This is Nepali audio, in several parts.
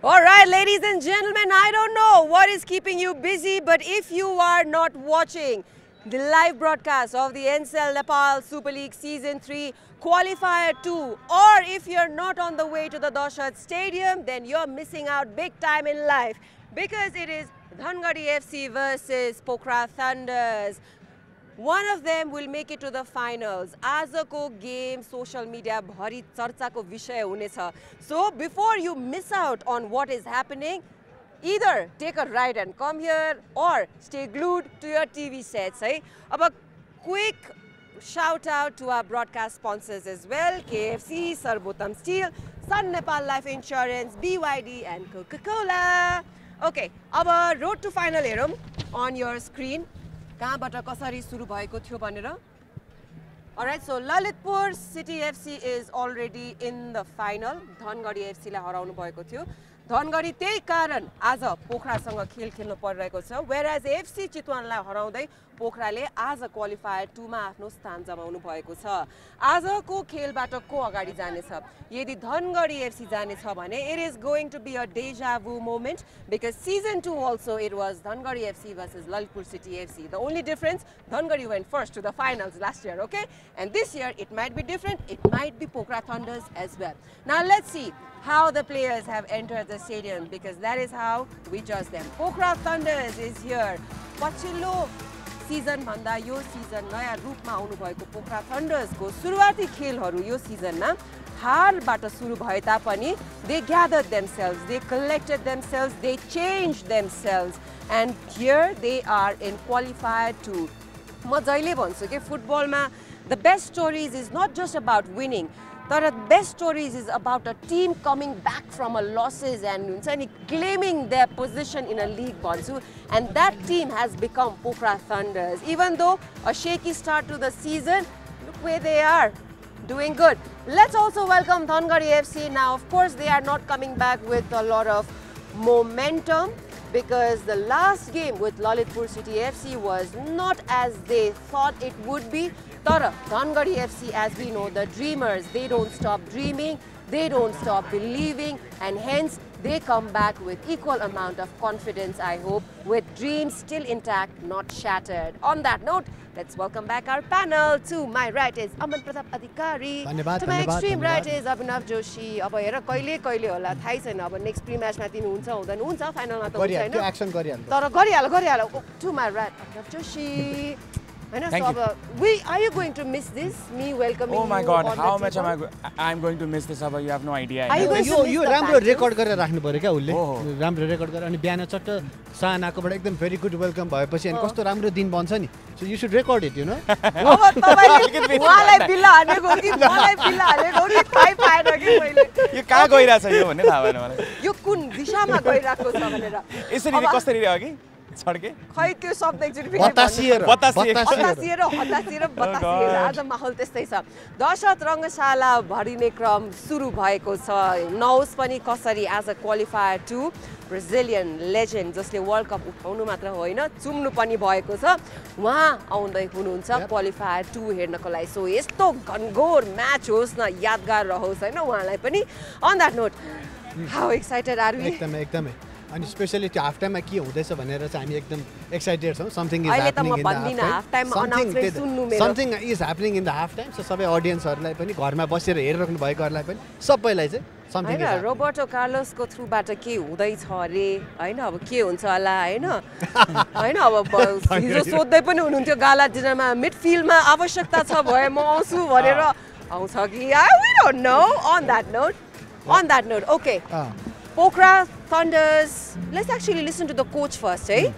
All right, ladies and gentlemen, I don't know what is keeping you busy, but if you are not watching the live broadcast of the NCL Nepal Super League Season 3 Qualifier 2, or if you're not on the way to the Dhangadhi Stadium, then you're missing out big time in life, because it is Dhangadhi FC versus Pokhara Thunders. One of them will make it to the finals. Azako game social media bhari charchako vishay hunecha. So before you miss out on what is happening, either take a ride and come here or stay glued to your TV sets. A quick shout out to our broadcast sponsors as well: KFC, Sarbotam Steel, Sun Nepal Life Insurance, BYD and Coca-Cola. Okay, our road to final herom on your screen. Alright, so Lalitpur City FC is already in the final. Dhangadi FC la haraunu bhayeko थियो. Dhangadi त्यही कारण आज पोखरासँग खेल खेल्नु परिरहेको छ, whereas FC चितवनलाई हराउँदै पोखराले आज क्वालिफायर 2 मा आफ्नो स्थान जमाउनु भएको छ. आजको खेलबाट को अगाडि जानेछ? यदि धनगढी FC जानेछ भने it is going to be a deja vu moment, because season 2 also it was Dhangadi FC versus Lalitpur City FC. The only difference, Dhangadi went first to the finals last year, okay? And this year it might be different. It might be Pokhara Thunders as well. Now let's see how the players have entered the stadium, because that is how we judge them. Pokhara Thunders is here. Pachillo season भन्दा यो season नयाँ रूपमा आउनु भएको पोखरा थन्डर्स को सुरुवाती खेलहरू यो सिजनमा हारबाट सुरु भए तापनि they gathered themselves, they collected themselves, they changed themselves, and here they are in qualifier 2. म जहिले भन्छु के फुटबलमा the best stories is not just about winning. The best stories is about a team coming back from a losses and claiming their position in a league, Bonsu. And that team has become Pokhara Thunders. Even though a shaky start to the season, look where they are, doing good. Let's also welcome Dhangadi FC. Now, of course, they are not coming back with a lot of momentum, because the last game with Lalitpur City FC was not as they thought it would be. Tara, Dhangadi FC, as we know, the dreamers, they don't stop dreaming, they don't stop believing, and hence they come back with equal amount of confidence, I hope, with dreams still intact, not shattered. On that note, let's welcome back our panel. To my right is Aman Pratap Adhikari. To my extreme right is Abhinav Joshi. अब हेर कहिले कहिले होला थाहै छैन, अब नेक्स्ट प्री म्याचमा तिमी हुन्छ हुँदैन हुन्छ, फाइनलमा त हुन्छ हैन, त्यो एक्सन गरिहाल्नु तर गरिहाल. To my right, Abhinav Joshi. Are you going to miss this? Me welcoming you? Oh my God! How much I'm going to miss this? Abba, you have no idea. You राम्रो रेकर्ड गरेर राख्नु पर्यो क्या उले. राम्रो रेकर्ड गरेर अनि बिहान चट्ट सानाकोबाट एकदम भेरी गुड वेलकम भएपछि अनि कस्तो राम्रो दिन बन्छ नि. So you should record it, you know. अब तपाईले उहाँलाई बिल्ला हानेको कि मलाई बिल्ला हानेको कि थाहै पाएन कि मैले. यो कहाँ गइरा छ यो भन्ने थाहा भएन मलाई. यो कुन दिशामा गइराको छ भनेर. यसरी कसरी रह्यो कि? छड्के खै त्यो शब्द एकचोटी फेरि बतासिएर आज माहौल त्यस्तै छ. दशरथ रङ्गशाला भरिने क्रम सुरु भएको छ. नौस पनि कसरी आज क्वालिफायर 2 ब्राजिलियन लेजेन्ड जसले वर्ल्ड कप उठाउनु मात्र होइन चुम्नु पनि भएको छ, उहाँ आउँदै हुनुहुन्छ क्वालिफायर 2 हेर्नको लागि. सो यस्तो घनघोर म्याच होस् न, यादगार रहोस् हैन उहाँलाई पनि. On that note, how excited are we? एकदमै अनि स्पेशली त्यो हाफ टाइममा के हुँदैछ भनेर चाहिँ हामी एकदम एक्साइटेड छौं. Something is happening in the half time. So सबै ऑडियन्सहरुलाई पनि घरमा बसेर हेरिराख्नु भएकोहरुलाई पनि सबैलाई चाहिँ समथिङ इज रोबर्टो कार्लोसको थ्रुबाट के हुँदैछ अरे हैन, अब के हुन्छ होला हैन हैन. अब हिजो सोध्दै पनि हुनुहुन्थ्यो गाला डिनरमा मिडफिल्डमा आवश्यकता छ भए म आउँछु भनेर, आउँछ कि we don't know. On that note, okay. Pokhara Thunders, let's actually listen to the coach first, eh?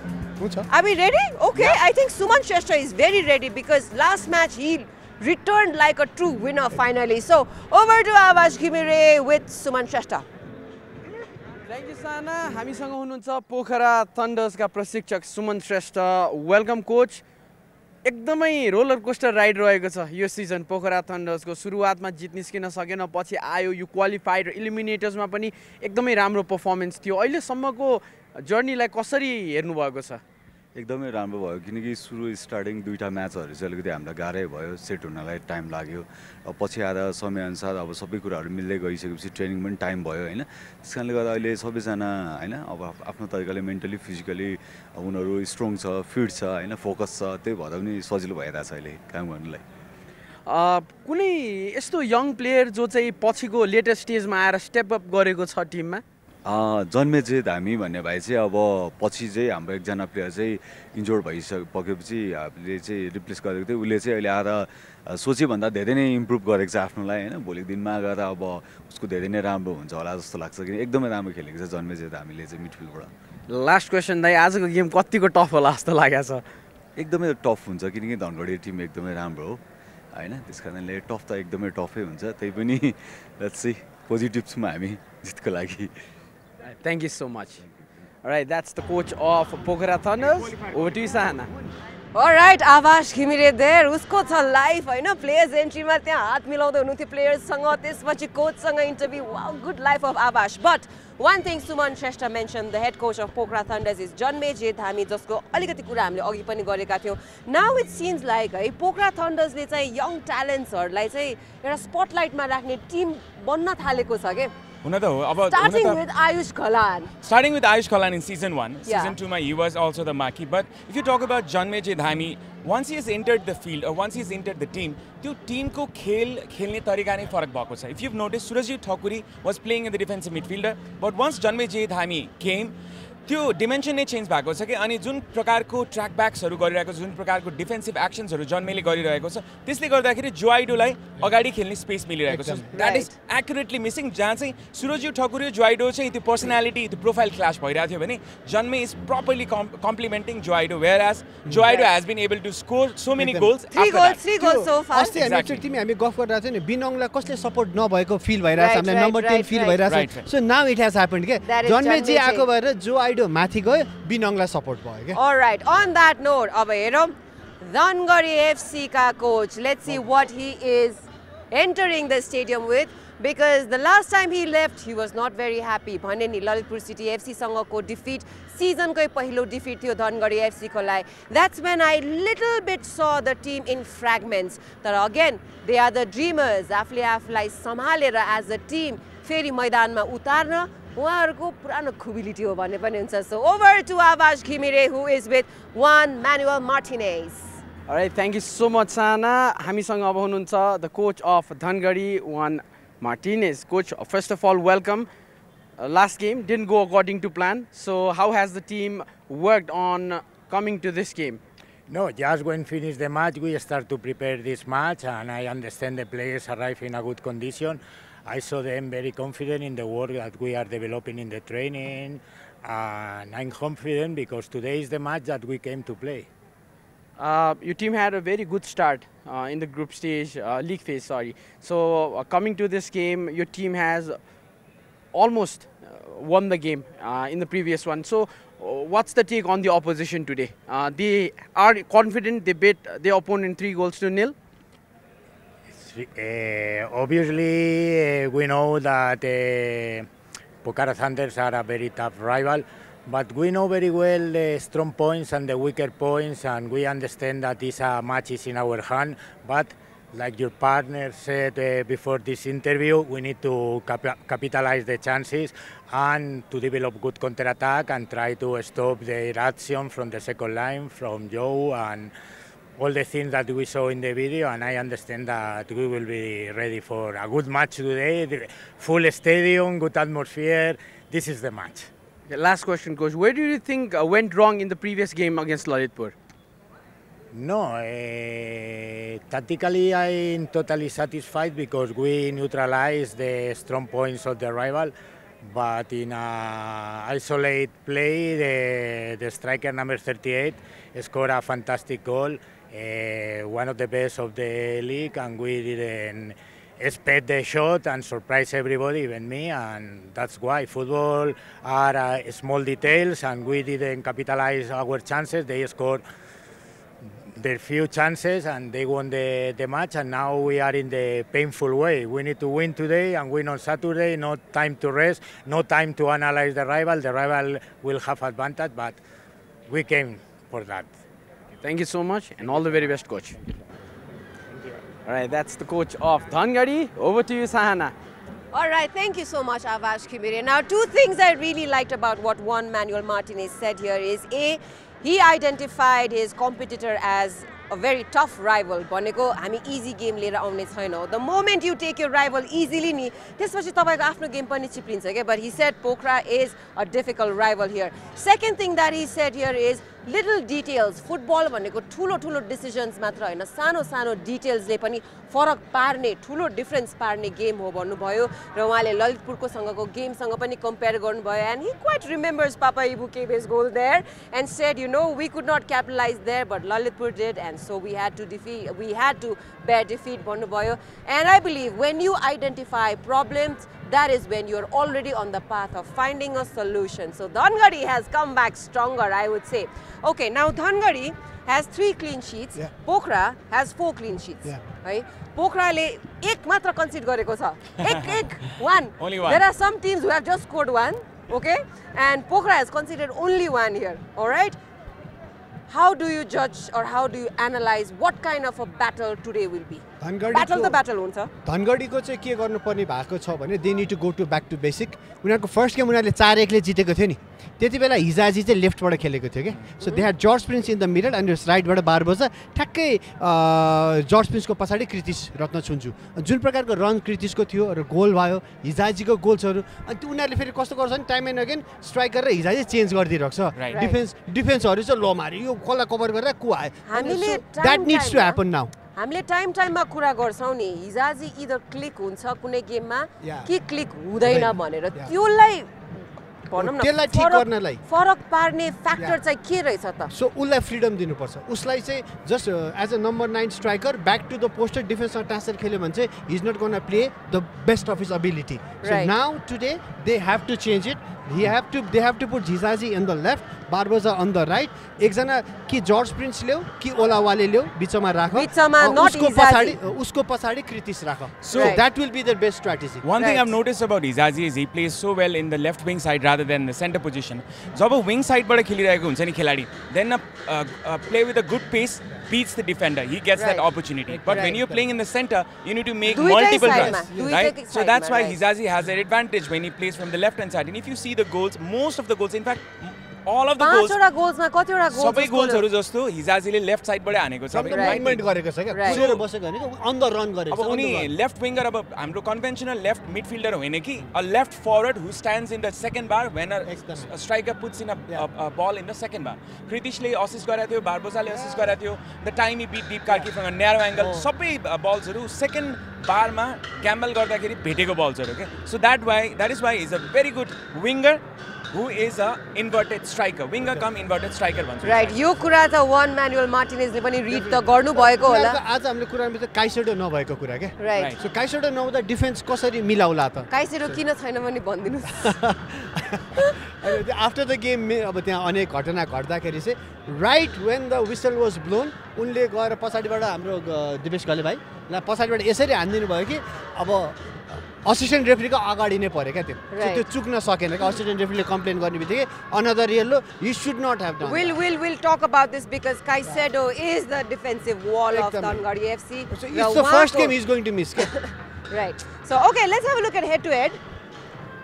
Are we ready? Okay, yeah. I think Suman Shrestha is very ready, because last match he returned like a true winner finally. So, over to Avash Ghimire with Suman Shrestha. Thank you, Sana. हामीसँग हुनुहुन्छ पोखरा थन्डर्स का प्रशिक्षक सुमन श्रेष्ठ. Welcome coach. एकदमै रोलर कोस्टर राइड रहेको छ यो सिजन पोखरा थन्डर्स को. सुरुवातमा जित निस्किन सकेन, पछि आयो यो क्वालिफायर र एलिमिनेटर्समा पनि एकदमै राम्रो परफर्मेन्स थियो. अहिले सम्मको जर्नीलाई कसरी हेर्नु भएको छ? एकदमै राम्रो भयो किनकि सुरु स्टार्टिङ दुईटा म्याचहरू चाहिँ अलिकति हामीलाई गाह्रै भयो सेट हुनलाई टाइम लाग्यो अब पछि आएर समयअनुसार अब सबै कुराहरू मिल्दै गइसकेपछि ट्रेनिङ पनि टाइम भयो होइन त्यस कारणले गर्दा अहिले सबैजना होइन अब आफ्नो तरिकाले मेन्टली फिजिकली उनीहरू स्ट्रङ छ फिट छ होइन फोकस छ त्यही भएर पनि सजिलो भइरहेको छ अहिले काम गर्नुलाई कुनै यस्तो यङ प्लेयर जो चाहिँ पछिको लेटेस्ट स्टेजमा आएर स्टेप अप गरेको छ टिममा जन्मेजे धामी भन्ने भाइ चाहिँ अब पछि चाहिँ हाम्रो एकजना प्लेयर चाहिँ इन्जोर्ड भइसकेपछि हामीले चाहिँ रिप्लेस गरेको थियो उसले चाहिँ अहिले आएर सोचेभन्दा धेरै नै इम्प्रुभ गरेको छ आफ्नोलाई होइन भोलिको दिनमा गएर अब उसको धेरै नै राम्रो हुन्छ होला जस्तो लाग्छ किन एकदमै राम्रो खेलेको छ जन्मेजे धामीले चाहिँ मिडफिल्डबाट लास्ट क्वेसन दाइ आजको गेम कतिको टफ होला जस्तो लागेको छ एकदमै टफ हुन्छ किनकि धनगढी टिम एकदमै राम्रो हो होइन त्यस कारणले टफ त एकदमै टफै हुन्छ त्यही पनि लेट्स सी पोजिटिभ छौँ हामी जितको लागि Thank you so much. All right, that's the coach of Pokhara Thunder. Over to you, Sahana. All right, Avash Ghimire there. Usko cha life, हैन players entry ma त्यहाँ हात मिलाउँदै हुनुहुन्थ्यो players सँग त्यसपछि coach सँग interview. Wow, good life of Avash. But one thing Suman Shrestha mentioned, the head coach of Pokhara Thunders is Janmeje Dhami जसको अलिकति कुरा हामीले अघि पनि गरेका थियौं. Now it seems like है Pokhara Thunders ले चाहिँ young talents हरुलाई चाहिँ एउटा spotlight मा राख्ने टिम बन्न थालेको छ के. Starting with Ayush Khalan. Starting with Ayush Khalan in season 1. Season 2, he was also the marquee. But if you talk about Janmeje Dhami, once he has entered the field or once he has entered the team, त्यो team को खेल्ने तरिका नै फरक भएको छ. If you've noticed, Surajit Thakuri was playing in the defensive midfielder, but once Janmeje Dhami came, त्यो डिमेन्सन नै चेन्ज भएको छ कि अनि जुन प्रकारको ट्र्याक ब्याक्सहरू गरिरहेको छ जुन प्रकारको डिफेन्सिभ एक्सन्सहरू जन्मेले गरिरहेको छ त्यसले गर्दाखेरि जोआइडोलाई अगाडि खेल्ने स्पेस मिलिरहेको छ द्याट इज एक्युरेटली मिसिङ जहाँ चाहिँ सुरजीत ठकुरी जोआइडो चाहिँ त्यो पर्सनालिटी त्यो प्रोफाइल क्लास भइरहेको थियो भने जन्मे इज प्रपरली कम्प्लिमेन्टिङ जोआइडो वेयर एज जोआइडो has been able to score so many goals three goals so far अस्ति हामी एकचोटि हामी गफ गरिरहेको थियो नि बिनङलाई कसले सपोर्ट नभएको फिल भइरहेछ हामीलाई नम्बर 10 फिल भइरहेछ so now it has happened के जन्मेजी आको भएर जोआइडो माथि गयो बिनङलाई सपोर्ट भयो के अलराइट अन दैट नोट अब हेरौँ Dhangadi FC का coach, let's see what he is entering the stadium with, because the last time he left he was not very happy. भने नि ललितपुर सिटी FC सँगको डिफिट सिजनकै पहिलो डिफिट थियो Dhangadi FC को लागि. That's when I little bit saw the team in fragments. तर again they are the dreamers. आफूले आफूलाई सम्हालेर as a team फेरि मैदानमा उतार्न उहाँहरुको पुरानो खुबिलिटी हो भन्ने पनि हुन्छ. So over to Avash Ghimire who is with Juan Manuel Martinez. Alright, thank you so much Sana. हामीसँग अब हुनुहुन्छ the coach of Dhangadi, Juan Martinez. Coach, first of all, welcome. Last game didn't go according to plan. So how has the team worked on coming to this game? No, just when finish the match, we start to prepare this match, and I understand the players arrive in a good condition. I saw them very confident in the work that we are developing in the training, and I'm confident because today is the match that we came to play. Your team had a very good start in the group stage, league phase, sorry. So coming to this game, your team has almost won the game in the previous one. So what's the take on the opposition today? They are confident, they beat their opponent 3-0. Obviously, we know that Pokhara Thunders are a very tough rival. But we know very well the strong points and the weaker points, and we understand that this match is in our hand. But like your partner said before this interview, we need to capitalize the chances and to develop good counter-attack and try to stop the reaction from the second line, from Joe, and all the things that we saw in the video. And I understand that we will be ready for a good match today. Full stadium, good atmosphere. This is the match. Okay, last question, Coach. Where do you think went wrong in the previous game against Lalitpur? No, tactically I'm totally satisfied because we neutralized the strong points of the rival. But in an isolated play, the striker number 38 scored a fantastic goal, one of the best of the league, and we didn't expect the shot and surprise everybody, even me, and that's why football are small details, and we didn't capitalize our chances. They scored their few chances and they won the match, and now we are in the painful way. We need to win today and win on Saturday. No time to rest, no time to analyze the rival. The rival will have advantage, but we came for that. Thank you so much and all the very best, coach. All right, that's the coach of Dhangadi. Over to you, Sahana. All right, thank you so much, Avash Khimire. Now, two things I really liked about what Juan Manuel Martinez said here is, A, he identified his competitor as a very tough rival. Bhaneko हामी easy game लिएर आउने छैनौं. The moment you take your rival easily नि त्यसपछि तपाईको आफ्नो गेम पनि चिप्लिन्छ के. But he said Pokhara is a difficult rival here. Second thing that he said here is little details. Football भनेको ठुलो decisions मात्र हैन, सानो details ले पनि फरक पार्ने, ठुलो difference पार्ने game हो भन्नुभयो र उहाँले ललितपुरको सँगको गेम सँग पनि compare गर्नुभयो. And he quite remembers Papa Ibu Kebe's goal there and said, you know, we could not capitalize there, but Lalitpur did, and so we had to bear defeat भन्नुभयो. And I believe when you identify problems, that is when you're already on the path of finding a solution. So Dhangadi has come back stronger, I would say. Okay, now Dhangadi has 3 clean sheets. Yeah. Pokhara has 4 clean sheets. Yeah. Right? Pokhara le ek matra concede gareko cha. One. Only one. There are some teams who have just scored 1. Okay, and Pokhara has conceded only 1 here. All right. How do you judge or how do you analyze what kind of a battle today will be? Battle the battle हुन्छ. धनगढीको चाहिँ के गर्नुपर्ने भएको छ भने they need to go to back to basic. उनीहरुको फर्स्ट गेम उनीहरुले 4-1 ले जितेको थियो नि. त्यतिबेला हिजाजी चाहिँ लेफ्टबाट खेलेको थियो के. So they had George Prince in the middle and राइटबाट Barbosa ठ्याक्कै जर्ज प्रिन्सको पछाडी कृतिश रत्न छुन्जु. जुन प्रकारको रन कृतिशको थियो र गोल भयो, हिजाजीको गोल्सहरु अनि उनीहरुले फेरि कस्तो गर्छ नि टाइम एन्ड अगेन स्ट्राइकर र हिजाजी चेन्ज गरिदिरहेको छ. डिफेन्सहरु चाहिँ लो मार्यो, यो कसलाई कभर गरेर कुआयो. That needs to happen now. हामीले टाइममा कुरा गर्छौं नि, हिजाजी इदर क्लिक हुन्छ कुनै गेममा कि क्लिक हुँदैन भनेर त्यसलाई भनौं न ठीक गर्नलाई फरक पार्ने फ्याक्टर चाहिँ के रहेछ त? सो उलाई फ्रीडम दिनुपर्छ. उसलाई चाहिँ just as a number 9 striker back to the poster डिफेन्समा ट्रान्सफर खेल्यो भने चाहिँ he is not going to play the best of his ability. So now today they have to change it. They have to put Hizazi on the left, Barboza on the right. एकजना कि जर्ज प्रिन्स ल्याउ कि ओलावाले ल्याउ बिचमा राख. बिचमा not Hizazi. उसको पछाडी कृतिश राख. So that will be their best strategy. One thing I've noticed about Hizazi is he plays so well in the left wing side rather than the center position. Job wing side बाट खेलिरहेको हुन्छ नि खेलाडी, then play with a good pace beats the defender. He gets that opportunity. But when you're playing in the center, you need to make multiple runs, right? So that's why Hizazi has that advantage when he plays from the left hand side. And if you see the goals, most of the goals, in fact, all of the goals, सबै गोल्सहरु जस्तो हिजाजीले लेफ्ट साइडबाट हानेको छ. मूवमेन्ट गरेको छ के पुरेर बसेको हैन के अन द रन गरेको छ. अब उनी लेफ्ट विंगर, अब हाम्रो कन्भेन्सनल लेफ्ट मिडफिल्डर होइन कि a left forward who stands in the second bar when a striker puts in a ball in the second bar. कृतिशले असिस्ट गरेको थियो, बारबोसाले असिस्ट गरेको थियो. The time he beat deep Karki from a narrow angle, सबै बल्सहरु सेकेन्ड बारमा क्याम्बल गर्दाखेरि भेटेको बल्सहरु के. So that is why he's a very good winger who is a inverted striker. Winger come inverted striker भन्छ. Right, यो कुरा त Juan Manuel Martinez ले पनि रिड त गर्नु भएको होला. आज हामीले कुरामा त काइसेडो नभएको कुरा के. Right. So काइसेडो नहुँदा डिफेन्स कसरी मिलाउला त? काइसेडो किन छैन भने भनिदिनुस्. After the game अब त्यहाँ अनेक घटना घट्दाखेरि चाहिँ right when the whistle was blown उनले गएर पछाडीबाट हाम्रो दिपेश घले भाइ ल पछाडीबाट यसरी हान्दिनु भयो कि अब असिस्टेन्ट रेफरीको अगाडि नै पर्यो क्या त्यो. त्यो चुक्न सकेन कि असिस्टेन्ट रेफरीले कम्प्लेन गर्ने बित्तिकै another yellow you should not have done. We'll talk about this because Caicedo is the defensive wall of Dhangadi FC. So it's the first game he's going to miss. Right. So okay, let's have a look at head to head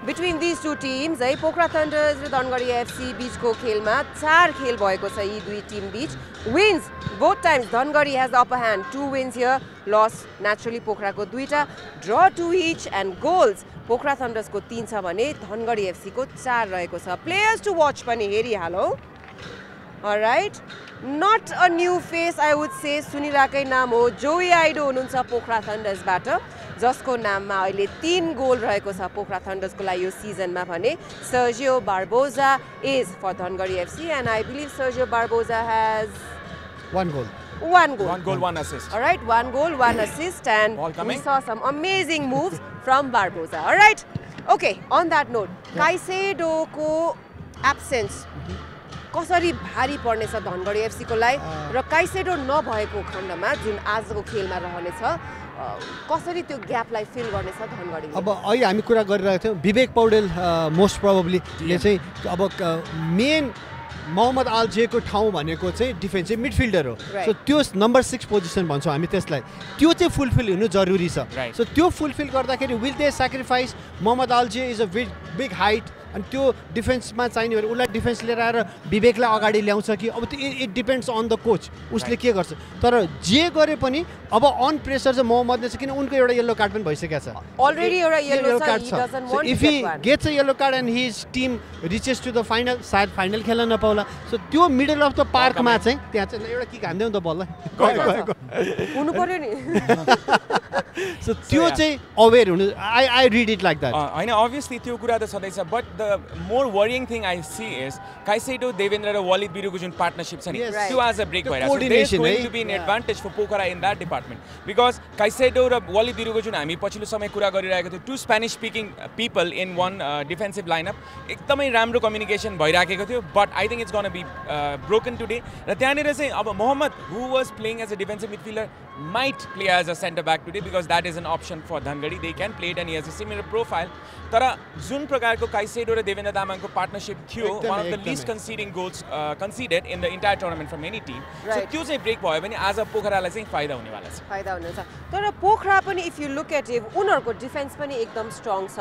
between these two teams. Pokhara Thunder र Dhangadi FC बीचको खेलमा 4 खेल भएको छ यी दुई टिम बीच. Wins both times. Dhangadi has the upper hand. 2 wins here. Loss naturally Pokhara को 2टा. Draw 2 each and goals. Pokhara Thunders को 3 छ भने Dhangadi FC को 4 रहेको छ. Players to watch पनि हेरिहालौ. All right. Not a new face I would say. सुनिराकै नाम हो. Joey Aido हुनुहुन्छ Pokhara Thunders बाट. जसको नाममा अहिले 3 गोल रहेको छ Pokhara Thunders को लागि यो सिजनमा भने. Sergio Barboza is for Dhangadi FC and I believe Sergio Barboza has 1 goal. 1 goal. 1 goal, 1 assist. All right, 1 goal, 1 assist and we saw some amazing moves from Barboza. All right. Okay, on that note, Caicedo ko absence कसरी भारी पर्ने छ Dhangadi FC को लागि र Caicedo नभएको खण्डमा जुन आजको खेलमा रहने छ कसरी त्यो ग्यापलाई फिल गर्ने छ Dhangadi. अब अहिले हामी कुरा गरिरहेको थियौ विवेक पौडेल मोस्ट प्रोबेबली ले चाहिँ अब मेन मोहम्मद आलजेको ठाउँ भनेको चाहिँ डिफेन्सिभ मिडफिल्डर हो सो त्यो नम्बर 6 पोजिसन भन्छौँ हामी त्यसलाई त्यो चाहिँ फुलफिल हुनु जरुरी छ सो त्यो फुलफिल गर्दाखेरि विल दे स्याक्रिफाइस मोहम्मद आलजे इज अ बिग हाइट अनि त्यो डिफेन्समा चाहिने भने उसलाई डिफेन्स लिएर आएर विवेकलाई अगाडि ल्याउँछ कि अब त्यो it depends on the coach उसले के गर्छ तर जे गरे पनि अब अन प्रेसर चाहिँ मोहम्मदले छ किन उनको एउटा येलो कार्ड पनि भइसकेको छ अलरेडी एउटा येलो कार्ड छ if he gets a yellow card and his team reaches to the final सायद फाइनल खेल्न नपाउला सो त्यो मिडल अफ द पार्कमा चाहिँ त्यहाँ चाहिँ एउटा किक हान्देऊ त बललाई हुनु पर्यो नि सो त्यो चाहिँ अवेर हुनु I read it like that हैन obviously त्यो कुरा त छँदैछ but the more worrying thing I see is Caicedo Devendra र वलिद बिरुको जुन पार्टनरशिप छ नि त्यो आज ब्रेक भइरहेको छ there is going to be an advantage for Pokhara in that department because Caicedo र वलिद बिरुको जुन हामी पछिल्लो समय कुरा गरिरहेको थियौँ to Spanish speaking people in one defensive lineup एकदमै राम्रो कम्युनिकेसन भइराखेको थियो but I think it's gonna be broken today र त्यहाँनिर चाहिँ अब Mohammad who was playing as a defensive midfielder might play as a centre back today because that is an option for Dhangadi. They can play it and he has a similar profile. तर जुन प्रकारको काइसेडो र देवेन्द्र तामाङको पार्टनरशिप थियो one of the least conceding goals conceded in the entire tournament from any team. So त्यो चाहिँ ब्रेक भयो भने आज पोखरालाई चाहिँ फाइदा हुनेवाला छ. फाइदा हुनेछ. तर पोखरा पनि if you look at it उनीहरुको डिफेन्स पनि एकदम स्ट्रङ छ.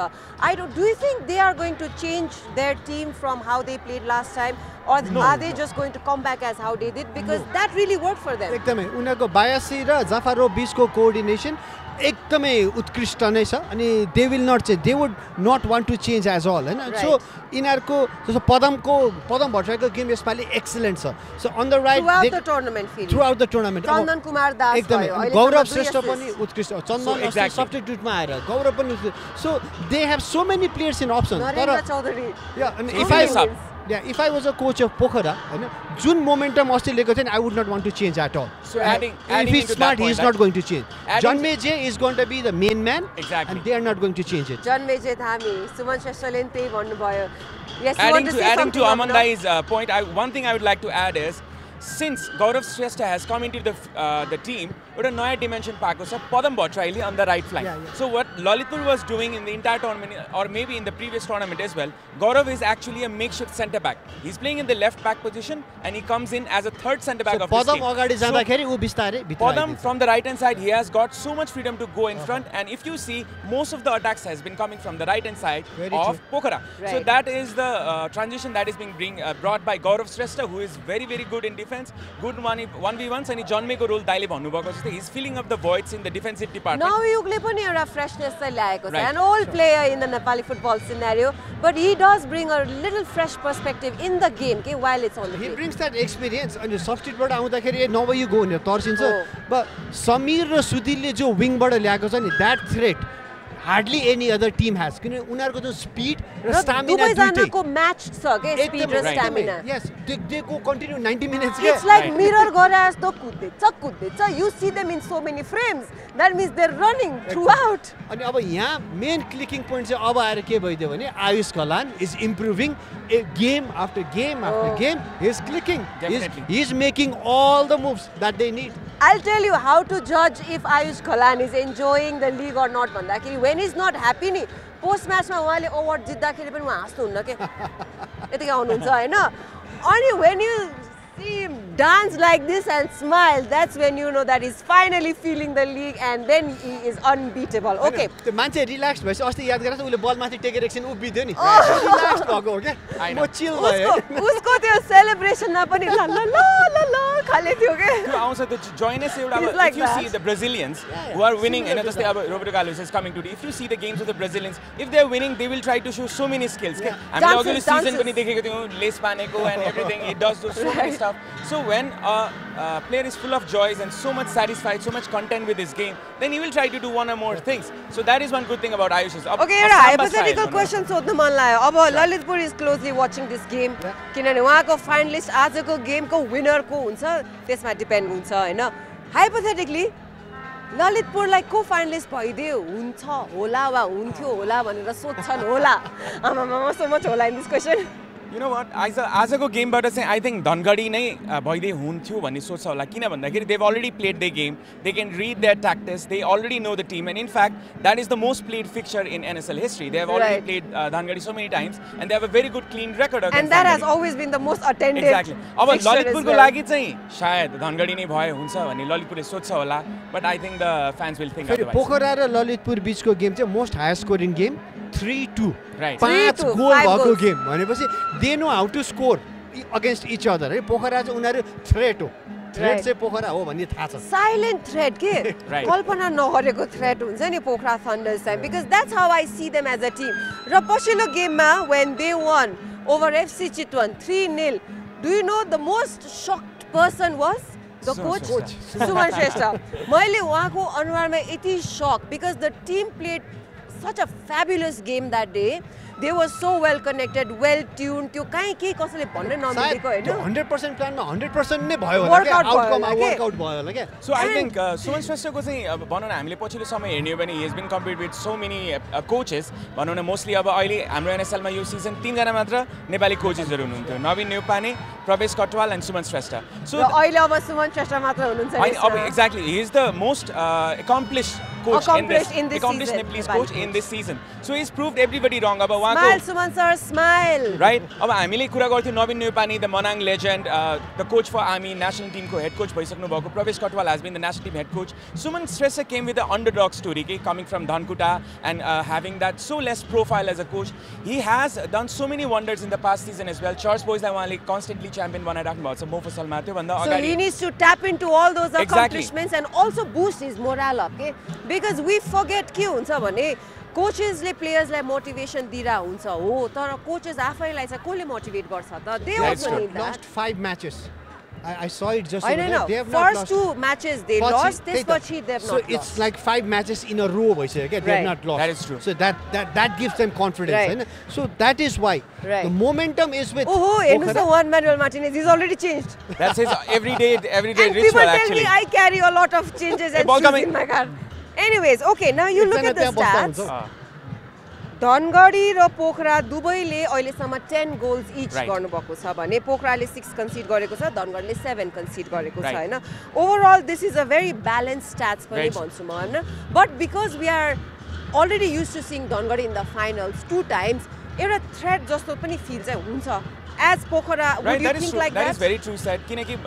Do you think they are going to change their team from how they played last time or are they just going to come back as how they did because that really worked for them? एकदमै उनीहरुको बायासी र जाफारो बीचको कोअर्डिनेसन एकदमै उत्कृष्ट नै छ अनि they will not change they would not want to change as all हैन सो इनहरुको जस्तो पदम भट्टराईको गेम यसपालि एक्सिलेन्ट छ so on the right throughout the tournament Chandan Kumar Das एकदमै गौरव श्रेष्ठ पनि उत्कृष्ट चन्दन सब्स्टिट्युटमा आएर गौरव पनि so they have so many players in option तर if I was a coach of Pokhara, June momentum Australia, I would not want to change at all. So adding if he's smart, he's not going to change. John Meje is going to be the main man, exactly, and they are not going to change it. John Meje Thami, Suman Shashalente Vanubaya. Yes, adding to Amandai's point, one thing I would like to add is, since Gaurav Shrestha has come into the team, with a new dimension Padam Bhattaraile on the right flank. So what Lalitpur was doing in the entire tournament, or maybe in the previous tournament as well, Gaurav is actually a makeshift centre back. He's playing in the left back position, and he comes in as a third centre back of his team. Padam from the right hand side, he has got so much freedom to go in front, and if you see, most of the attacks has been coming from the right hand side of Pokhara. Right. So that is the transition that is being brought by Gaurav Shrestha, who is very, very good in defense, good 1v1s, and John Meko role daile bhannu he's filling up the voids in the defensive department. Now you पनि एउटा freshness ल्याएको छ. An old player in the Nepali football scenario, but he does bring a little fresh perspective in the game while it's on the field. He brings that experience and substitute बाट आउँदाखेरि now you go नि तर्सिन्छ. But Samir र सुधिलले जो wing बाट ल्याएको छ नि that threat hardly any other team has. किन उनीहरुको जो speed र stamina दुवैजनाको match छ के speed र stamina. Yes, they go continue 90 minutes. It's like mirror गरे जस्तो कुद्दैछ. You see them in so many frames. That means they're running throughout. अनि अब यहाँ main clicking point चाहिँ अब आएर के भइदियो भने Ayush Kalan is improving game after game after game. He's clicking. He's making all the moves that they need. I'll tell you how to judge if Ayush Khalan is enjoying the league or not. When he's not happy, post match award jitदाखेरि पनि उहाँ हाँस्नुहुन्न के यतिकै आउनुहुन्छ हैन अनि when you see him dance like this and smile, that's when you know that he's finally feeling the league and then he is unbeatable. Okay. The मान्छे relaxed भएछ अस्ति याद गरेछ उले बल माथि टेकेर एकछिन उभिदियो नि relaxed भएको हो के म chill भयो उसको त्यो सेलिब्रेसनमा पनि ल ल ल ल खाले थियो के त्यो आउँछ त्यो joyness एउटा if you see the Brazilians who are winning and जस्तै अब Roberto Carlos is coming today, if you see the games of the Brazilians, if they are winning they will try to show so many skills के हामीले अघिल्लो season पनि देखेको थियौं lace पानेको and everything, he does so many stuff. So when a player is full of joys and so much satisfied, so much content with his game, then he will try to do one or more things. So that is one good thing about Ayush. Okay, एउटा hypothetical question सोध्न मन लाग्यो. अब Lalitpur is closely watching this game किनभने उहाँको फाइनलिस्ट आजको गेमको विनर को हुन्छ त्यसमा डिपेन्ड हुन्छ हैन. Hypothetically ललितपुरलाई को फाइनलिस्ट भइदियो हुन्छ होला वा हुन्थ्यो होला भनेर सोध्छन् होला. आमामा so much होला in this question. You know what? आजको गेमबाट चाहिँ I think Dhangadi नै भइदै हुन्थ्यो भन्ने सोच्छ होला किन भन्दाखेरि they've already played their game, they can read their tactics, they already know the team, and in fact that is the most played fixture in NSL history. They have already played Dhangadi so many times and they have a very good clean record against And that Dhangadi. has always been the most attended. Exactly. अब fixture as ललितपुरको well. लागि चाहिँ सायद Dhangadi नै भए हुन्छ भन्ने ललितपुरले सोच्छ होला, but I think the fans will think फेरि otherwise. पोखरा र ललितपुर बीचको गेम चाहिँ most high scoring game 3-2 Right. 5 3-2, goal 5 भएको goals. गेम भनेपछि they know how to score against each other है पोखरा चाहिँ उनीहरू थ्रेट हो थ्रेट चाहिँ पोखरा हो भन्ने थाहा छ Silent threat के Right. कल्पना नगरेको थ्रेट हुन्छ नि Pokhara Thunders time because that's how I see them as a team. र पछिल्लो गेममा when they won over FC Chitwan 3-0, do you know the most shocked person was? The coach, Suman Shrestha. मैले उहाँको अनुहारमा यति shocked because the team played such a fabulous game that day. They were so well connected, well tuned. त्यो कहीँ केही कसैले भन्नै नमिलेको हैन. 100% प्लानमा 100% नै भयो होला Workout के भयो आउटकम होला के? वर्कआउट भयो होला के So I think Suman Shresthaको चाहिँ अब भनौँ न हामीले पछिल्लो समय हेर्ने हो भने he has been compared with so many coaches भनौँ न mostly अब अहिले हाम्रो NSL मा यो सिजन 3 जना मात्र नेपाली कोचेसहरु हुनुहुन्थ्यो नवीन नेउपाने प्रवेश Katwal and Suman Shrestha. So र अहिले अब सुमन श्रेष्ठ मात्र हुनुहुन्छ नि. अब exactly he is the most accomplished coach in this accomplished season, Nepalese Nepali coach in this season. So he's proved everybody wrong. अब Smile, उहाँको Suman sir, smile. right अब हामीले कुरा गर्थ्यौं नवीन Neupane the Manang legend, the coach for army national team को head coach भइसक्नु भएको प्रवेश Katwal has been the national team head coach. Suman Shrestha came with the underdog story coming from Dhankuta and having that so less profile as a coach. He has done so many wonders in the past season as well. Church boys लाई उहाँले constantly champion बनाइराख्नु भएको छ मोफसलमा त्यो भन्दा So अगाडि he needs to tap into all those Exactly. accomplishments and also boost his morale up, okay? Because we forget के हुन्छ भने कोचेसले प्लेयर्सलाई मोटिभेसन दिरा हुन्छ हो तर कोचेस आफैलाई चाहिँ कसले मोटिभेट गर्छ त they That's also true. need that. lost 5 matches I saw it just I over don't there. know. They have not First lost. 2 matches they lost, त्यसपछि they have So not it's lost. like 5 matches in a row भइसक्यो क्या they Right. have not lost. That is true. So that gives them confidence Right. हैन. So that is why Right. the momentum is with Oh, here's the Pokhara. one Manuel Martinez. He's already changed. that's his everyday And ritual people tell actually. me I carry a lot of changes and ball shoes coming. in my car. Anyways, okay, now you look at the एकजना त्यहाँ बस्दा stats. हुन्छ। धनगढी र पोखरा दुवैले अहिलेसम्म 10 गोल्स इच Right. गर्नुभएको छ भने पोखराले 6 कन्सिड गरेको छ धनगढीले 7 कन्सिड गरेको छ Right. हैन overall this is a very balance stats पनि Right. भन्छु म हैन but because we are already used to seeing Dhangadhi in the finals 2 times एउटा थ्रेट जस्तो पनि फिल चाहिँ हुन्छ as Pokhara would Right, you that is think true. Like That is that very true, said. Kineki,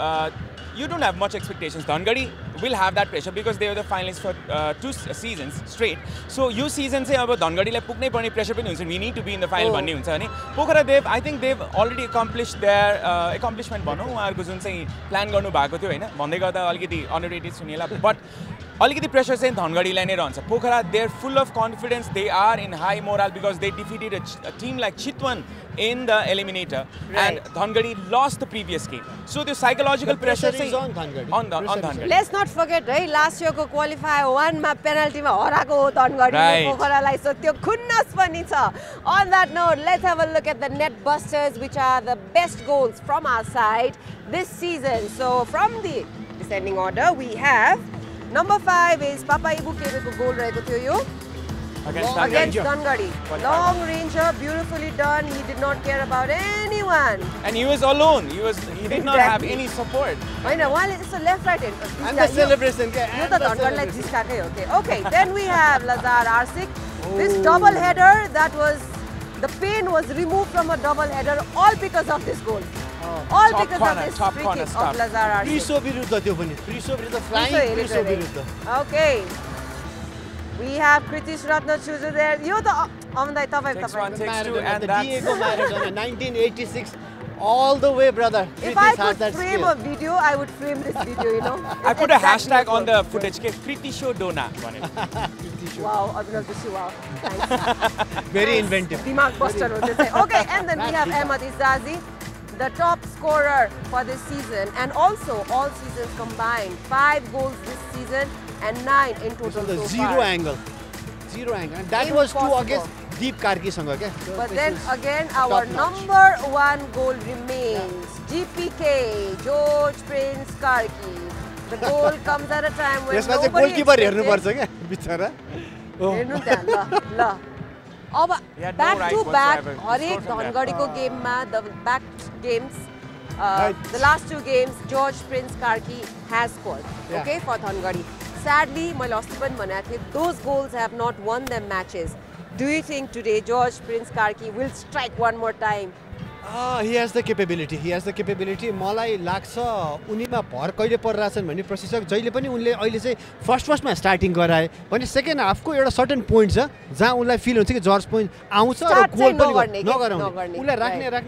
you don't have much expectations. Dhangadi will have that pressure because they were the finalists for 2 seasons straight. So you season say about Dhangadi like puknai parne pressure pani huncha. We need to be in the final भन्ने हुन्छ अनि Pokhara I think they've already accomplished their accomplishment भनौँ उहाँहरूको जुन चाहिँ प्लान गर्नु भएको थियो हैन भन्दै गर्दा अलिकति underrated सुनिएला but अलिकति प्रेसर चाहिँ धनगढीलाई नै रहन्छ Pokhara they're full of confidence, they are in high morale because they defeated a team like Chitwan in the eliminator and Dhangadi lost the previous game. So the psychological pressure is on Dhangadi. on Dhangadi. Let's not forget है लास्ट इयरको क्वालिफायर 1 मा पेनल्टीमा हराएको हो धनगढीले Right. पोखरालाई सो त्यो खुन्नस पनि छ on that note let's have a look at the net busters which are the best goals from our side this season. So from the descending order we have number 5 is Papa Ibu Kebeko goal रहेको थियो यो against Dhangadi. Long ranger, beautifully done. He did not care about anyone. And he was alone. He did not have any support. होइन उहाँले त्यस्तो लेफ्ट राइट हेर्नु And the celebration के यो त धनगढीलाई जिस्काकै हो के okay then we have Lazar Arsik this double header that was the pain was removed from a double header all because of this goal all Top because corner, of this top free corner kick stuff. of Lazar Arsik प्रिसो विरुद्ध त्यो पनि प्रिसो विरुद्ध फ्लाइङ प्रिसो विरुद्ध okay we have Kritish Ratna Chuzu there यो त अमदाई तपाईको Takes one, तपाईको takes two, and the that's Diego Maradona 1986 all the way brother if I Kritish has could that frame skill a video I would frame this video you know I It's put a exactly hashtag on the what- footage ke Kritisho Dona भनेर wow Abhinav Doshi wow nice very inventive Dimag buster हो त्यो चाहिँ okay and then we have Ahmed Izazi the top scorer for this season and also all seasons combined 5 goals this season and 9 in total the so zero far. angle and that was two Impossible. against Deep Karki सँग के But then again our number 1 goal remains GPK George Prince Karki the goal comes at a time when यसमा चाहिँ nobody गोलकिपर expected. हेर्नु पर्छ के बिचरा हेर्नु त्यहाँ ल ल अब He had no back right to back whatsoever. He हरेक scored from left. धनगढीको गेममा the back games the last two games George Prince Karki has scored okay for Dhangadi. Sadly मैले अस्ति पनि भनेको थिएँ those goals have not won them matches. Do you think today George Prince Karki will strike one more time? He has the capability. He has the capability. मलाई लाग्छ उनीमा भर कहिले परिरहेछन् भने प्रशिक्षक जहिले पनि उनले अहिले चाहिँ फर्स्टमा स्टार्टिङ गराए भने सेकेन्ड हाफको एउटा सर्टेन पोइन्ट छ जहाँ उनलाई फिल हुन्छ कि जर्ज पोइन्ट आउँछ र गोल पनि नगराउने उनलाई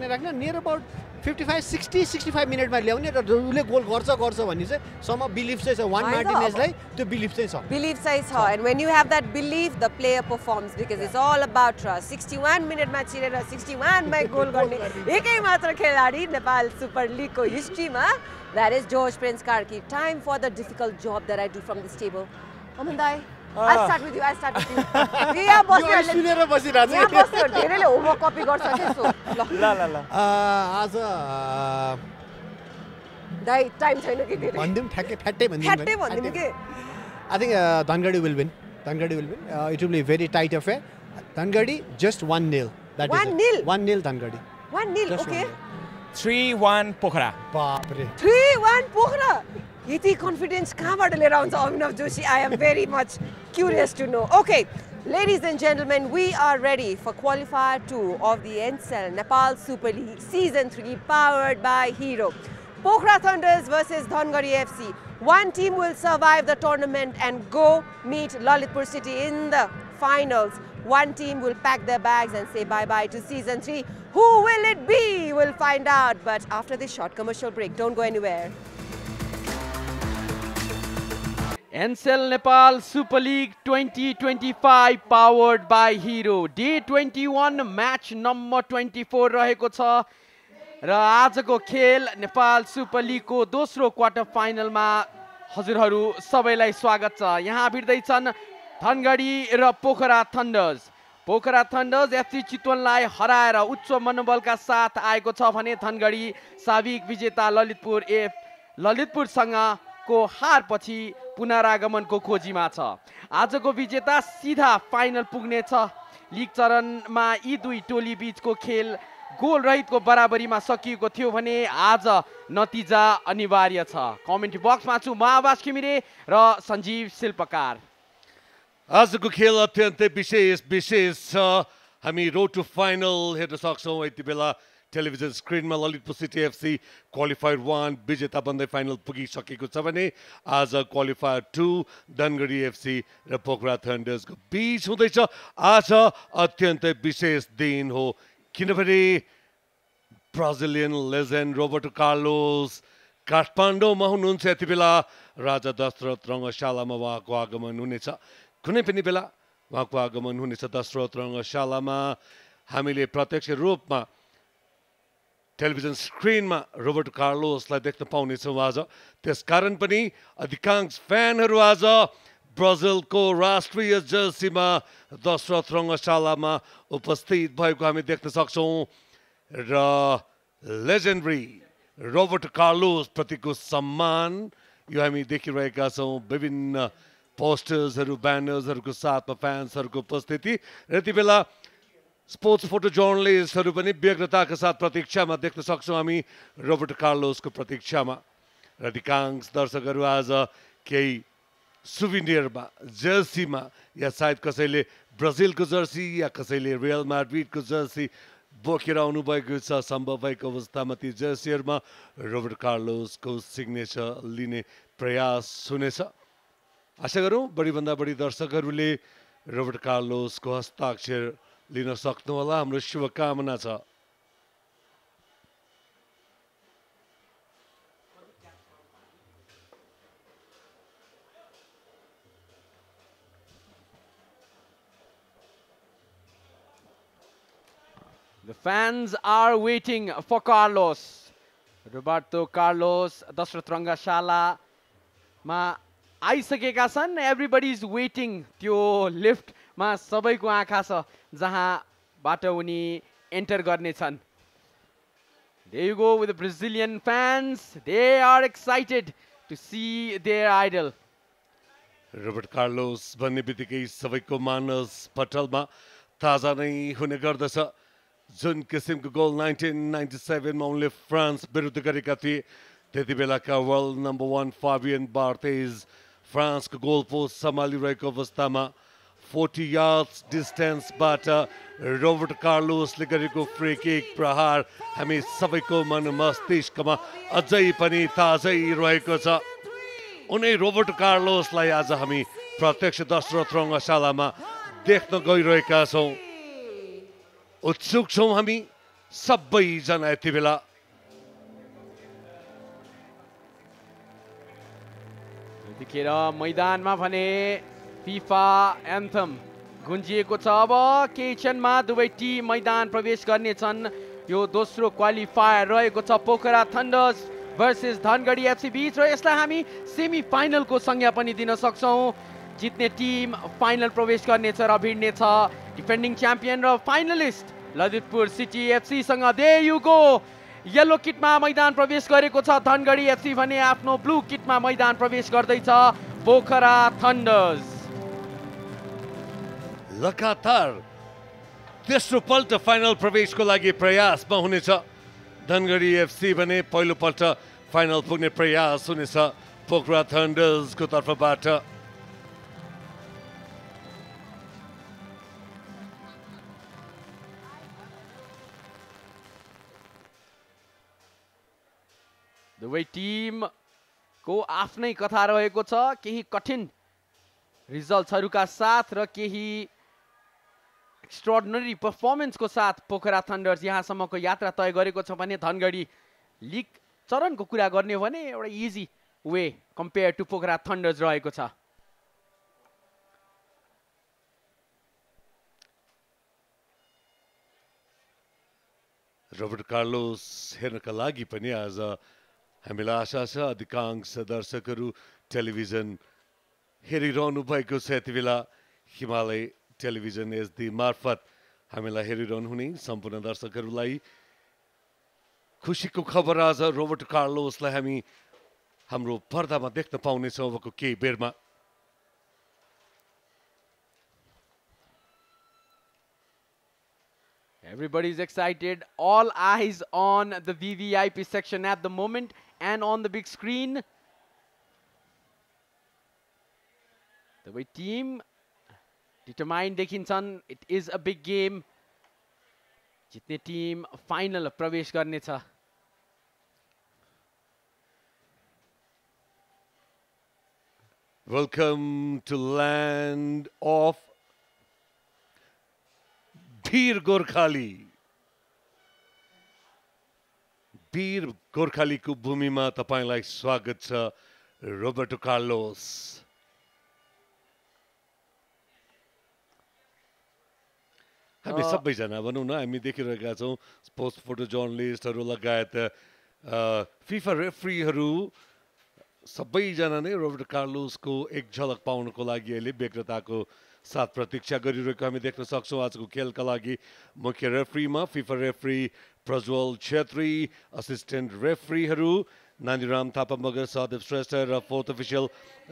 राख्ने नियर अबाउट 55-60-65 मिनटमा ल्याउने र उसले गोल गर्छ भन्ने चाहिँ सम बिलिफ चाहिँ छ वान मार्टिनेजलाई त्यो बिलिफ चाहिँ छ and when you have that belief the player performs because it's all about trust 61 मिनेटमा छिरेर 61 मै गोल गर्ने एकै मात्र खेलाडी नेपाल सुपर लिगको हिस्ट्रीमा that is George Prince Karki. Time for the difficult job that I do from this table. Amandai, I'll start with you. यहाँ बस्यो धेरैले होमवर्क कपी गर्छ त्यसो ल आज दाइ टाइम छैन कि धेरै भन्दिम फ्याट्टै भन्दिम के I think Dhangadi will win. It will be very tight affair. Dhangadi just 1-0. 1-0? 1-0 Dhangadi. 1-0, okay. 3-1 Pokhara. Baapre. 3-1 Pokhara. Yeti confidence कहाँबाट लिएर आउँछ अभिनव Joshi? I am very much curious to know. Okay, ladies and gentlemen, we are ready for Qualifier 2 of the NCL Nepal Super League Season 3 powered by Hero. Pokhara Thunders versus Dhangadi FC. One team will survive the tournament and go meet Lalitpur City in the finals. One team will pack their bags and say bye-bye to Season 3. Who will it be? We'll find out. But after this short commercial break, don't go anywhere. NCL Nepal Super League 2025 powered by Hero. Day 21 match number 24 रहेको छ र आजको खेल नेपाल सुपर लिगको दोस्रो क्वार्टर फाइनलमा हजुरहरू सबैलाई स्वागत छ। यहाँ भिड्दै छन् धनगढी र पोखरा थन्डर्स। पोखरा थन्डर्स एफसी चितवनलाई हराएर उच्च मनोबलका साथ आएको छ भने धनगढी साविक विजेता ललितपुरसँगको हारपछि पुनरागमनको खोजीमा छ। आजको विजेता सीधा फाइनल पुग्नेछ। लिग चरणमा यी दुई टोली बीचको खेल गोल रहितको बराबरीमा सकिएको थियो भने आज नतिजा अनिवार्य छ। कमेन्ट्री बक्समा छु म आवाज घिमिरे र सञ्जीव शिल्पकार। आजको खेल अत्यन्तै विशेष छ। हामी रोड टु फाइनल हेर्न सक्छौँ। यति बेला टेलिभिजन स्क्रिनमा ललितपुर सिटी एफसी क्वालिफायर 1 विजेता बन्दै फाइनल पुगिसकेको छ भने आज क्वालिफायर 2 धनगढी एफसी र पोखरा थन्डर्सको बीच हुँदैछ। आज अत्यन्तै विशेष दिन हो किनभने ब्राजिलियन लेजेन्ड रोबर्टो कार्लोस काठमाडौँमा हुनुहुन्छ। यति बेला राजा दशरथ रङ्गशालामा उहाँको आगमन हुनेछ। कुनै पनि बेला उहाँको आगमन हुनेछ दशरथ रङ्गशालामा। हामीले प्रत्यक्ष रूपमा टेलिभिजन स्क्रिनमा रोबर्टो कार्लोसलाई देख्न पाउनेछौँ आज। त्यसकारण पनि अधिकांश फ्यानहरू आज ब्राजिलको राष्ट्रिय जर्सीमा दशरथ रङ्गशालामा उपस्थित भएको हामी देख्न सक्छौँ र लेजेन्डरी रोबर्टो कार्लोस प्रतिको सम्मान यो हामी देखिरहेका छौँ। विभिन्न पोस्टर्सहरू ब्यानर्सहरूको साथमा फ्यान्सहरूको उपस्थिति र यति बेला स्पोर्ट्स फोटो जर्नलिस्टहरू पनि व्यग्रताका साथ प्रतीक्षामा देख्न सक्छौँ हामी रोबर्टो कार्लोसको प्रतीक्षामा। र अधिकांश दर्शकहरू आज केही सुभिनियरमा जर्सीमा या सायद कसैले ब्राजिलको जर्सी या कसैले रियल माड्रिडको जर्सी बोकेर आउनुभएको छ। सम्भव भएको अवस्थामा ती जर्सीहरूमा रोबर्टो कार्लोसको सिग्नेचर लिने प्रयास हुनेछ। आशा गरौँ बढीभन्दा बढी दर्शकहरूले रोबर्टो कार्लोसको हस्ताक्षर लिन सक्नु होला। हाम्रो शुभकामना छ। The fans are waiting for Carlos. Roberto Carlos Dasharath रङ्गशालामा आइसकेका छन्। Everybody is waiting. त्यो लिफ्टमा सबैको आँखा छ जहाँबाट उनी एन्टर गर्नेछन्। There you go with the Brazilian fans. They are excited to see their idol. Roberto Carlos भन्ने बित्तिकै सबैको मानस पटलमा ताजा नै हुने गर्दछ जुन किसिमको गोल 1997 मा उनले फ्रान्स विरुद्ध गरेका थिए त्यति बेलाका वर्ल्ड नम्बर 1 फाबियन बार्थेज फ्रान्सको गोल पोस्ट सम्हालिरहेको अवस्थामा 40 yards डिस्टेन्सबाट रोबर्ट कार्लोसले गरेको फ्री किक प्रहार हामी सबैको मन मस्तिष्कमा अझै पनि ताजै रहेको छ उनै रोबर्ट कार्लोसलाई आज हामी प्रत्यक्ष दशरथ रङ्गशालामा देख्न गइरहेका छौँ उत्सुक छौँ हामी सबैजना यति बेला यतिखेर मैदानमा भने फिफा एन्थम गुन्जिएको छ अब केही क्षणमा दुवै टिम मैदान प्रवेश गर्नेछन् यो दोस्रो क्वालिफायर रहेको छ पोखरा थन्डर्स भर्सेस धनगढी एफसी बीच र यसलाई हामी सेमी फाइनलको संज्ञा पनि दिन सक्छौँ जित्ने टिम फाइनल प्रवेश गर्नेछ र भिड्नेछ डिफेन्डिङ च्याम्पियन र फाइनलिस्ट ललितपुर सिटी एफसी सँग देयर यु गो येलो किटमा मैदान प्रवेश गरेको छ धनगढी एफसी भने आफ्नो ब्लू किटमा मैदान प्रवेश गर्दैछ पोखरा थन्डर्स लगातार तेस्रो पल्ट फाइनल प्रवेशको लागि प्रयासमा हुनेछ धनगढी एफसी भने पहिलोपल्ट फाइनल पुग्ने प्रयास हुनेछ पोखरा थन्डर्सको तर्फबाट दुवै टिमको आफ्नै कथा रहेको छ केही कठिन रिजल्ट्सहरूका साथ र केही एक्स्ट्राअर्डिनरी पर्फर्मेन्सको साथ पोखरा थन्डर्स यहाँसम्मको यात्रा तय गरेको छ भने धनगढी लिग चरणको कुरा गर्ने हो भने एउटा easy way compare to Pokhara Thunders रहेको छ रोबर्ट कार्लोस हेर्नका लागि पनि आज हामीलाई आशा छ अधिकांश दर्शकहरू टेलिभिजन हेरिरहनु भएको छ यति बेला हिमालय टेलिभिजन एचडी मार्फत हामीलाई हेरिरहनु हुने सम्पूर्ण दर्शकहरूलाई खुसीको खबर आज रोबर्ट कार्लोसलाई हामी हाम्रो पर्दामा देख्न पाउनेछौँ अबको केही बेरमा Everybody is excited. All eyes on the VVIP section at the moment and on the big screen. The way team determined देखिन्छन्. It is a big game. जित्ने टिम फाइनल प्रवेश गर्नेछ. Welcome to land of वीर गोर्खाली वीर गोर्खालीको भूमिमा तपाईलाई स्वागत छ रोबर्टो कार्लोस हामी सबैजना भनौँ न हामी देखिरहेका छौँ स्पोर्ट्स फोटो जर्नलिस्टहरू लगायत फिफा रेफ्रीहरू सबैजना नै रोबर्टो कार्लोसको एक झलक पाउनको लागि अहिले व्यग्रताको साथ प्रतीक्षा गरिरहेको हामी देख्न सक्छौँ आजको खेलका लागि मुख्य रेफ्रीमा FIFA referee Prajwal Chhetri assistant रेफ्रीहरू नानीराम थापा मगर सहदेव श्रेष्ठ र फोर्थ अफिसियल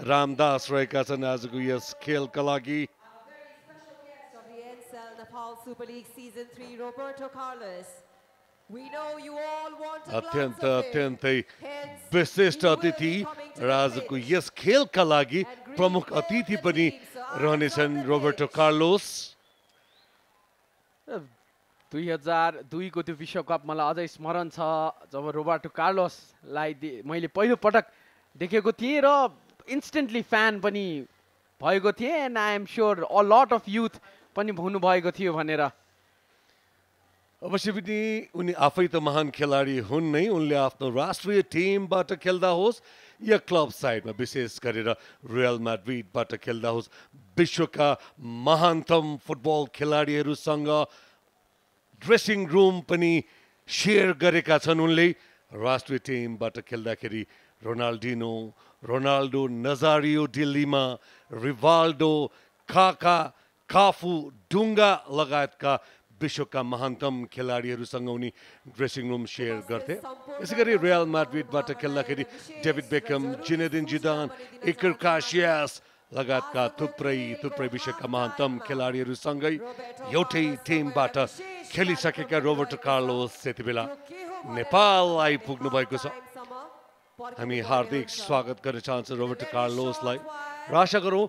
रामदास रहेका छन् आजको यस खेलका लागि अत्यन्तै विशिष्ट अतिथि र आजको यस खेलका लागि प्रमुख अतिथि पनि रहनेछन् रोबर्टो कार्लोस 2002 को त्यो विश्वकप मलाई अझै स्मरण छ जब रोबर्टो कार्लोसलाई मैले पहिलो पटक देखेको थिएँ र इन्स्टेन्टली फ्यान पनि भएको थिएँ and I am sure a lot of youth पनि हुनु भएको थियो भनेर अवश्य पनि उनी आफै त महान खेलाडी हुन् नै उनले आफ्नो राष्ट्रिय टिमबाट खेल्दा होस् या क्लब साइडमा विशेष गरेर रियल मैड्रिडबाट खेल्दा होस् विश्वका महानतम फुटबल खेलाडीहरूसँग ड्रेसिङ रुम पनि शेयर गरेका छन् उनले राष्ट्रिय टिमबाट खेल्दाखेरि रोनाल्डिनो रोनाल्डो नजारियो दिल्लीमा रिवाल्डो काका काफू डुङ्गा लगायतका विश्वका महानतम खेलाडीहरूसँग उनी ड्रेसिङ रुम शेयर गर्थे यसै गरी रियल मैड्रिडबाट खेल्दाखेरि डेभिड बेकम जिनेदिन जिदान इकर कासियास लगायतका थुप्रै विश्वका महानतम खेलाडीहरूसँगै एउटै टिमबाट खेलिसकेका रोबर्टो कार्लोस यति बेला नेपाल आइपुग्नु भएको छ। हामी हार्दिक स्वागत गर्न चाहन्छौँ रोबर्टो कार्लोसलाई र आशा गरौँ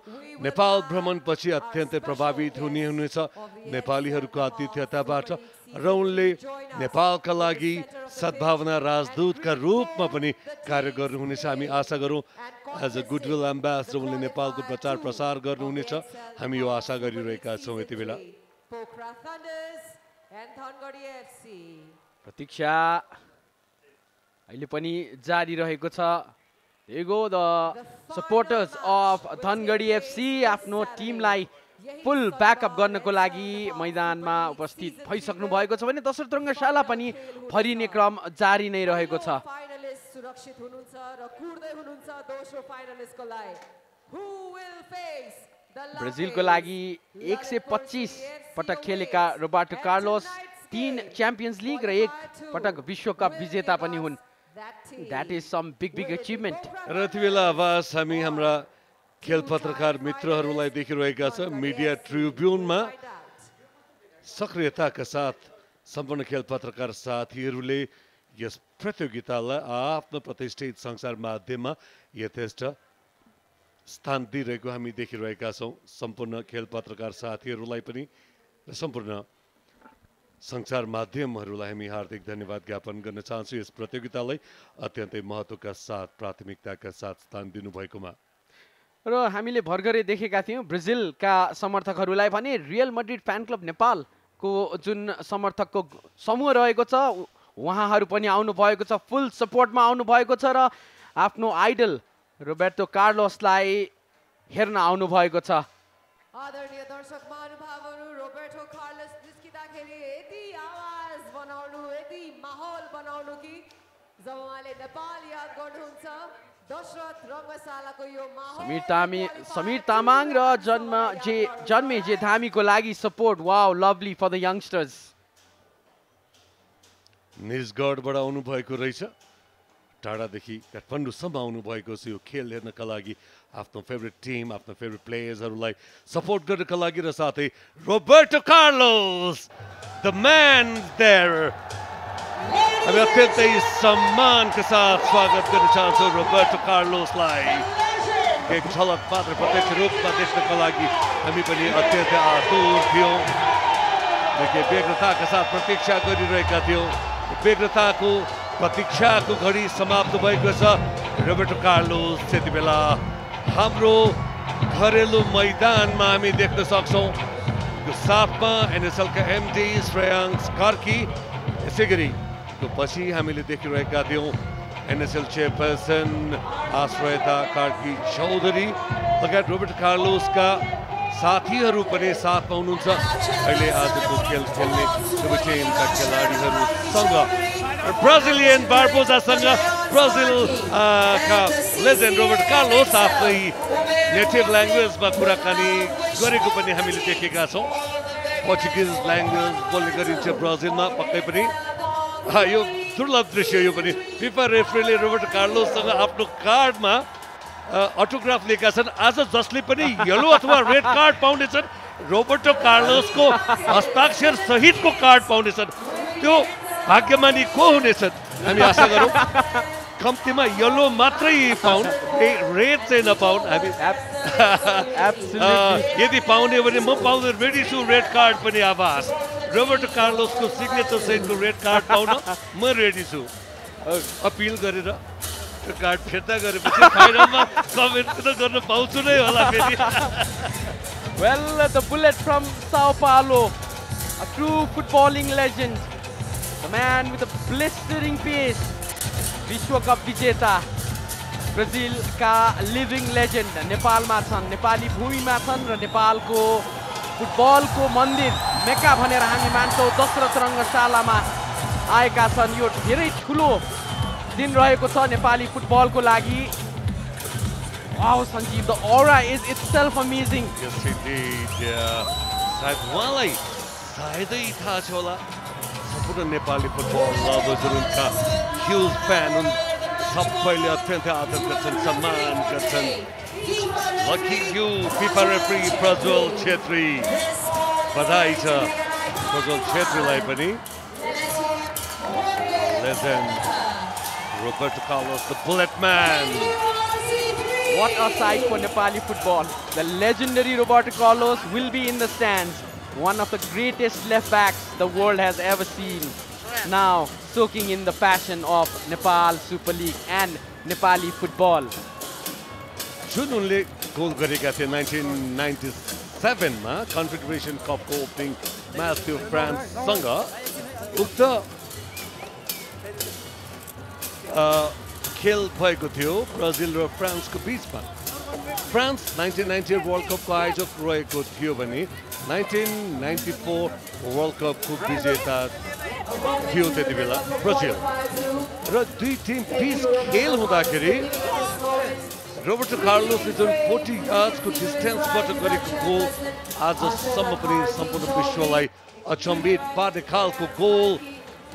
नेपाल भ्रमणपछि अत्यन्तै प्रभावित हुनेछ नेपालीहरूको आतिथ्यताबाट र उनले नेपालका लागि सद्भावना राजदूतका रूपमा पनि कार्य गर्नुहुनेछ। हामी आशा गरौँ एज अ गुडविल एम्बेसडर उनले नेपालको प्रचार प्रसार गर्नुहुनेछ। हामी यो आशा गरिरहेका छौँ यति बेला। Pokhara Thunders and Dhangadi FC. प्रतीक्षा अहिले पनि जारी रहेको छ। There you go, the supporters of Dhangadi FC आफ्नो टिमलाई फुल ब्याकअप गर्नको लागि मैदानमा उपस्थित भइसक्नु भएको छ भने दोस्रो रङ्गशाला पनि भरिने क्रम जारी नै रहेको छ। फाइनलिस्ट सुरक्षित हुनुहुन्छ र कुर्दै हुनुहुन्छ दोस्रो फाइनलिस्टको लागि। Who will face the ब्राजिलको लागि 125 पटक खेलेका रोबर्टो कार्लोस 3 च्याम्पियन्स लिग र 1 पटक विश्वकप विजेता पनि हुन्। That is some big achievement. र यति बेला आवाज हामी हाम्रा खेल पत्रकार मित्रहरूलाई देखिरहेका छ। मिडिया ट्रिब्युनमा सक्रियताका साथ सम्पूर्ण खेल पत्रकार साथीहरूले यस प्रतियोगितालाई आफ्नो प्रतिष्ठित संसार माध्यममा यथेष्ट स्थान दिइरहेको हामी देखिरहेका छौँ। सम्पूर्ण खेल पत्रकार साथीहरूलाई पनि र सम्पूर्ण संसार माध्यमहरूलाई हामी हार्दिक धन्यवाद ज्ञापन गर्न चाहन्छु यस प्रतियोगितालाई अत्यन्तै महत्त्वका साथ प्राथमिकताका साथ स्थान दिनुभएकोमा। र हामीले भर्खरै देखेका थियौँ ब्राजिलका समर्थकहरूलाई भने रियल मैड्रिड फ्यान क्लब नेपालको जुन समर्थकको समूह रहेको छ उहाँहरू पनि आउनु भएको छ, फुल सपोर्टमा आउनु भएको छ र आफ्नो आइडल रोबर्टो कार्लोसलाई हेर्न आउनु भएको छ। आदरणीय दर्शक महानुभावहरू, रोबर्टो कार्लोस निस्किँदाखेरि यति आवाज बनाउनु, यति माहौल बनाउनु कि जब उहाँले नेपाल याद गर्नुहुन्छ दशरथ रङ्गशालाको यो माहौल। समीर तामाङ र जन्मेजे धामीको लागि support. Wow, lovely for the youngsters. निजगढबाट आउनु भएको रहेछ, टाढादेखि काठमाडौँसम्म आउनु भएको छ यो खेल हेर्नका लागि, आफ्नो फेभरेट टिम आफ्नो फेभरेट प्लेयर्सहरूलाई सपोर्ट गर्नका लागि र साथै Roberto Carlos the man there. हामी अत्यन्तै सम्मानका साथ स्वागत गर्न चाहन्छौँ रोबर्टो कार्लोसलाई। एक झलक मात्र प्रत्यक्ष रूपमा देख्नका लागि हामी पनि अत्यन्तै आतुर थियौँ। व्यग्रताका साथ प्रतीक्षा गरिरहेका थियौँ। व्यग्रताको प्रतीक्षाको घडी समाप्त भएको छ। रोबर्टो कार्लोस यति बेला हाम्रो घरेलु मैदानमा हामी देख्न सक्छौँ। साथमा एनएसएलका एमडी श्रेयांश कार्की, यसै गरी पछि हामीले देखिरहेका थियौँ एनएसएल चेयरपर्सन आश्रयता कार्की चौधरी लगायत रोबर्टो कार्लोसका साथीहरू पनि साथमा हुनुहुन्छ। अहिले आजको खेल खेल्ने टिमका खेलाडीहरूसँग ब्राजिलियन बार्बोजासँग ब्राजिलका लेजेन्ड रोबर्टो कार्लोस आफ्नै नेटिभ ल्याङ्ग्वेजमा कुराकानी गरेको पनि हामीले देखेका छौँ। पोर्चुगिज ल्याङ्ग्वेज बोल्ने गरिन्छ ब्राजिलमा पक्कै पनि। यो दुर्लभ दृश्य यो पनि। फिफा रेफरीले रोबर्टो कार्लोससँग आफ्नो कार्डमा अटोग्राफ लिएका छन्। आज जसले पनि येलो अथवा रेड कार्ड पाउनेछन् रोबर्टो कार्लोसको हस्ताक्षर सहितको कार्ड पाउनेछन्। त्यो भाग्यमानी को हुनेछन् हामी आशा गरौँ। कम्तीमा येलो मात्रै पाउन्, रेड चाहिँ नपाउन्। हामी यदि पाउने भने म पाउनु रेडी छु रेड कार्ड पनि। आवाज रोबर्टो कार्लोसको सिग्नेचर सहितको रेड कार्ड पाउन म रेडी छु। अपिल गरेर त्यो कार्ड फिर्ता गरेपछि फाइनलमा कमेन्ट गर्न पाउँछु नै होला फेरि। Well, the bullet from Sao Paulo, a true footballing legend, the man with a blistering pace, विश्वकप विजेता, ब्राजिल का लिभिङ लेजेन्ड नेपालमा छन्, नेपाली भूमिमा छन् र नेपालको फुटबलको मन्दिर मेका भनेर हामी मान्छौँ दशरथ रङ्गशालामा आएका छन्। यो धेरै ठुलो दिन रहेको छ नेपाली फुटबलको लागि। Wow, Sanjeev, the aura is itself amazing. Yes, indeed. सायद उहाँलाई सायदै थाहा छ होला सम्पूर्ण नेपाली फुटबल लभर्सहरूका ह्युज फ्यान हुन्। सबैले अत्यन्तै आदर गर्छन्, सम्मान गर्छन् Lucky you, FIFA referee Prajwal Chetri. बधाई छ प्रज्वल छेत्रीलाई पनि. Legend Roberto Carlos, the bullet man. What a sight for Nepali football. The legendary Roberto Carlos will be in the stands. One of the greatest left backs the world has ever seen. Now soaking in the passion of Nepal Super League and Nepali football. जुन उनले गोल गरेका थिए 1997 मा कन्फेडरेसन कपको ओपनिङ म्याच थियो फ्रान्ससँग. उक्त खेल भएको थियो ब्राजिल र फ्रान्सको बीचमा. फ्रान्स 1998 वर्ल्ड कपको आयोजक रहेको थियो भने 1994 वर्ल्ड कपको विजेता थियो त्यति बेला ब्राजिल. र दुई टिम बीच खेल हुँदाखेरि रोबर्टो कार्लोसले जुन 40 यार्ड्सको डिस्टेन्सबाट गरेको गोल आजसम्म पनि सम्पूर्ण विश्वलाई अचम्भित पार्ने खालको गोल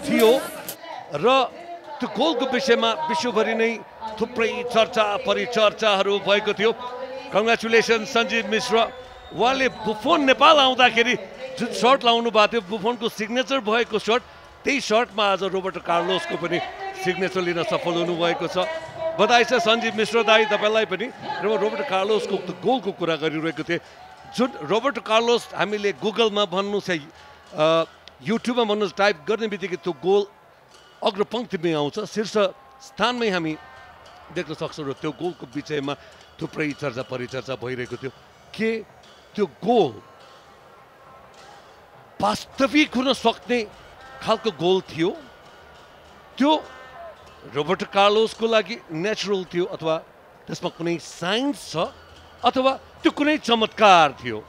थियो. र त्यो गोलको विषयमा विश्वभरि नै थुप्रै चर्चा परिचर्चाहरू भएको थियो. कङ्ग्रेचुलेसन सञ्जीव मिश्र. उहाँले बुफोन नेपाल आउँदाखेरि जुन सर्ट लाउनु भएको थियो बुफोनको सिग्नेचर भएको सर्ट, त्यही सर्टमा आज रोबर्टो कार्लोसको पनि सिग्नेचर लिन सफल हुनुभएको छ. बधाई छ सञ्जीव मिश्र दाई तपाईँलाई पनि. र रोबर्टो कार्लोसको गोलको कुरा गरिरहेको थिएँ. जुन रोबर्टो कार्लोस हामीले गुगलमा भन्नु चाहिँ युट्युबमा भन्नु टाइप गर्ने बित्तिकै त्यो गोल अग्रपङ्क्तिमै आउँछ, शीर्ष स्थानमै हामी देख्न सक्छौँ. र त्यो गोलको विषयमा थुप्रै चर्चा परिचर्चा भइरहेको थियो. के त्यो गोल वास्तविक हुन सक्ने खालको गोल थियो, त्यो रोबर्टो कार्लोसको लागि नेचुरल थियो, अथवा त्यसमा कुनै साइन्स छ, अथवा त्यो कुनै चमत्कार थियो?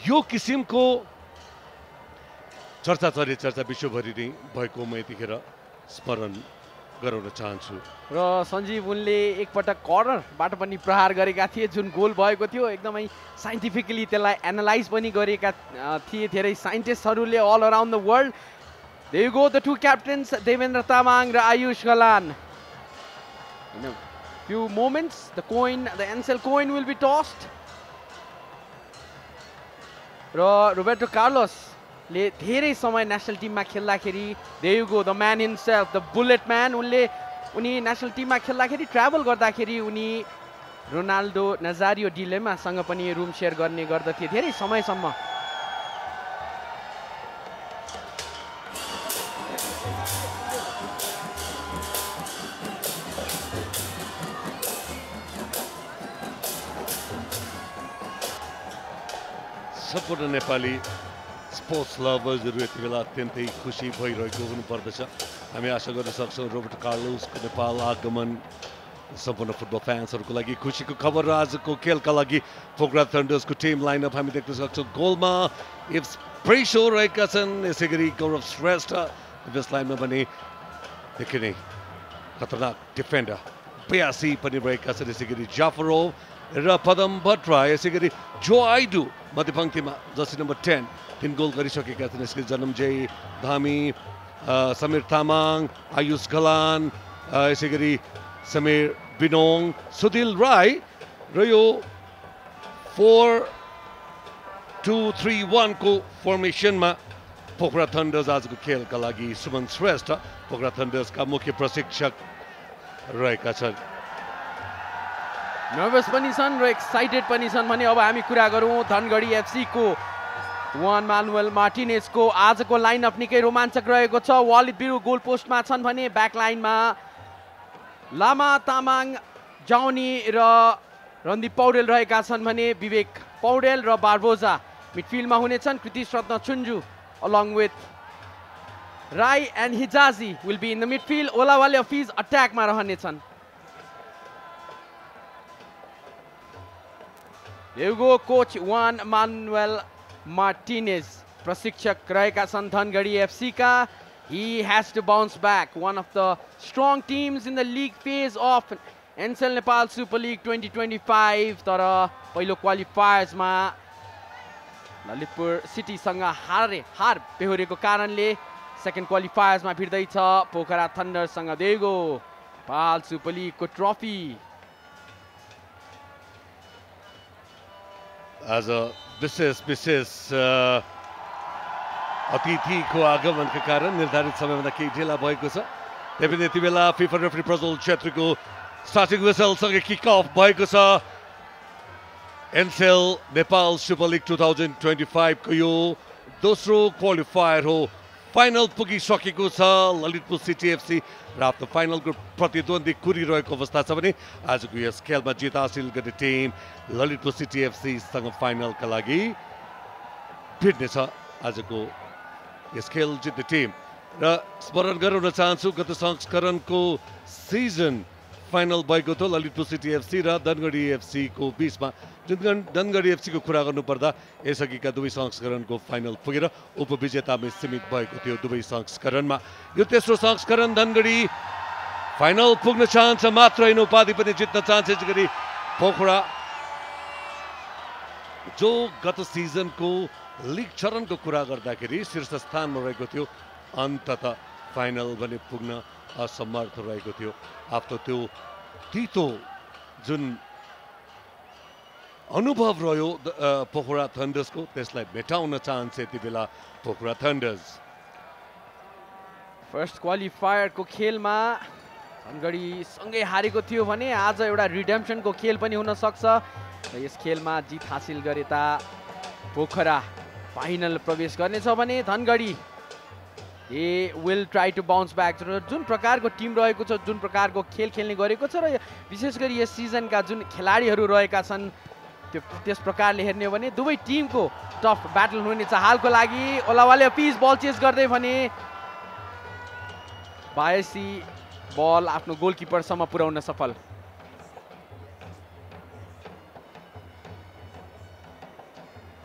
यो किसिमको चर्चा परिचर्चा विश्वभरि नै भएको म यतिखेर स्मरण गराउन चाहन्छु. र सञ्जीव उनले एकपटक कर्नरबाट पनि प्रहार गरेका थिए. जुन गोल भएको थियो एकदमै साइन्टिफिकली त्यसलाई एनालाइज पनि गरेका थिए धेरै साइन्टिस्टहरूले all around the world. There you go, the two captains, Devendra Tamang and Ayush Galan. In a few moments, the Ansel coin will be tossed. Roberto Carlos le धेरै समय नेशनल टिममा खेल्दाखेरि, there you go, the man himself, the bullet man. उनी नेशनल टिममा खेल्दाखेरि ट्राभल गर्दाखेरि उनी रोनाल्डो नजारियो डिलेमासँग पनि रुम शेयर गर्ने गर्दथे धेरै समयसम्म. सम्पूर्ण नेपाली स्पोर्ट्स लभर्सहरू यति बेला अत्यन्तै खुसी भइरहेको हुनुपर्दछ. हामी आशा गर्न सक्छौँ रोबर्टो कार्लोसको नेपाल आगमन सम्पूर्ण फुटबल फ्यान्सहरूको लागि खुसीको खबर. र आजको खेलका लागि पोखरा थन्डर्सको टिम लाइनअप हामी देख्न सक्छौँ. गोलमा इप्स प्रेसो रहेका छन्, यसै गरी गौरव श्रेष्ठ डिफेन्स लाइनमा पनि देखि नै खतरनाक डिफेन्डर 82 पनि रहेका छन्, यसै गरी जाफरो र पदम भट्टराई, यसै गरी जो आइडु मध्यपङ्क्तिमा जर्सी नम्बर 10 3 गोल गरिसकेका छन्. यसै गरी जन्मजय धामी, समीर तामाङ, आयुष गलान, यसै गरी समीर बिनोङ, सुधिल राई. र यो 4-2-3-1 को फर्मेसनमा पोखरा थन्डर्स आजको खेलका लागि सुमन श्रेष्ठ पोखरा थन्डर्सका मुख्य प्रशिक्षक रहेका छन्. नर्भस पनि छन् र एक्साइटेड पनि छन् भने अब हामी कुरा गरौँ धनगढी एफसी को वान मानुएल मार्टिनेजको. आजको लाइनअप निकै रोमाञ्चक रहेको छ. वालिद बिरु गोल पोस्टमा छन् भने ब्याक लाइनमा लामा, तामाङ, जाउनी र रणदीप पौडेल रहेका छन् भने विवेक पौडेल र बारबोजा मिडफिल्डमा हुनेछन्. कृतिश रत्न चुन्जु along with Rai and Hijazi will be in the midfield. Olawale Hafiz अट्याकमा रहनेछन्. There you go, coach Juan Manuel Martinez, प्रशिक्षक रहेका छन् धनगढी एफसी का. He has to bounce back. One of the strong teams in the league phase of NSL Nepal Super League 2025. तर पहिलो क्वालिफायर्स मा ललितपुर सिटी सँग हार बेहोरेको कारणले सेकेन्ड क्वालिफायर्स मा भिड्दै छ पोखरा थन्डर सँग. There you go, Nepal super league को ट्रफी. आज विशेष अतिथिको आगमनका कारण निर्धारित समयभन्दा केही ढिला भएको छ। त्यही यति बेला फिफा रेफरी प्रज्वल छेत्रीको स्टार्टिङ विसलसँगै किक अफ भएको छ। एनसेल नेपाल सुपर लिग 2025 को यो दोस्रो क्वालिफायर हो। फाइनल पुगिसकेको छ ललितपुर सिटी एफसी र आफ्नो फाइनलको प्रतिद्वन्दी कुरिरहेको अवस्था छ भने आजको यस खेलमा जित हासिल गर्ने टिम ललितपुर सिटी एफसी सँग फाइनलका लागि भिड्नेछ। आजको यस खेल जित्ने टिम र स्मरण गराउन चाहन्छु गत संस्करणको सिजन फाइनल भएको थियो ललितपुर सिटी एफसी र धनगढी एफसी को बीचमा। जुन धनगढी एफसी को कुरा गर्नुपर्दा यसअघिका दुवै संस्करणको फाइनल पुगेर उपविजेतामा सीमित भएको थियो दुवै संस्करणमा। यो तेस्रो संस्करण धनगढी फाइनल पुग्न चाहन्छ मात्र होइन उपाधि पनि जित्न चाहन्छ। गरी पोखरा जो गत सिजनको लिग चरणको कुरा गर्दाखेरि शीर्ष स्थानमा रहेको थियो अन्ततः फाइनल भने पुग्न असमर्थ रहेको थियो। आफ्नो त्यो तितो जुन अनुभव रह्यो पोखरा थन्डर्सको त्यसलाई मेटाउन चाहन्छ यति बेला पोखरा थन्डर्स। फर्स्ट क्वालिफायरको खेलमा धनगढी सँगै हारेको थियो भने आज एउटा रिडेम्पसनको खेल पनि हुन सक्छ र यस खेलमा जित हासिल गरेता पोखरा फाइनल प्रवेश गर्नेछ भने Dhangadhi will try to bounce back. जुन प्रकारको टिम रहेको छ, जुन प्रकारको खेल खेल्ने गरेको छ र विशेष गरी यस सिजनका जुन खेलाडीहरू रहेका छन् त्यस प्रकारले हेर्ने हो भने दुवै टिमको टफ ब्याटल हुनेछ। हालको लागि ओलावाले पिच बल चेस गर्दै भने बायसी बल आफ्नो गोलकिपरसम्म पुर्याउन सफल।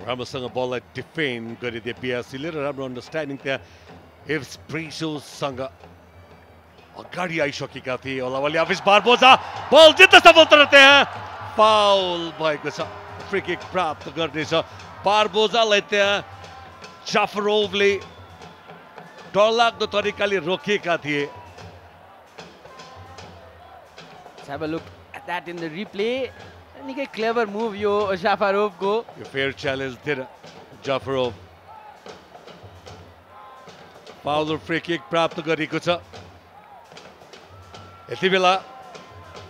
राम्रोसँग बललाई डिफेन्ड गरिदिए बियासीले र राम्रो अन्डरस्ट्यान्डिङ त्यहाँ एभ्सप्रेसोसँग अगाडि आइसकेका थिए। ओलावाले अफिस बारबोजा बल जित्न सफल तर त्यहाँ फाउल भएको छ। फ्री किक प्राप्त गर्नेछ बारबोजालाई त्यहाँ जाफरोभले डरलाग्दो तरिकाले रोकेका थिए। Have a look at that in the replay. निकै क्लेभर मुभ यो जाफरोभको। यो फेयर च्यालेन्ज थिएन जाफरोभ। फाउल फ्री किक प्राप्त गरेको छ। यति बेला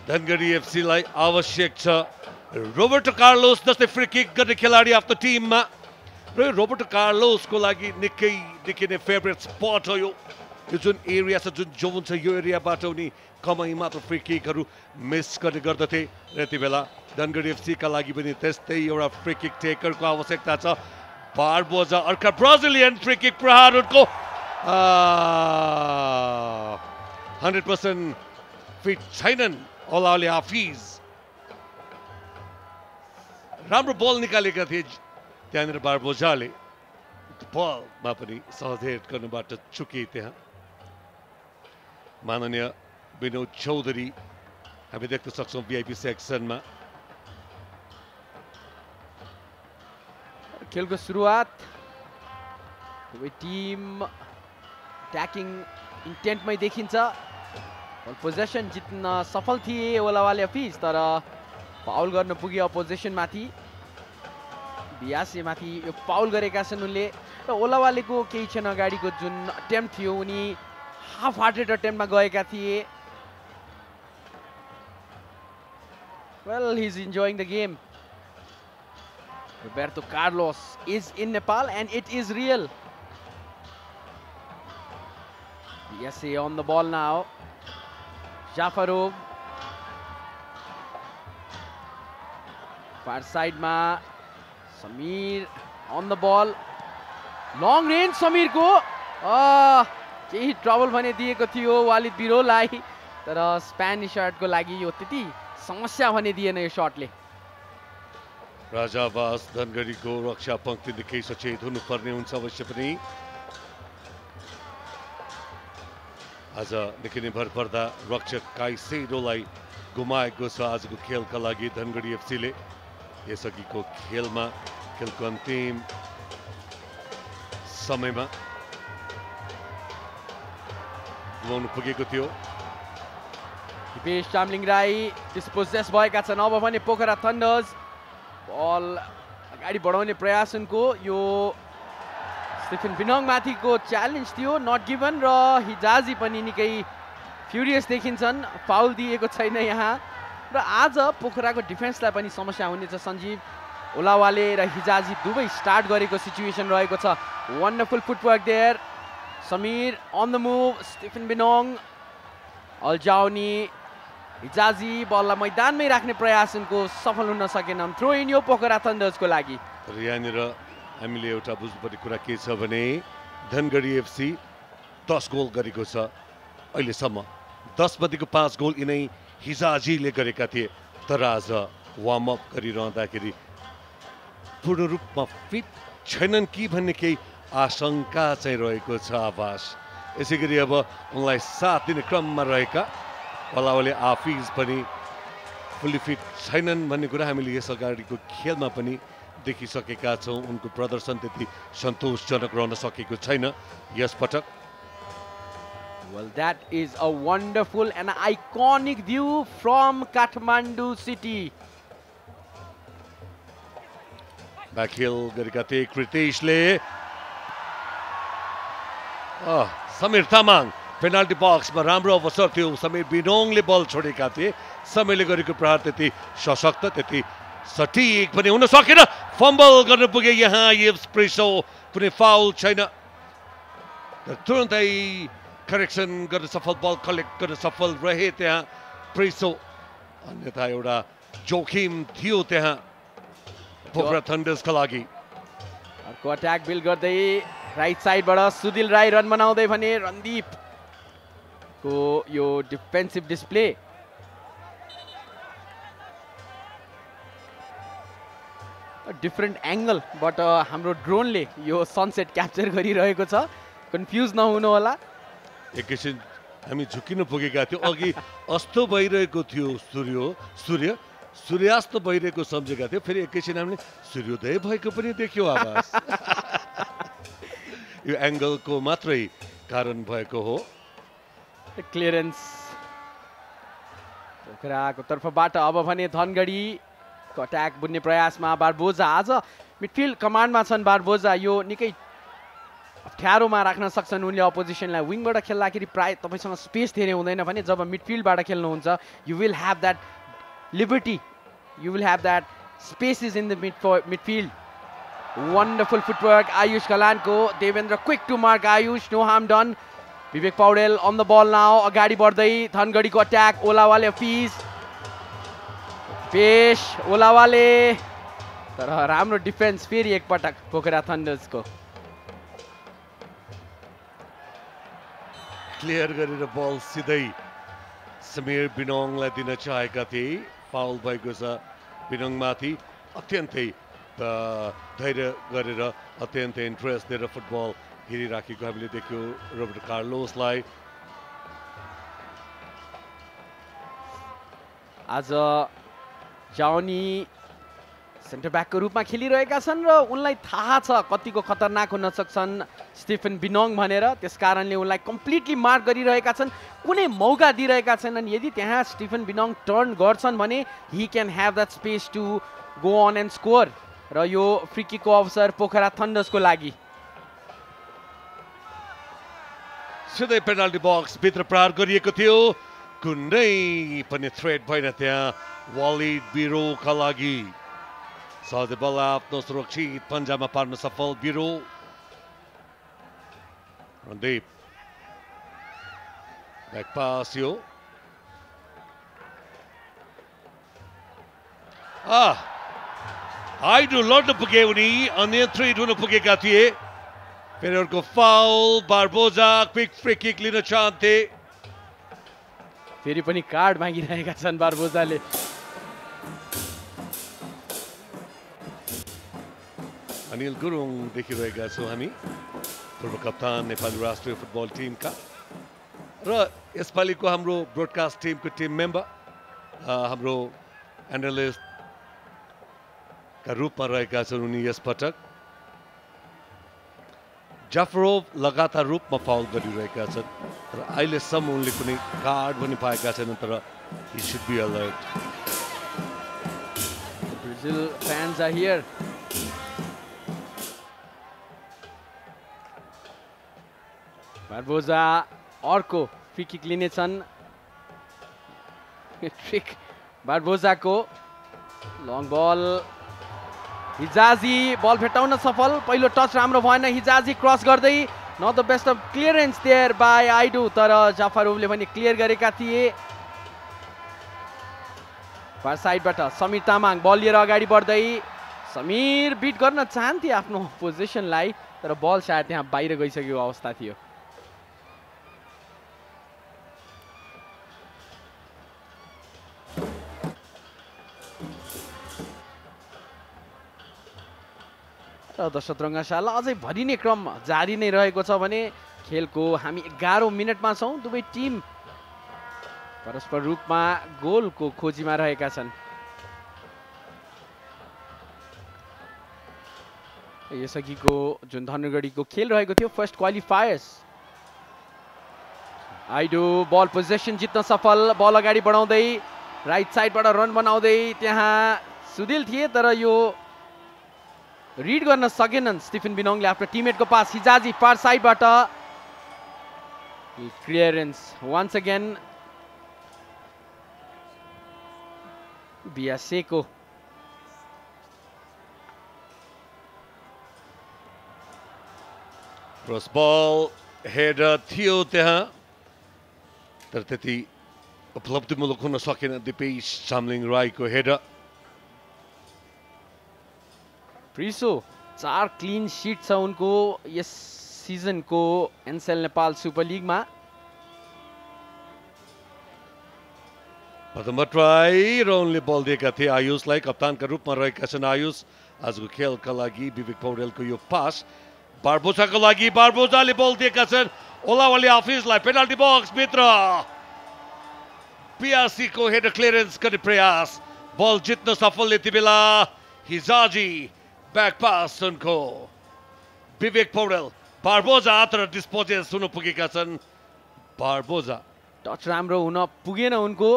धनगढी एफसीलाई आवश्यक छ रोबर्टो कार्लोस जस्तै फ्री किक गर्ने खेलाडी आफ्नो टिममा र रोबर्टो कार्लोसको लागि निकै नै फेभरेट स्पट हो यो जुन एरिया छ, जुन जोन छ, यो एरियाबाट उनी कमै मात्र फ्री किकहरू मिस गर्ने गर्दथे र यति बेला धनगढी एफसीका लागि पनि त्यस्तै एउटा फ्री किक टेकरको आवश्यकता छ। बारबोजा अर्का ब्राजिलियन फ्री किक प्रहारको 100% फिट छैनन् ओलाले हाफिज। राम्रो बल निकालेका थिए त्यहाँनिर बारबोजाले बलमा पनि सहज हेड गर्नबाट चुके। त्यहाँ माननीय विनोद चौधरी हामी देख्न सक्छौँ भिआइपी सेक्सनमा। खेलको सुरुवात दुवै टिम अट्याकिङ इन्टेन्टमै देखिन्छ। पोजेसन जित्न सफल थिए ओलावाले अफिस तर फाउल गर्न पुगे अपोजिसनमाथि। बियासीमाथि यो फाउल गरेका छन् उनले र ओलावालेको केही क्षण अगाडिको जुन अटेम्प्ट थियो उनी हाफ हार्टेड अटेम्प्टमा गएका थिए। Well, he's enjoying the game. Roberto Carlos is in Nepal and it is real. Yes, on the ball now. Jafarov. Far side ma. Samir on the ball. Long range Samir ko. केही ट्रबल भने दिएको थियो वालिद बिरोलाई तर स्पेनिश शर्टको लागि यो त्यति समस्या भने दिएन यो शटले। राजावास धनगढीको रक्षा पंक्ति निकै सचेत हुनुपर्ने हुन्छ अवश्य पनि। आज निकै नै भरपर्दा रक्षक काइसेडोलाई गुमाएको छ आजको खेलका लागि धनगढी एफसीले। यसअघिको खेलमा खेलको अन्तिम समयमा गुमाउनु पुगेको थियो। दिपेश चामलिङ राई डिस्पोजेस भएका छन्। अब भने पोखरा थन्डर्स बल अगाडि बढाउने प्रयास उनको यो स्टिफन बिनोङ माथिको च्यालेन्ज थियो नट गिभन र हिजाजी पनि निकै फ्युरियस देखिन्छन् फाउल दिएको छैन यहाँ र आज पोखराको डिफेन्सलाई पनि समस्या हुनेछ सञ्जीव ओलावाले र हिजाजी दुवै स्टार्ट गरेको सिचुएसन रहेको छ wonderful footwork there Sameer on the move Stephen Binong Aljaouni Hijazi बललाई मैदानमै राख्ने प्रयास उनको सफल हुन सकेनन् थ्रो इन यो पोखरा थन्डर्सको लागि यहाँनिर हामीले एउटा बुझ्नुपर्ने कुरा के छ भने धनगढी एफसी 10 गोल गरेको छ अहिलेसम्म 10 मध्येको 5 गोल यिनै हिजाजीले गरेका थिए तर आज वार्म अप गरिरहँदाखेरि पूर्ण रूपमा फिट छैनन् कि भन्ने केही आशंका चाहिँ रहेको छ आभास यसै गरी अब उनलाई साथ दिने क्रममा रहेका ओलावले आफिज पनि फुल्ली फिट छैनन् भन्ने कुरा हामीले यस अगाडिको खेलमा पनि देखिसकेका छौँ उनको प्रदर्शन त्यति सन्तोषजनक रहन सकेको छैन यस पटक Well, that is a wonderful and iconic view from Kathmandu city. Backheel गरेका थिए कृतेशले समीर तामाङ पेनाल्टी बक्समा राम्रो अवसर थियो समीर बिनोङले बल छोडेका थिए समयले गरेको प्रहार त्यति सशक्त त्यति सटिक पनि हुन सकेन फम्बल गर्न पुगे यहाँ येब्स प्रेसो कुनै फाउल छैन तुरुन्तै करेक्सन गर्न सफल बल कलेक्ट गर्न सफल रहे त्यहाँ प्रेसो अन्यथा एउटा जोखिम थियो त्यहाँ पोखरा थन्डर्सका लागि अर्को अट्याक बिल्ड गर्दै राइट साइडबाट सुदिल राई रन बनाउँदै भने रणदीप को यो डिफेन्सिभ डिस्प्ले डिफरेन्ट एंगलबाट हाम्रो ड्रोनले यो सनसेट क्याप्चर गरिरहेको छ कन्फ्युज नहुनु होला एकैछिन हामी झुकिन पुगेका थियौँ अघि अस्त भइरहेको थियो सूर्यास्त भइरहेको सम्झेका थियौँ फेरि एकैछिन हामीले सूर्योदय भएको पनि देख्यौँ आवाज यो एंगलको मात्रै कारण भएको हो क्लियरेन्स पोखराको तर्फबाट अब भने धनगढी अट्याक बुन्ने प्रयासमा बारबोजा आज मिडफिल्ड कमान्डमा छन् बारबोजा यो निकै अप्ठ्यारोमा राख्न सक्छन् उनले अपोजिसनलाई विङबाट खेल्दाखेरि प्राय तपाईसँग स्पेस धेरै हुँदैन भने जब मिडफिल्डबाट खेल्नुहुन्छ you will have that liberty you will have that spaces in the midfield wonderful footwork Ayush कलानको Devendra quick to mark Ayush no harm done Vivek Paudel on the ball now अगाडि बढ्दै धनगढीको अट्याक ओलावाले फिज पेश ओलावाले तर राम्रो डिफेन्स फेरि एकपटक पोखरा थन्डर्सको क्लियर गरेर बल सिधै समीर बिनोङलाई दिन चाहेका थिए फाउल भएको छ बिनोङमाथि अत्यन्तै धैर्य गरेर अत्यन्तै इन्ट्रेस्ट दिएर फुटबल हेरिराखेको हामीले देख्यौँ रोबर्ट कार्लोसलाई आज जाउनी सेन्टर ब्याकको रूपमा खेलिरहेका छन् र उनलाई थाहा छ कतिको खतरनाक हुन सक्छन् स्टिफन बिनोङ भनेर त्यसकारणले उनलाई कम्प्लिटली मार्क गरिरहेका छन् कुनै मौका दिइरहेका छैनन् यदि त्यहाँ स्टिफन बिनोङ टर्न गर्छन् भने he can have that space to go on and score र यो फ्री किकको अवसर पोखरा थन्डर्सको लागि सिधै पेनाल्टी बक्स भित्र प्रहार गरिएको थियो कुनै पनि थ्रेट भएन त्यहाँ वालिद बिरोका लागि सहजै बल आफ्नो सुरक्षित पन्जामा पार्न सफल बिरो रणदीप ब्याक पास यो आइडो लड्न पुगे उनी अनियन्त्रित हुन पुगेका थिए फेरि अर्को foul Barbosa quick free kick लिन चाहन्थे फेरि पनि कार्ड मागिरहेका छन् बारबोजाले अनिल गुरुङ देखिरहेका छौँ हामी पूर्व कप्तान नेपाली राष्ट्रिय फुटबल टिमका र यसपालिको हाम्रो ब्रोडकास्ट टिमको टिम मेम्बर हाम्रो एनालिस्टका रूपमा रहेका छन् उनी यसपटक जाफरोभ लगातार रूपमा फाउल गरिरहेका छन् र अहिलेसम्म उनले कुनै कार्ड पनि पाएका छैनन् तर he should be alert. Brazil fans are here Barboza अर्को फ्री किक लिनेछन् ट्रिक बारबोजाको लङ बल हिजाजी बल भेटाउन सफल पहिलो टच राम्रो भएन हिजाजी क्रस गर्दै not the best of clearance there by आइडु तर जाफरोभले पनि क्लियर गरेका थिए फार साइडबाट समीर तामाङ बल लिएर अगाडि बढ्दै समीर बिट गर्न चाहन्थे आफ्नो पोजिसनलाई तर बल सायद त्यहाँ बाहिर गइसकेको अवस्था थियो दर्शक रङ्गशाला अझै भरिने क्रम जारी नै रहेको छ भने खेलको हामी 11औं मिनेटमा छौं दुवै टिम परस्पर रूपमा गोलको खोजीमा रहेका छन् यसअघिको जुन धनगढीको खेल रहेको थियो फर्स्ट क्वालिफायर्स आइडु बल पोजेसन जित्न सफल बल अगाडि बढाउँदै राइट साइडबाट रन बनाउँदै त्यहाँ सुदिल थिए तर यो रिड गर्न सकेनन् स्टिफन बिनोङले आफ्नो टिममेटको पास हिजाजी फार साइडबाट क्लियरेन्स वन्स अगेन बियासेको क्रस बल हेडर थियो त्यहाँ तर त्यति उपलब्धिमूलक हुन सकेन दिपेश चामलिङ राईको हेडर प्रिसो 4 क्लीन शीट छ उनको यस सिजनको एनसेल नेपाल सुपर लिगमा प्रथम ट्राई र उनले बल दिएका थिए आयुषलाई कप्तानका रूपमा रहेका छन् आयुष आजको खेलका लागि विवेक पौडेलको यो पास बारबोजाको लागि बारबोजाले बल दिएका छन् ओलावाले आफिसलाई पेनल्टी बक्स भित्र पिआरसीको हेडर क्लियरेन्स गर्ने प्रयास बल जित्न सफल यति बेला हिजाजी ब्याक पास उनको विवेक पौडेल बारबोजा तर डिस्पोजेस हुन पुगेका छन् बारबोजा टच राम्रो हुन पुगेन उनको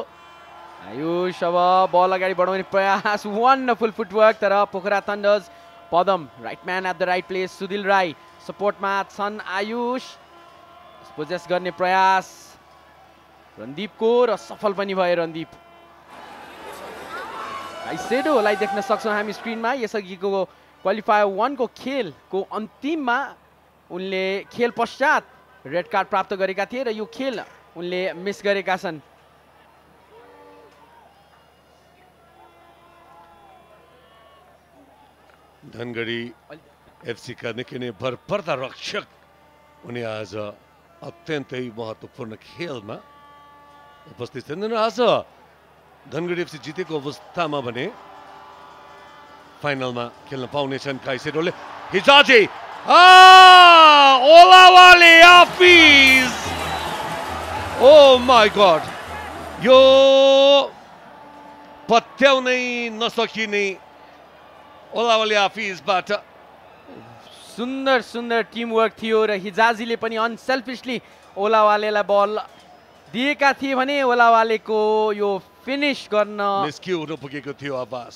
आयुष अब बल अगाडि बढाउने प्रयास वन्डरफुल फुटवर्क तर Pokhara Thunders Padam right man at the right place Sudil Rai सपोर्टमा छन् आयुष डिस्पोजेस गर्ने प्रयास रणदीपको र सफल पनि भयो रणदीप आइसेडोलाई देख्न सक्छौँ हामी स्क्रिनमा यसअघिको क्वालिफायर 1 को खेलको अन्तिममा उनले खेल पश्चात रेड कार्ड प्राप्त गरेका थिए र यो खेल उनले मिस गरेका छन् धनगढी एफसी का निकै नै भरपर्दा रक्षक उनी आज अत्यन्तै महत्त्वपूर्ण खेलमा उपस्थित छन् र आज धनगढी एफसी जितेको अवस्थामा भने फाइनलमा खेल्न पाउनेछन् काइसेडोले हिजाजी ओलावाले आफिस ओ माय गॉड यो पत्याउनै नसकिने ओलावाले आफिसबाट सुन्दर सुन्दर टिमवर्क थियो र हिजाजीले पनि अनसेल्फिसली ओलावालेलाई बल दिएका थिए भने ओलावालेको यो फिनिश गर्न निस्कियो हुन पुगेको थियो आवाज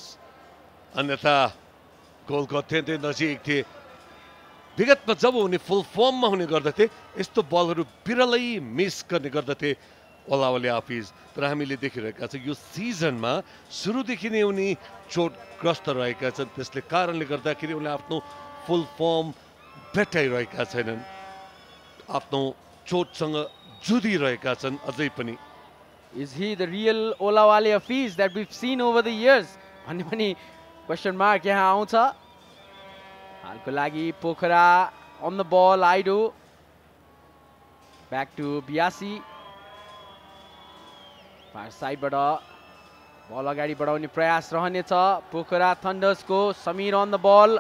अन्यथा गोलको अत्यन्तै नजिक थिए विगतमा जब उनी फुल फर्ममा हुने गर्दथे यस्तो बलहरू बिरलै मिस गर्ने गर्दथे ओलावाले आफिस तर हामीले देखिरहेका छौँ यो सिजनमा सुरुदेखि नै उनी चोटग्रस्त रहेका छन् त्यसले कारणले गर्दाखेरि उनले आफ्नो फुल फर्म भेटाइरहेका छैनन् आफ्नो चोटसँग जुधिरहेका छन् अझै पनि Is he the real Olawale Hafiz that we've seen over the years? भन्ने पनि क्वेसन मार्क यहाँ आउँछ हालको लागि Pokhara on the ball आइडो back to बियासी फार साइडबाट बल अगाडि बढाउने प्रयास रहनेछ Pokhara थन्डर्सको Samir on the ball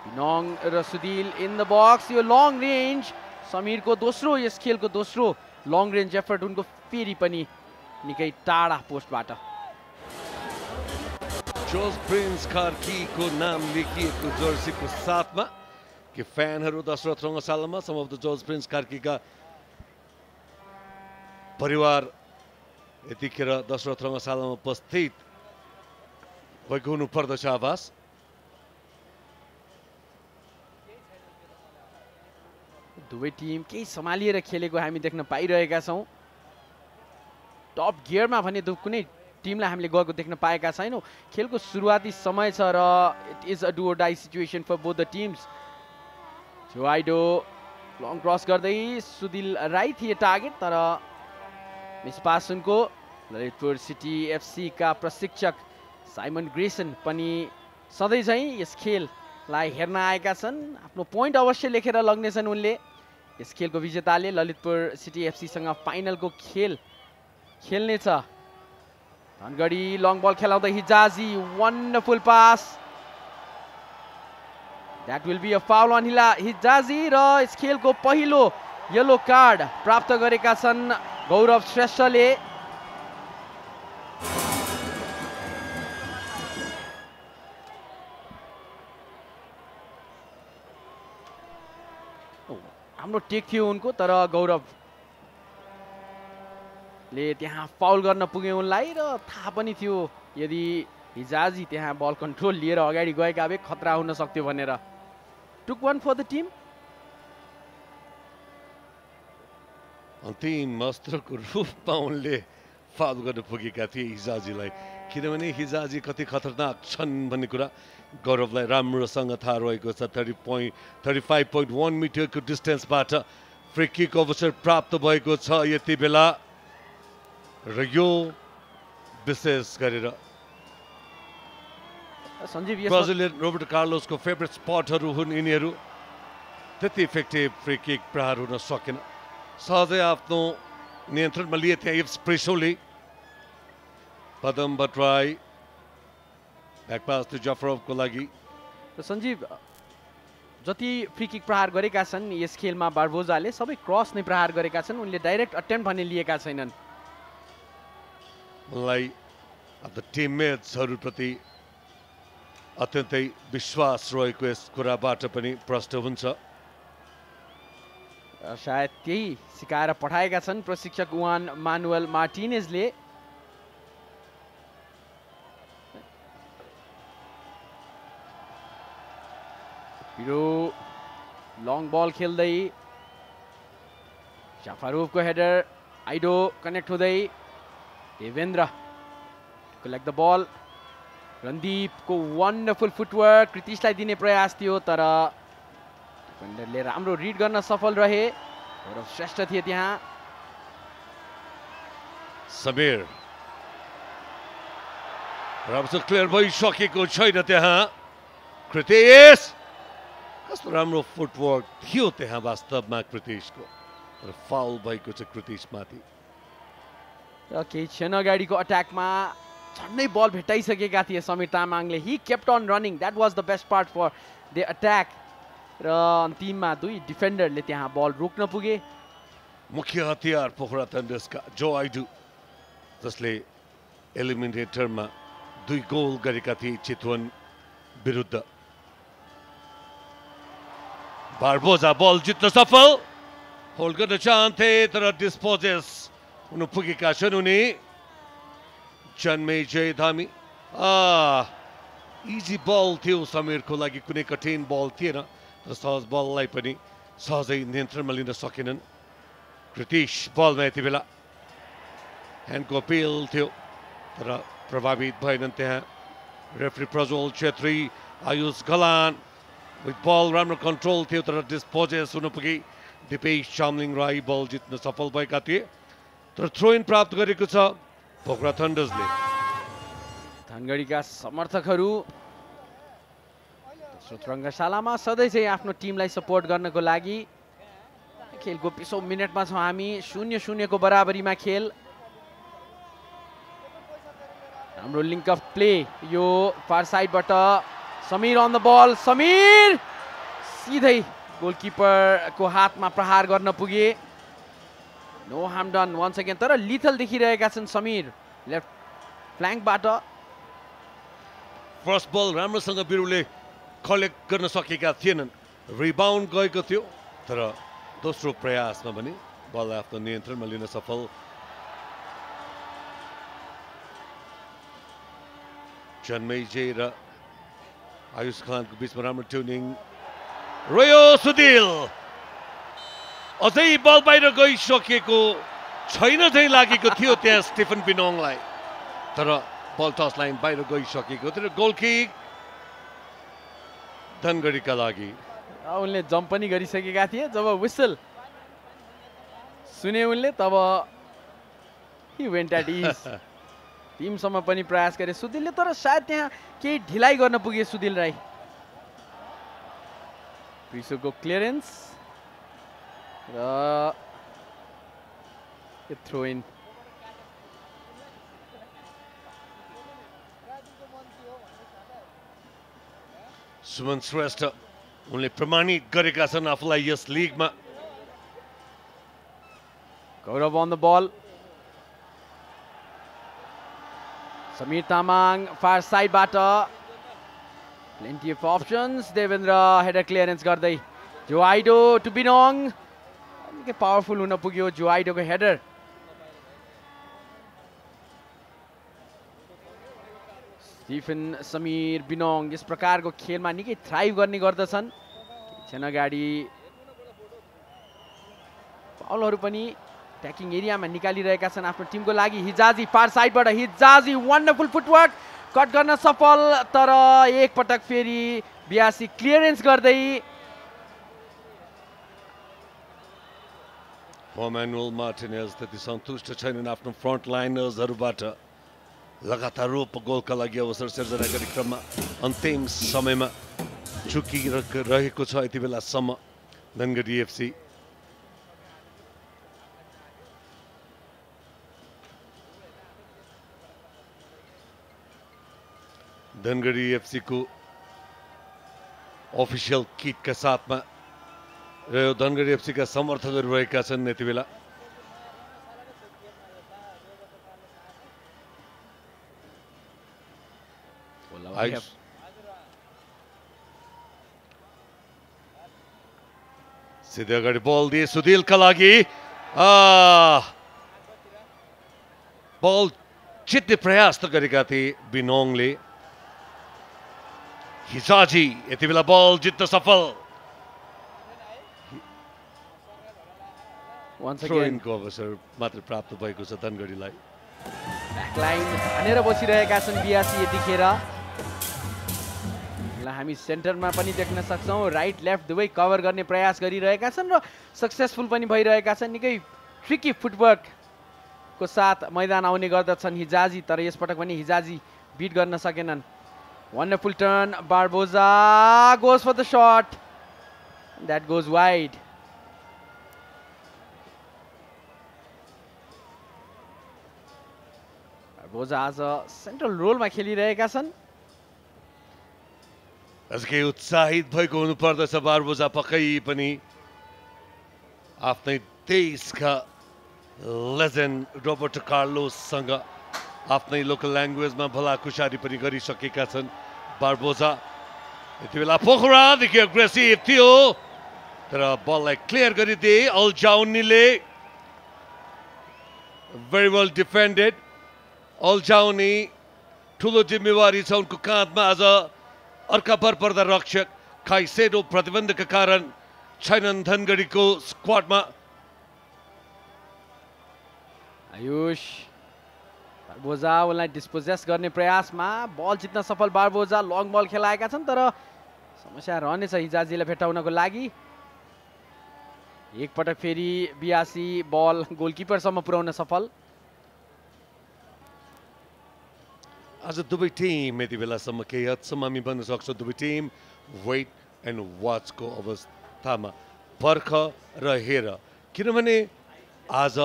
बिनोङ र सुदिल in the box यो लङ रेन्ज समीरको दोस्रो यस खेलको दोस्रो लङ रेन्ज एफर्ट उनको फेरि पनि निकै टाढा पोस्टबाट जोस प्रिन्स कार्कीको नाम लेखिएको जर्सीको साथमा के फ्यानहरू दशरथ रङ्गशालामा सम अफ द जोस प्रिन्स कार्कीका परिवार यतिखेर दशरथ रङ्गशालामा उपस्थित भएको हुनुपर्दछ आवाज दुवै टिम केही सम्हालिएर खेलेको हामी देख्न पाइरहेका छौँ टप गियरमा भने कुनै टिमलाई हामीले गएको देख्न पाएका छैनौँ खेलको सुरुवाती समय छ र it is a do or die situation for both the teams Aido long cross गर्दै सुदिल राई थिए टार्गेट तर मिस पास उनको ललितपुर सिटी एफसी का प्रशिक्षक साइमन ग्रेसन पनि सधैँ चाहिँ यस खेललाई हेर्न आएका छन् आफ्नो पोइन्ट अवश्य लेखेर लग्नेछन् उनले यस खेलको विजेताले ललितपुर सिटी एफसीसँग फाइनलको खेल खेल्नेछ धनगढी लङ बल खेलाउँदै Hijazi wonderful pass that will be a foul on Hijazi र यस खेलको पहिलो येलो कार्ड प्राप्त गरेका छन् गौरव श्रेष्ठले हाम्रो टेक थियो उनको तर गौरवले त्यहाँ फाउल गर्न पुगे उनलाई र थाहा पनि थियो यदि हिजाजी त्यहाँ बल कन्ट्रोल लिएर अगाडि गएका भए खतरा हुन सक्थ्यो भनेर took one for the team अन्तिम अस्त्रको रूपमा उनले फाउल गर्न पुगेका थिए हिजाजीलाई किनभने हिजाजी कति खतरनाक छन् भन्ने कुरा गौरवलाई राम्रोसँग थाहा रहेको छ 35.1 मिटरको डिस्टेन्सबाट फ्री किक अवसर प्राप्त भएको छ यति बेला र यो विशेष गरेर ब्राजिलियन रोबर्ट कार्लोसको फेभरेट स्पटहरू हुन् यिनीहरू त्यति इफेक्टिभ फ्री किक प्रहार हुन सकेन सहजै आफ्नो नियन्त्रणमा लिए त्यहाँ इप्स प्रेसोले Padam Bhattarai back pass to जफरवको लागि र सञ्जीव जति फ्री किक प्रहार गरेका छन् यस खेलमा बार्बोजाले सबै क्रस नै प्रहार गरेका छन् उनले डाइरेक्ट अटेम्प्ट भने लिएका छैनन् उनलाई आफ्नो टिममेट्सहरूप्रति अत्यन्तै विश्वास रहेको यस कुराबाट पनि प्रष्ट हुन्छ सायद त्यही सिकाएर पठाएका छन् प्रशिक्षक जुआन मानुएल मार्टिनेजले हिरो लङ बल खेल्दै जाफारुफको हेडर आइडो कनेक्ट हुँदै देवेन्द्र कलेक्ट द बल रणदीपको वन्डरफुल फुटवर्क कृतिशलाई दिने प्रयास थियो तर डिफेन्डरले राम्रो रिड गर्न सफल रहे गौरव श्रेष्ठ थिए त्यहाँ समीर राम्रो क्लियर भइसकेको छैन त्यहाँ कृतिश कस्तो राम्रो फुटवर्क थियो त्यहाँ वास्तवमा कृतिशको तर फाउल भएको छ कृतिशमाथि र केही क्षण अगाडिको अट्याकमा झन्डै बल भेटाइसकेका थिए समीर तामाङले he kept on running that was the best part for the attack र अन्तिममा दुई डिफेन्डरले त्यहाँ बल रोक्न पुगे मुख्य हतियार पोखरा थन्डर्सका जो आइडु जसले एलिमिनेटरमा 2 गोल गरेका थिए चितवन विरुद्ध बार्बोजा बल जित्न सफल होल्ड गर्न चाहन्थे तर डिस्पोजेस हुन पुगेका छन् उनी जन्मेजय धामी इजी बल थियो समीरको लागि कुनै कठिन बल थिएन तर सहज बललाई पनि सहजै नियन्त्रणमा लिन सकेनन् कृतिश बलमा यति बेला ह्यान्डको अपिल थियो तर प्रभावित भएनन् त्यहाँ रेफ्री प्रज्वल छेत्री आयुष गलान विथ बल राम्रो कन्ट्रोल थियो तर डिस्पोजेस हुन पुगे दिपेश चामलिङ राई बल जित्न सफल भएका थिए तर थ्रो इन प्राप्त गरेको छ पोखरा थन्डर्सले धनगढीका समर्थकहरू रङ्गशालामा सधैँ चाहिँ आफ्नो टिमलाई सपोर्ट गर्नको लागि खेलको 20औं मिनेटमा छौँ हामी 0-0 को बराबरीमा खेल हाम्रो लिङ्क अफ प्ले यो फार साइडबाट Samir on the ball Samir सिधै गोलकिपरको हातमा प्रहार गर्न पुगे no harm done once again तर लिथल देखिरहेका छन् समीर लेफ्ट फ्ल्याङ्कबाट फर्स्ट बल राम्रोसँग बिरुले कलेक्ट गर्न सकेका थिएनन् रिबाउन्ड गएको थियो तर दोस्रो प्रयासमा पनि बल आफ्नो नियन्त्रणमा लिन सफल जन्मेजय र आयुष खानको बिचमा राम्रो ट्युनिङ रह्यो सुदिल अझै बल बाहिर गइसकेको छैन झैँ लागेको थियो त्यहाँ स्टिफन बिनोङलाई, तर बल टस लाइन बाहिर गइसकेको थियो। गोल किक धनगढीका लागि। उनले जम्प पनि गरिसकेका थिए। जब विसल सुने उनले तब he went at ease। टिमसम्म पनि प्रयास गरे सुधिलले, तर सायद त्यहाँ केही ढिलाइ गर्न पुगे सुधिल राई। प्रिसोको क्लियरेन्स र थ्रो इन। सुमन श्रेष्ठ उनले प्रमाणित गरेका छन् आफूलाई यस लिगमा। Gaurav on the ball. Sameer Tamang far साइडबाट plenty of options. Devendra header clearance गर्दै जोआइडो टु बिनोङ। निकै पावरफुल हुन पुग्यो जोआइडोको हेडर। स्टिफन समीर बिनोङ यस प्रकारको खेलमा निकै थ्राइभ गर्ने गर्दछन्। एकछिन अगाडि पाउलहरू पनि ट्याकिङ एरियामा निकालिरहेका छन् आफ्नो टिमको लागि। हिजाजी फार साइडबाट हिजाजी वन्डरफुल फुटवर्क कट गर्न सफल, तर एकपटक फेरि बियासी क्लियरेन्स गर्दै Manuel Martinez त्यति सन्तुष्ट छैनन् आफ्नो फ्रन्ट लाइनर्सहरूबाट। लगातार रोप गोलका लागि अवसर सिर्जना गर्ने क्रममा अन्तिम समयमा चुकिरहेको छ यति बेलासम्म धनगढी एफसी। धनगढी एफसी को अफिसियल किटका साथमा र धनगढी एफसी का समर्थकहरू रहेका छन् यति बेला। सिधै अगाडि बल दिए सुधिलका लागि। बल जित्ने प्रयास त गरेका थिए बिनोङले। हिजाजी यति बेला बल जित्न सफल। थ्रो इनको अवसर मात्र प्राप्त भएको छ धनगढीलाई। ब्याकलाइन हानेर बसिरहेका छन् बियासी यतिखेर। हामी सेन्टरमा पनि देख्न सक्छौँ। राइट लेफ्ट दुवै कभर गर्ने प्रयास गरिरहेका छन् र सक्सेसफुल पनि भइरहेका छन्। निकै ट्रिकी फुटवर्कको साथ मैदान आउने गर्दछन् हिजाजी, तर यसपटक पनि हिजाजी बिट गर्न सकेनन्। Wonderful turn Barboza goes for the shot that goes wide. Barboza आज सेन्ट्रल रोलमा खेलिरहेका छन्। अझै उत्साहित भएको हुनुपर्दछ बारबोजा पक्कै पनि। आफ्नै देशका लेजेन्ड रोबर्टो कार्लोससँग आफ्नै लोकल ल्याङ्ग्वेजमा भलाकुसारी पनि गरिसकेका छन् बारबोजा। यति बेला पोखरादेखि एग्रेसिभ थियो, तर बललाई क्लियर गरिदिए अल्जाउनीले। Very well डिफेन्डेड। अल्जाउनी ठुलो जिम्मेवारी छ उनको काँधमा आज। अर्का भरपर्दा रक्षक खाइसेडो प्रतिबन्धका कारण छैनन् धनगढीको स्क्वाडमा। आयुष बारबोजा उनलाई डिस्पोजेस गर्ने प्रयासमा बल जित्न सफल। बारबोजा लङ बल खेलाएका छन्, तर समस्या रहनेछ हिजाजीलाई भेटाउनको लागि। एकपटक फेरि बियासी बल गोलकिपरसम्म पुर्याउन सफल। आज दुवै टिम यति बेलासम्म केही हदसम्म हामी भन्न सक्छौँ दुवै टिम वेट एन्ड वाचको अवस्थामा। पर्ख र हेर, किनभने आज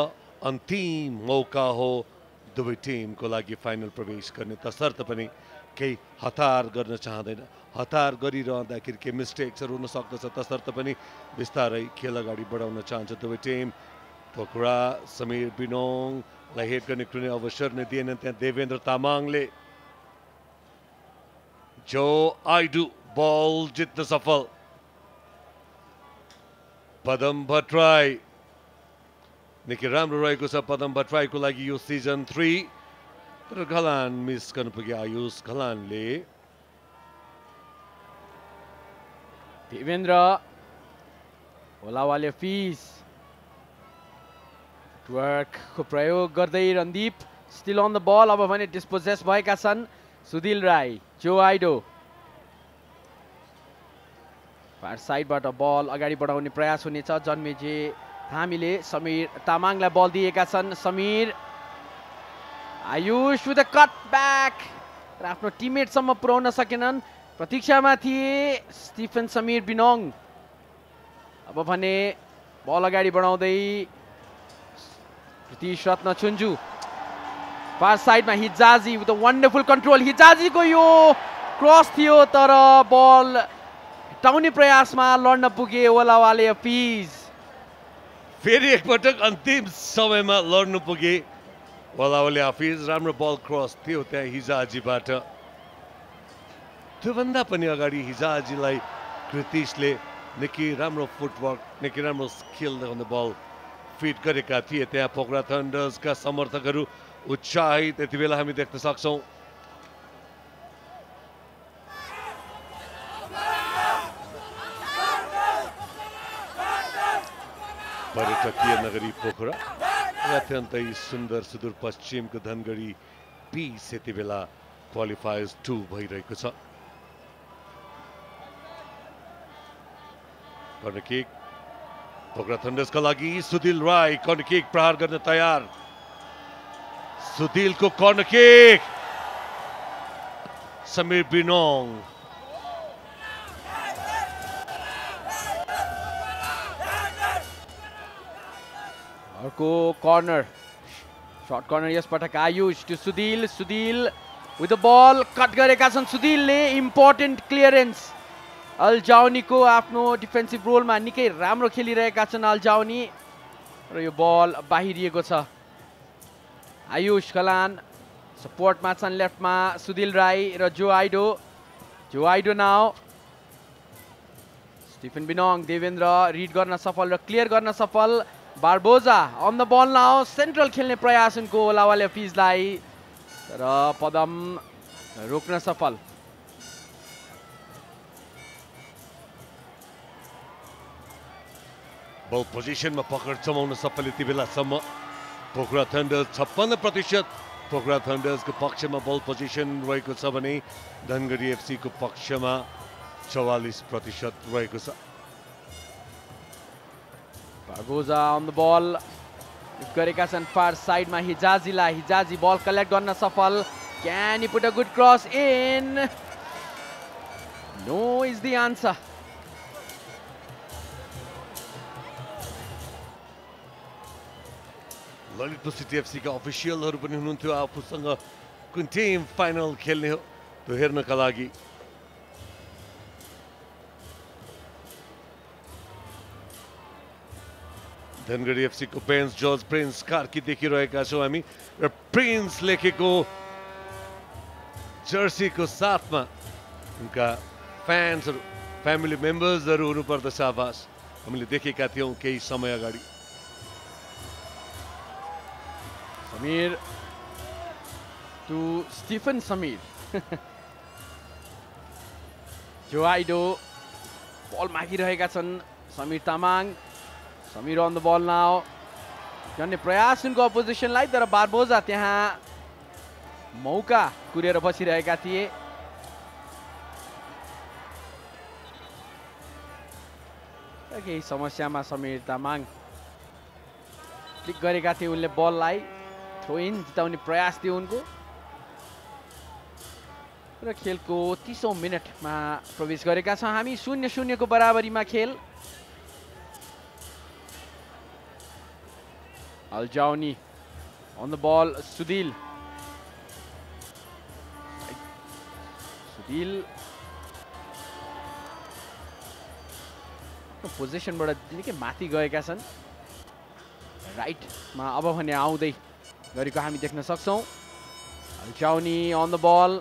अन्तिम मौका हो दुवै टिमको लागि फाइनल प्रवेश गर्ने। तसर्थ पनि केही हतार गर्न चाहँदैन। हतार गरिरहँदाखेरि केही मिस्टेक्सहरू हुन सक्दछ, तसर्थ पनि बिस्तारै खेल अगाडि बढाउन चाहन्छ दुवै टिम। पोखरा समीर बिनोङलाई हेड गर्ने कुनै अवसर नै दिएनन् त्यहाँ देवेन्द्र तामाङले। जो आइडु बल जित्न सफल। पदम भट्टराई निकै राम्रो रहेको छ पदम भट्टराईको लागि यो सिजन 3, तर घलान मिस गर्न पुग्यो आयुष घलानले। देवेन्द्र ओलावाले फिस फुटवर्कको प्रयोग गर्दै रणदीप स्टिल अन द बल अब भने डिस्पोजेस भएका छन् सुधिल राई जो आइडो फार साइडबाट बल अगाडि बढाउने प्रयास हुनेछ जन्मेजे धामीले समीर तामाङलाई बल दिएका छन् Samir Ayush with a cut back र आफ्नो टिममेटसम्म पुर्याउन सकेनन् प्रतीक्षामा थिए स्टिफन समीर बिनोङ अब भने बल अगाडि बढाउँदै प्रितिश रत्न चुन्जु फार साइडमा हिजाजी विथ अ वन्डरफुल कन्ट्रोल हिजाजीको यो क्रस थियो तर बल हटाउने प्रयासमा लड्न पुगे ओलावाले अफिज फेरि एकपटक अन्तिम समयमा लड्नु पुगे ओलावाले अफिज राम्रो बल क्रस थियो त्यहाँ हिजाजीबाट त्योभन्दा पनि अगाडि हिजाजीलाई कृतिशले निकै राम्रो फुटवर्क निकै राम्रो स्किल देखाउने बल फिट गरेका थिए त्यहाँ पोखरा थन्डर्सका समर्थकहरू उत्साहित यति बेला हामी देख्न सक्छौँ पर्यटकीय नगरी पोखरा अत्यन्तै सुन्दर सुदूरपश्चिमको धनगढी बीच यति बेला क्वालिफायर्स 2 भइरहेको छ कर्नर किक पोखरा थन्डर्सका लागि सुधिल राई कर्नर किक प्रहार गर्न तयार सुधिलको कर्नर किक समीर बिनोङ अर्को कर्नर सर्ट कर्नर यसपटक Ayush to Sudil Sudil with the ball cut गरेका छन् सुधिलले इम्पोर्टेन्ट क्लियरेन्स अल्जाउनीको आफ्नो डिफेन्सिभ रोलमा निकै राम्रो खेलिरहेका छन् अल्जाउनी र यो बल बाहिरिएको छ आयुष कलान सपोर्टमा छन् लेफ्टमा सुधिल राई र जो Aido now Stephen Binong Devendra read गर्न सफल र क्लियर गर्न सफल Barboza on the ball now central खेल्ने प्रयास उनको ओलावाले फिजलाई र पदम रोक्न सफल बल पोजिसनमा पकड जमाउन सफल यति बेलासम्म पोखरा थन्डर्स 56% पोखरा थन्डर्सको पक्षमा बल पोजिसन रहेको छ भने धनगढी एफसी को पक्षमा 44% रहेको छ बारबोजा अन द बल गरेका छन् फार साइडमा हिजाजीलाई हिजाजी बल कलेक्ट गर्न सफल can you put a good cross in no is the answer Lalitpur city FC का अफिसियलहरू पनि हुनुहुन्थ्यो आफूसँग कुन टिम फाइनल खेल्ने हो त्यो हेर्नका लागि धनगढी एफसी को बेन्च जर्ज प्रिन्स कार्की देखिरहेका छौँ हामी र प्रिन्स लेखेको जर्सीको साथमा उनका फ्यान्सहरू फ्यामिली मेम्बर्सहरू हुनुपर्दछ आभास हामीले देखेका थियौँ केही समय अगाडि समीर टु स्टिफन समीर जो आइडो बल मागिरहेका छन् Samir Tamang Samir on the ball now गर्ने प्रयास उनको अपोजिसनलाई तर बारबोजा त्यहाँ मौका कुरेर बसिरहेका थिए केही समस्यामा समीर तामाङ क्लिक गरेका थिए उनले बललाई थ्रो इन जिताउने प्रयास थियो उनको र खेलको 30औं मिनेटमा प्रवेश गरेका छौँ हामी 0-0 को बराबरीमा खेल अल्जाउनी on the ball सुधिल पोजिसनबाट निकै माथि गएका छन् राइटमा अब भने आउँदै गरेको हामी देख्न सक्छौँ अल्जाउनी on the ball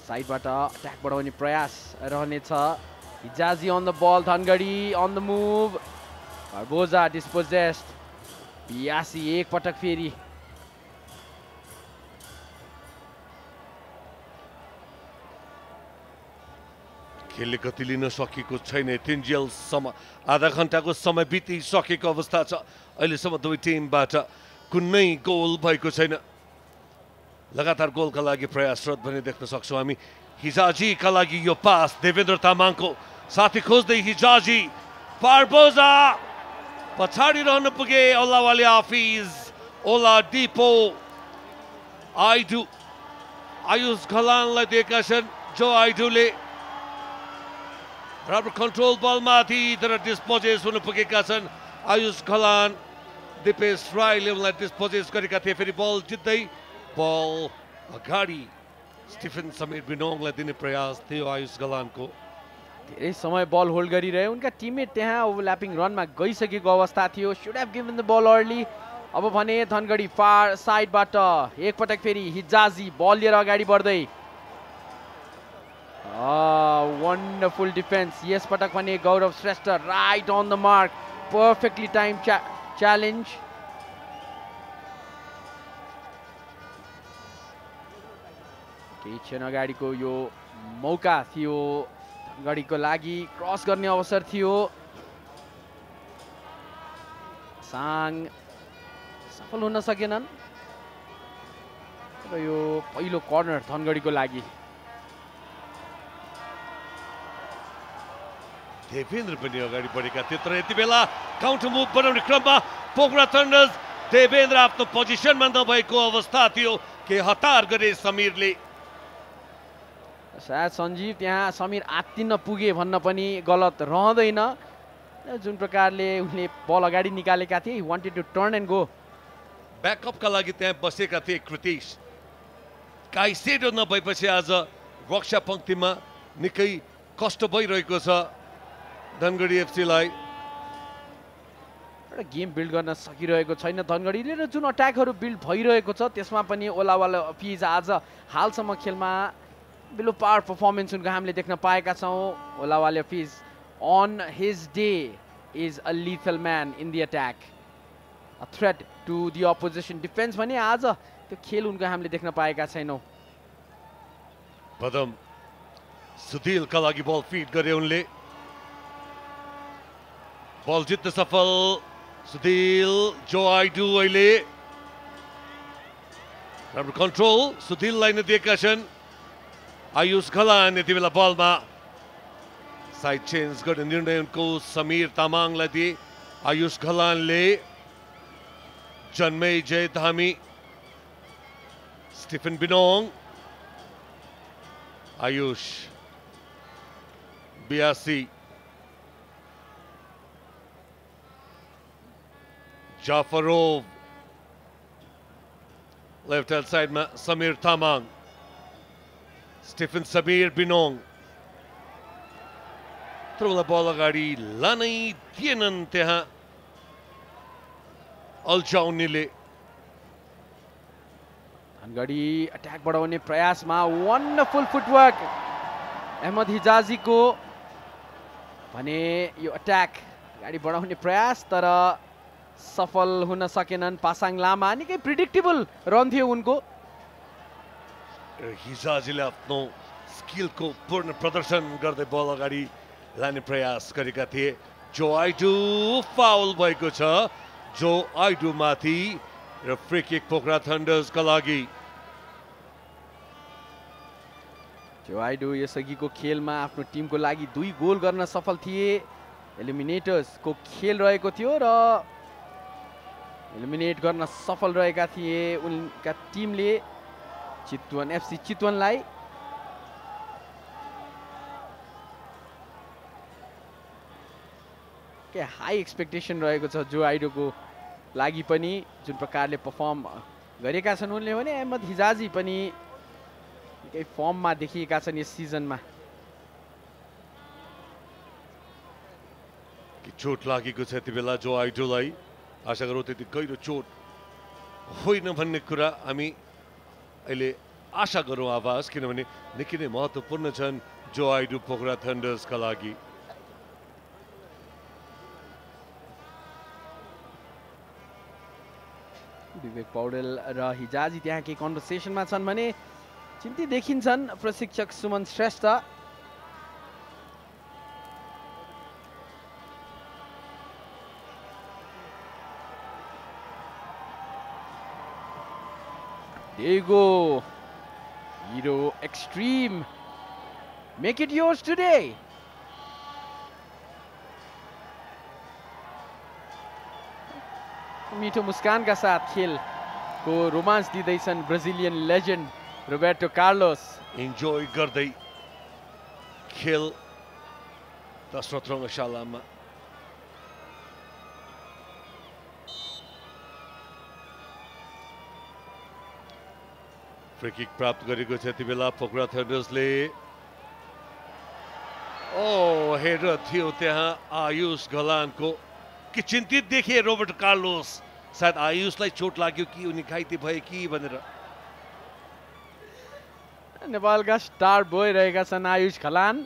साइडबाट अट्याक बढाउने प्रयास रहनेछ Hijazi on the ball Dhangadhi on the move Barboza dispossessed बियासी एक पटक फेरि खेलले गति लिन सकेको छैन तिनजेलसम्म आधा घण्टाको समय बितिसकेको अवस्था छ अहिलेसम्म दुवै टिमबाट कुनै गोल भएको छैन लगातार गोलका लागि प्रयासरत भने देख्न सक्छौँ हामी हिजाजीका लागि यो पास देवेन्द्र तामाङको साथी खोज्दै हिजाजी पारबोजा पछाडि रहन पुगे ओलावाले हाफिज ओला डिपो आइडु आयुष घलानलाई दिएका छन् जो आइडुले राम्रो कन्ट्रोल बलमाथि तर डिस्पोजेस हुन पुगेका छन् आयुष घलान दिपेश राईले उनलाई डिस्पोजेस गरेका थिए फेरि बल जित्दै बल अगाडि स्टिफन समीर बिनोङलाई दिने प्रयास थियो आयुष घलानको धेरै समय बल होल्ड गरिरहे उनका टिममेट त्यहाँ ओभरल्यापिङ रनमा गइसकेको अवस्था थियो should have given the ball early अब भने धनगढी फार साइडबाट एकपटक फेरि हिजाजी बल लिएर अगाडि बढ्दै वन्डरफुल डिफेन्स यस पटक भने Gaurav Shrestha right on the mark perfectly time challenge केही क्षण अगाडिको यो मौका थियो धनगढीको लागि क्रस गर्ने अवसर थियो साङ सफल हुन सकेनन् र यो पहिलो कर्नर धनगढीको लागि देवेन्द्र पनि अगाडि बढेका थिए तर यति बेला काउन्टर मुभ बनाउने क्रममा पोखरा थन्डर्स देवेन्द्र आफ्नो पोजिसनमा नभएको अवस्था थियो के हतार गरे समीरले सायद सञ्जीव त्यहाँ समीर आत्तिन पुगे भन्न पनि गलत रहँदैन जुन प्रकारले उनले बल अगाडि निकालेका थिए wanted to turn and go ब्याकअपका लागि त्यहाँ बसेका थिए कृतिश काइसेडो नभएपछि आज रक्षा पङ्क्तिमा निकै कष्ट भइरहेको छ धनगढी एफसीलाई एउटा गेम बिल्ड गर्न सकिरहेको छैन धनगढीले र जुन अट्याकहरू बिल्ड भइरहेको छ त्यसमा पनि ओलावाला फिज आज हालसम्म खेलमा बिलो पार पर्फर्मेन्स उनको हामीले देख्न पाएका छौँ ओलावाले fees on his day is a lethal man in the attack, a threat to the opposition defense भने आज त्यो खेल उनको हामीले देख्न पाएका छैनौँ पदम सुधिलका लागि बल फिड गरे उनले बल जित्न सफल सुधिल जो आइडु अहिले राम्रो कन्ट्रोल सुधिललाई नै दिएका छन् आयुष घलान यति बेला बलमा साइड चेन्ज गर्ने निर्णय उनको समीर तामाङलाई दिए आयुष घलानले Janmejay Dhami Stephen Binong Ayush 82 Jafarov left hand side में समीर तामाङ स्टिफन समीर बिनोङ थ्रोला बल अगाडि लानै दिएनन् त्यहाँ अल्झाउनेले धनगढी अट्याक बढाउने प्रयासमा वन्डरफुल फुटवर्क अहमद हिजाजी को भने यो अट्याक अगाडि बढाउने प्रयास तर सफल हुन सकेनन् पासाङ लामा निकै प्रिडिक्टेबल रन थियो उनको हिजाजीले आफ्नो स्किलको पूर्ण प्रदर्शन गर्दै बल अगाडि लाने प्रयास गरेका थिए जो आइडु फाउल भएको छ जो आइडु माथि र फ्री किक पोखरा थन्डर्सका लागि जो आइडु यसअघिको खेलमा आफ्नो टिमको लागि 2 गोल गर्न सफल थिए एलिमिनेटर्स को खेल रहेको थियो र एलिमिनेट गर्न सफल रहेका थिए उनका टिमले चितवन एफसी चितवनलाई के हाई एक्सपेक्टेसन रहेको छ जो आइडोको लागि पनि जुन प्रकारले परफर्म गरेका छन् उनले भने अहमद हिजाजी पनि निकै फर्ममा देखिएका छन् यस सिजनमा चोट लागेको छ यति बेला जो आइडोलाई आशा गरौँ त्यति गहिरो चोट होइन भन्ने कुरा हामी अहिले आशा गरौँ आवाज किनभने निकै नै महत्त्वपूर्ण छन् जो आइडु पोखरा थन्डर्सका लागि विवेक पौडेल र हिजाजी त्यहाँ केही कन्भर्सेसनमा छन् भने चिन्तित देखिन्छन् प्रशिक्षक Suman Shrestha There you go. Hero Extreme. Make it yours today. मिठो मुस्कानका साथ खेलको रोमान्स दिँदैछन् Brazilian legend Roberto Carlos. Enjoy गर्दै खेल 10 रङ्गशालामा. फ्री किक प्राप्त गरेको छ यति बेला पोखरा थन्डर्सले. हेडर थियो त्यहाँ आयुष घलानको. कि चिन्तित देखे रोबर्ट कार्लोस. सायद आयुषलाई चोट लाग्यो कि उनी घाइते भए कि भनेर. नेपालका स्टार बोय रहेका छन् आयुष घलान.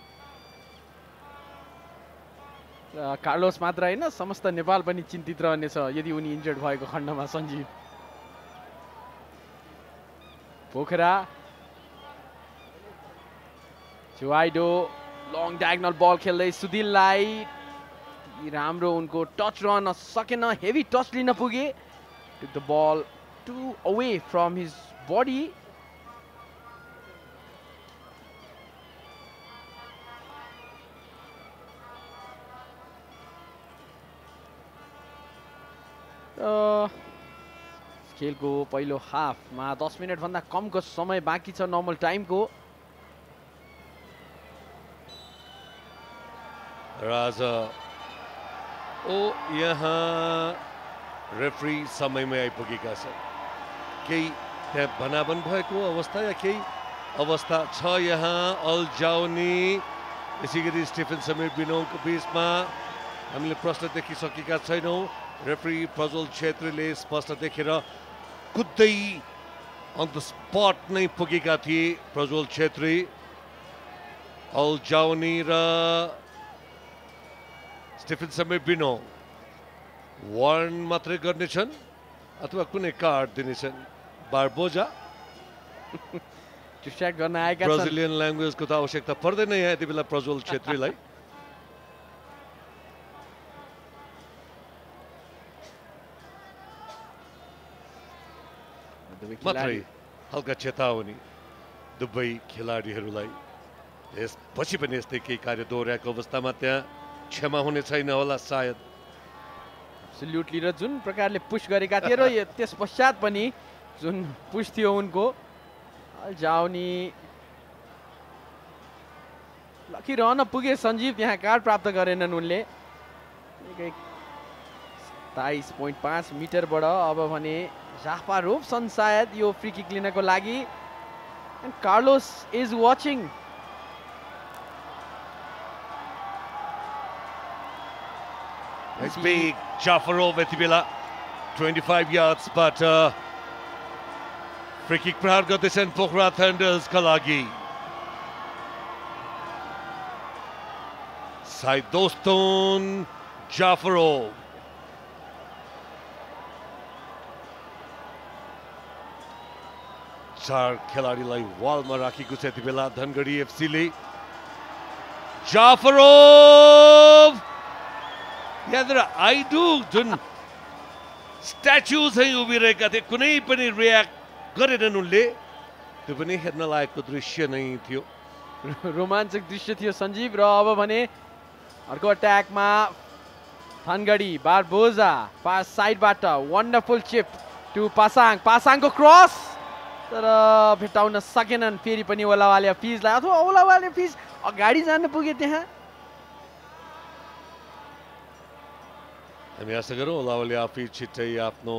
कार्लोस मात्र होइन समस्त नेपाल पनि चिन्तित रहनेछ यदि उनी इन्जर्ड भएको खण्डमा. सञ्जीव पोखरा जुवाइडो लङ डायगोनल बल खेल्दै सुदिललाई. राम्रो उनको टच रहन सकेन. हेभी टच लिन पुगे. Took the ball too away from his body. खेलको पहिलो हाफमा 10 मिनेट भन्दा कमको समय बाँकी छ नर्मल टाइमको. राजा यहाँ रेफ्री समयमै आइपुगेका छन्. केही त्यहाँ भनाभन भएको अवस्था या केही अवस्था छ यहाँ. अल्जाउनी यसै गरी स्टिफन समीर बिनोको बिचमा हामीले प्रश्न देखिसकेका छैनौँ. रेफ्री प्रज्वल छेत्रीले स्पष्ट देखेर कुद्दै अन द स्पट नै पुगेका थिए प्रज्वल छेत्री. अल्जाउनी र स्टिफन समीर बिनो वार्न मात्रै गर्नेछन् अथवा कुनै कार्ड दिनेछन्. बारबोजा डिस्ट्र्याक्ट गर्न आएका छन्. ब्राजिलियन ल्याङ्ग्वेजको त आवश्यकता पर्दैन यहाँ यति बेला प्रज्वल छेत्रीलाई. मात्रै हल्का चेतावनी दुवै खेलाडीहरूलाई. यसपछि पनि यस्तै केही कार्य दोहोऱ्याएको अवस्थामा त्यहाँ क्षमा हुने छैन होला सायद. एब्सोल्युटली. र जुन प्रकारले पुश गरेका थिए र त्यस पश्चात पनि जुन पुश थियो उनको. अल्जाउनी लखिरहन पुगे सञ्जीव. त्यहाँ कार्ड प्राप्त गरेनन् उनले. 27.5 मिटरबाट अब भने जाफारोभ छन् सायद यो फ्री किक लिनको लागि. And Carlos is watching. It's big. Jafarov यति बेला 25 yards but free kick प्रहार गर्दैछन् पोखरा थन्डर्सका लागि. साइदोस्तोन जाफरोभ. चार खेलाडीलाई वालमा राखेको छ यति बेला धनगढी एफसीले. जाफरोभ यहाँनिर आइडु जुन स्ट्याच्यु चाहिँ उभिरहेका थिए कुनै पनि रियाक्ट गरेनन् उनले. त्यो पनि हेर्न लायकको दृश्य नै थियो. रोमाञ्चक दृश्य थियो सञ्जीव. र अब भने अर्को अट्याकमा धनगढी. बारबोजा पास साइडबाट वन्डरफुल चिप टु पासाङ. पासाङको क्रस तर भेटाउन सकेनन्. फेरि पनि ओलावाले फिजलाई अथवा ओलावाले फिज अगाडि जान पुगे त्यहाँ. हामी आशा गरौँ ओलावाले आफै छिट्टै आफ्नो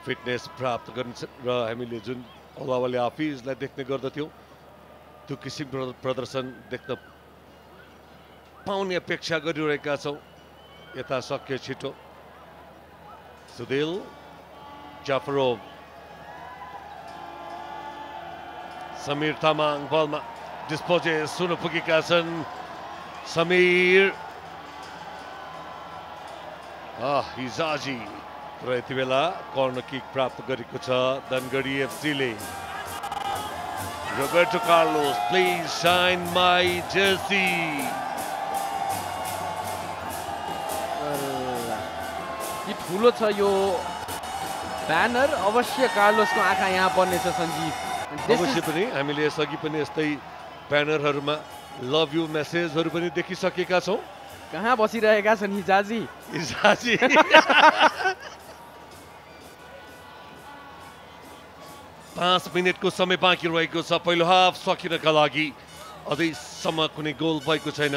फिटनेस प्राप्त गर्छ र हामीले जुन ओलावाले आफैलाई देख्ने गर्दथ्यौँ त्यो किसिमको प्रदर्शन देख्न पाउने अपेक्षा गरिरहेका छौँ. यता सक्य छिटो. सुदिल जाफरोभ. समीर तामाङ बलमा डिस्पोजेस हुन पुगेका छन्. समीर हिजाजी र यति बेला कर्नर किक प्राप्त गरेको छ धनगढी एफसीले. Roberto Carlos please sign my jersey. ठुलो छ यो ब्यानर अवश्य कार्लोसको आँखा यहाँ पर्नेछ सञ्जीव। अवश्य पनि हामीले यसअघि पनि यस्तै ब्यानरहरूमा लभ यु मेसेजहरू पनि देखिसकेका छौँ। कहाँ बसिरहेका छन् हिजाजी? हिजाजी 5 मिनेटको समय बाँकी रहेको छ पहिलो हाफ सकिनका लागि। अझैसम्म कुनै गोल भएको छैन।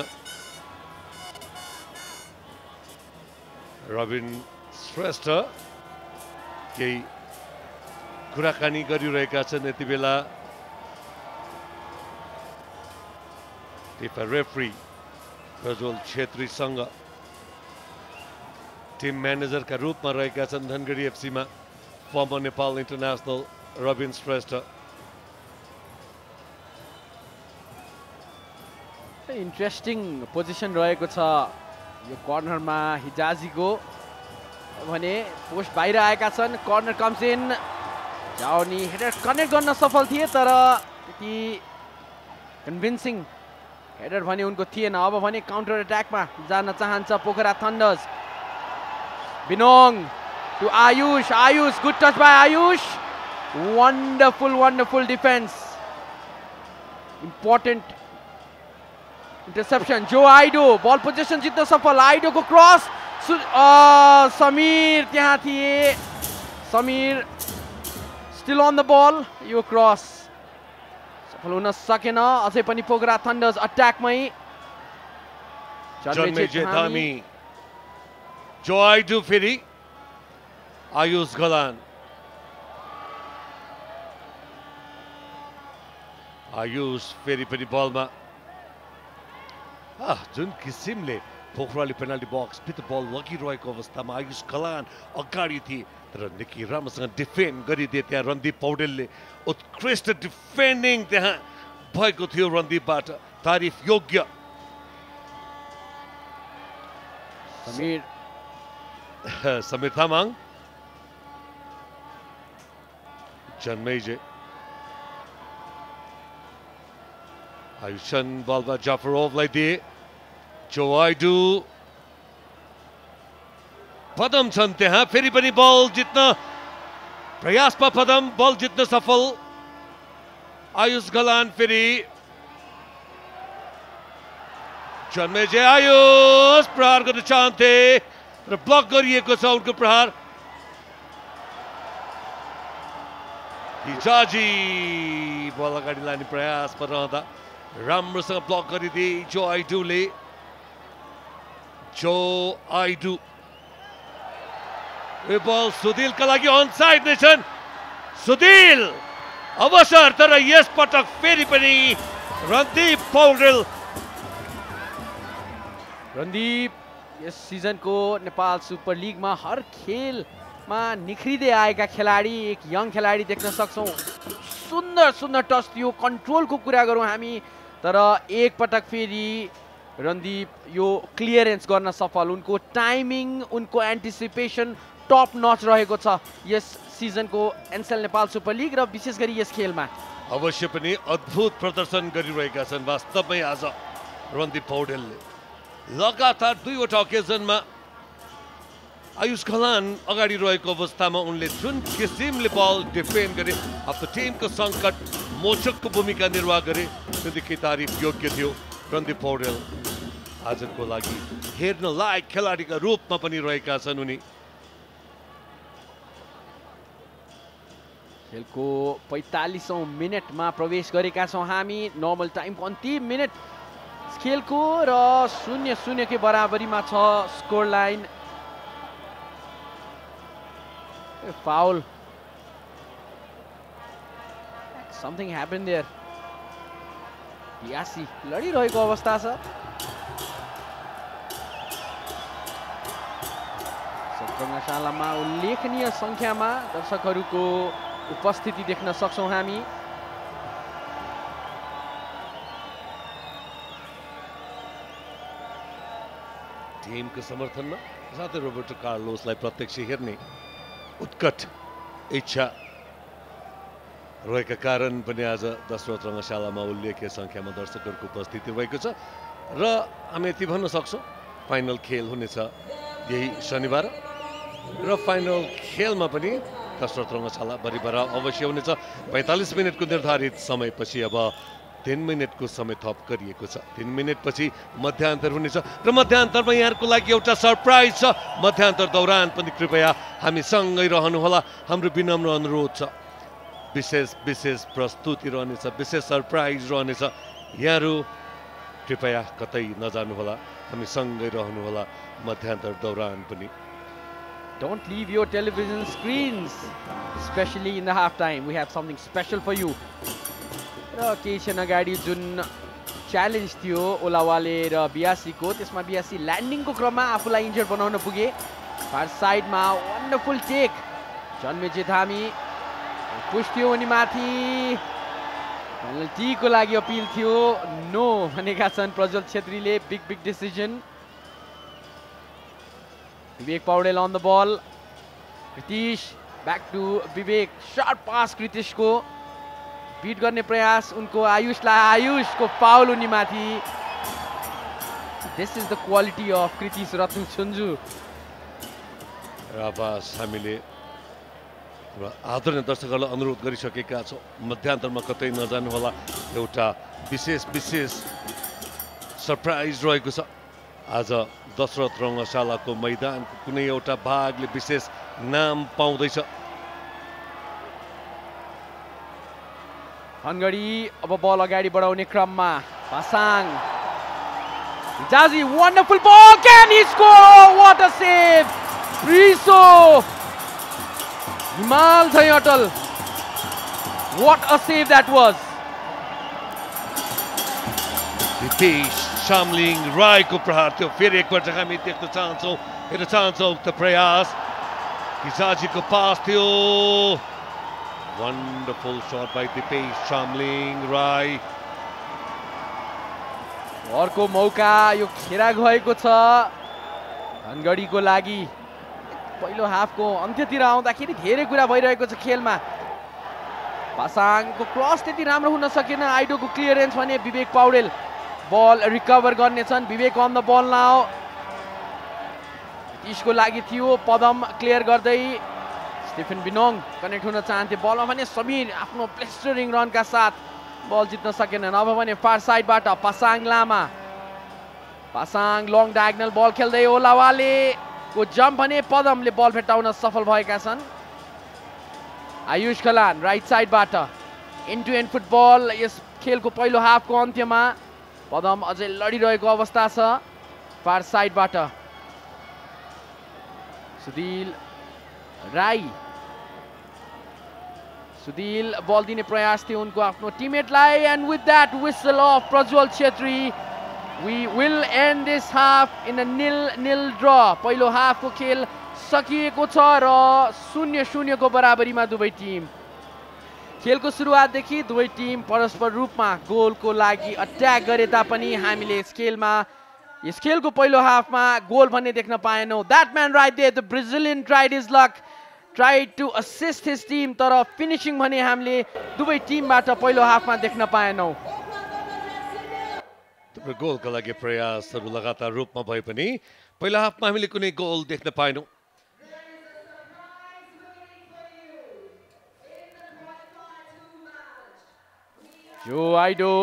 रबिन श्रेष्ठ केही कुराकानी गरिरहेका छन् यति बेला फिफा रेफरी प्रज्वल छेत्रीसँग। टिम म्यानेजरका रूपमा रहेका छन् धनगढी एफसीमा former Nepal international Robin Shrestha. Interesting position रहेको छ यो कर्नरमा हिजाजीको भने पोस्ट बाहिर आएका छन्। कर्नर कम्स इन, जाओनी हेडर कनेक्ट गर्न सफल थिए तर त्यति कन्भिन्सिङ हेडर भने उनको थिएन। अब भने काउन्टर अट्याकमा जान चाहन्छ Pokhara Thunders. Binong to Ayush, Ayush good touch by Ayush, wonderful defence, important interception. जो आइडो बल पोजिसन जित्न सफल। आइडो को क्रस समीर त्यहाँ थिए। समीर स्टिल अन द बल। यो क्रस सफल हुन सकेन। अझै पनि पोखरा थन्डर्स अट्याकमै। जन्मेजे धामी, जो आइडो फेरि आयुष गलान। आयुष फेरि पनि बलमा। जुन किसिमले पोखराले पेनाल्टी बक्स भित्र बल लगिरहेको अवस्थामा आयुष गलान अगाडि थिए तर निकै राम्रोसँग डिफेन्ड गरिदिए। त्यहाँ रणदीप पौडेलले उत्कृष्ट डिफेन्डिङ त्यहाँ भएको थियो रणदीपबाट, तारिफ योग्य। समीर तामाङ, जन्मेजे, आयुषन बलमा जाफरोभलाई दिए। जो आइडु पदम छन् त्यहाँ फेरि पनि बल जित्न प्रयासमा पदम, बल जित्न सफल। आयुष गलान फेरि जन्मेजे, आयुष प्रहार गर्न चाहन्थे र ब्लक गरिएको छ उनको प्रहार। हिजाजी बल अगाडि लाने प्रयासमा रहँदा राम्रोसँग ब्लक गरिदिए जो आइडुले। जो आइडु यो बल सुधिलका लागि अनसाइड नै छन्। सुधिल अवसर तर यस पटक फेरि पनि रणदीप पौडेल। रणदीप यस सिजनको नेपाल सुपर लिगमा हर खेलमा निखरिँदै आएका खेलाडी, एक यङ खेलाडी देख्न सक्छौँ। सुन्दर टच थियो। कन्ट्रोलको कुरा गरौँ हामी तर एक पटक फेरि रणदीप यो क्लियरेन्स गर्न सफल। उनको टाइमिङ, उनको एन्टिसिपेसन टप नच रहेको छ यस सिजनको एनसेल नेपाल सुपर लिग र विशेष गरी यस खेलमा। अवश्य पनि अद्भुत प्रदर्शन गरिरहेका छन् वास्तवमै आज रणदीप पौडेलले। लगातार 2वटा ओकेजनमा आयुष गलान अगाडि रहेको अवस्थामा उनले जुन किसिमले बल डिफेन्ड गरे, आफ्नो टिमको सङ्कट मोचकको भूमिका निर्वाह गरे, त्यतिकै तारिफ योग्य थियो। रणदीप पौडेल आजको लागि हेर्न लायक खेलाडीका रूपमा पनि रहेका छन् उनी। खेलको 45औं मिनेटमा प्रवेश गरेका छौँ हामी। नर्मल टाइमको अन्तिम मिनेट खेलको र 0-0 के बराबरीमा छ score line. Foul, something happen there. यासी लडिरहेको अवस्था छ। रङ्गशालामा उल्लेखनीय सङ्ख्यामा दर्शकहरूको उपस्थिति देख्न सक्छौँ हामी। टिमको समर्थनमा साथै रोबर्टो कार्लोसलाई प्रत्यक्ष हेर्ने उत्कट इच्छा रहेका कारण पनि आज दशरथ रङ्गशालामा उल्लेख्य सङ्ख्यामा दर्शकहरूको उपस्थिति रहेको छ र हामी यति भन्न सक्छौँ फाइनल खेल हुनेछ यही शनिबार र फाइनल खेलमा पनि दशरथ रङ्गशाला बरिबर अवश्य हुनेछ 45 मिनेटको निर्धारित समयपछि अब 3 मिनेटको समय थप गरिएको छ 3 मिनेटपछि मध्यान्तर हुनेछ र मध्यान्तरमा यहाँहरुको लागि एउटा सरप्राइज छ मध्यान्तर दौरान पनि कृपया हामी सँगै रहनुहोला हाम्रो विनम्र अनुरोध छ विशेष प्रस्तुति रहनेछ विशेष सरप्राइज रहनेछ यहाँहरु कृपया कतै नजानुहोला हामी सँगै रहनुहोला मध्यान्तर दौरान पनि Don't leave your television screens, especially in the halftime. We have something special for you. र केही क्षण अगाडि जुन च्यालेन्ज थियो ओलावाले र बियासीको त्यसमा बियासी ल्यान्डिङको क्रममा आफूलाई इन्जर बनाउन पुगे फार साइडमा वन्डरफुल टेक जन्मेजे धामी पुश थियो अनि माथि पेनल्टीको लागि अपिल थियो नो भनेका छन् प्रज्वल छेत्रीले big decision Vivek Paudel on the ball. Kritish back to Vivek. Sharp pass Kritish को. Beat गर्ने प्रयास उनको आयुष को foul उनी माथि. This is the quality of Kritish Ratnu Chunju. र बस हामीले आदरणीय दर्शकहरूलाई अनुरोध गरिसकेका छौं मध्यान्तरमा कतै नजानु होला एउटा विशेष सरप्राइज रहेको छ आज दशरथ रङ्गशालाको मैदानको कुनै एउटा भागले विशेष नाम पाउँदैछ धनगढी अब बल अगाडि बढाउने क्रममा Pasang Hijazi wonderful ball can he score what a save Riso Himal Thayatal what a save that was Dipesh Shamling राईको प्रहार थियो फेरि एकपल्ट हामी देख्न चाहन्छौं हेर्न चाहन्छौं त प्रयास हिजाजीको पास थियो wonderful shot by Dipesh Shamling Rai अर्को मौका यो खेरा गएको छ धनगढीको लागि पहिलो हाफको अन्त्यतिर आउँदाखेरि धेरै कुरा भइरहेको छ खेलमा पासाङको क्रस त्यति राम्रो हुन सकेन आइडोको क्लियरेन्स भने विवेक पौडेल बल रिकभर गर्नेछन् विवेक अन द बल नाउ इसको लागि थियो पदम क्लियर गर्दै स्टिफन बिनोङ कनेक्ट हुन चाहन्थे बलमा भने समीर आफ्नो प्लेस्टरिङ रनका साथ बल जित्न सकेनन् अब भने फार साइडबाट पासाङ लामा पासाङ लङ डायगोनल बल खेल्दै ओलावाले को जम्प भने पदमले बल भेट्टाउन सफल भएका छन् आयुष खलान राइट साइडबाट इन्टु एन्ड फुटबल यस खेलको पहिलो हाफको अन्त्यमा पदम अझै लडिरहेको अवस्था छ फार साइडबाट सुदिल राई सुदिल बल दिने प्रयास थियो उनको आफ्नो टिममेटलाई and with that whistle of Prajwal Chhetri we will end this half in a nil draw पहिलो हाफको खेल सकिएको छ र 0-0 को बराबरीमा दुवै टिम खेलको सुरुवातदेखि दुवै टिम परस्पर रूपमा गोलको लागि अट्याक गरे तापनि हामीले यस खेलको पहिलो हाफमा गोल भन्ने देख्न पाएनौं that man right there the Brazilian tried his luck tried to assist his team तर फिनिशिङ भने हामीले दुवै टिमबाट पहिलो हाफमा देख्न पाएनौं थुप्रो गोलका लागि प्रयासहरू लगातार रूपमा भए पनि पहिलो हाफमा हामीले कुनै गोल देख्न पाएनौं जो आइडो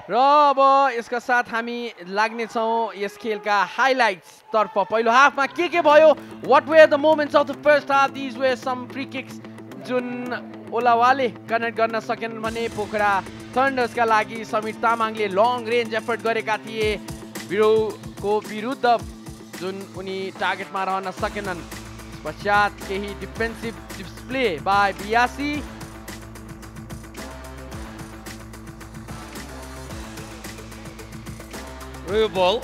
र अब यसका साथ हामी लाग्नेछौं यस खेलका हाइलाइट्स तर्फ पहिलो हाफमा के भयो what were the moments of the first half this were some free kicks जुन ओलावाले कनेक्ट गर्न सकेनन् भने पोखरा थन्डर्सका लागि समीर तामाङले लङ रेन्ज एफर्ट गरेका थिए बिरोको विरुद्ध जुन उनी टार्गेटमा रहन सकेनन् पश्चात केही डिफेन्सिभ डिस्प्ले बाय बियासी Real ball.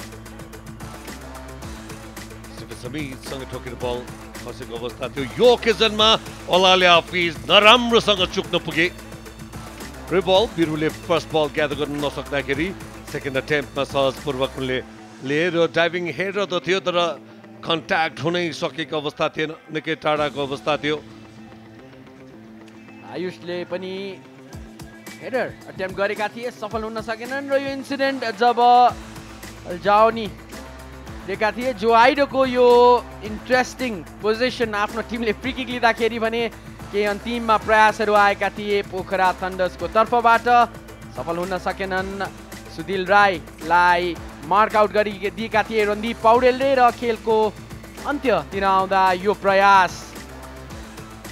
Samiसँगै ठोकेर बल खसेको अवस्था थियो यो ओकेजनमा ओलाले आफिस नराम्रोसँग चुक्न पुगे रियल बल बिरुले फर्स्ट बल ग्यादर गर्न नसक्दाखेरि सेकेन्ड अटेम्पमा सहजपूर्वक उनले लिएर डाइभिङ हेरेर त थियो तर कन्ट्याक्ट हुनै सकेको अवस्था थिएन निकै टाढाको अवस्था थियो आयुषले पनि हेडर अटेम्प्ट गरेका थिए सफल हुन सकेनन् र यो इन्सिडेन्ट जब जाओनी दिएका थिए जोआइडोको यो इन्ट्रेस्टिङ पोजिसन आफ्नो टिमले फ्री किक लिँदाखेरि भने केही अन्तिममा प्रयासहरू आएका थिए पोखरा थन्डर्सको तर्फबाट सफल हुन सकेनन् सुधिल राईलाई मार्क आउट गरिदिएका थिए रणदीप पौडेलले र खेलको अन्त्यतिर आउँदा यो प्रयास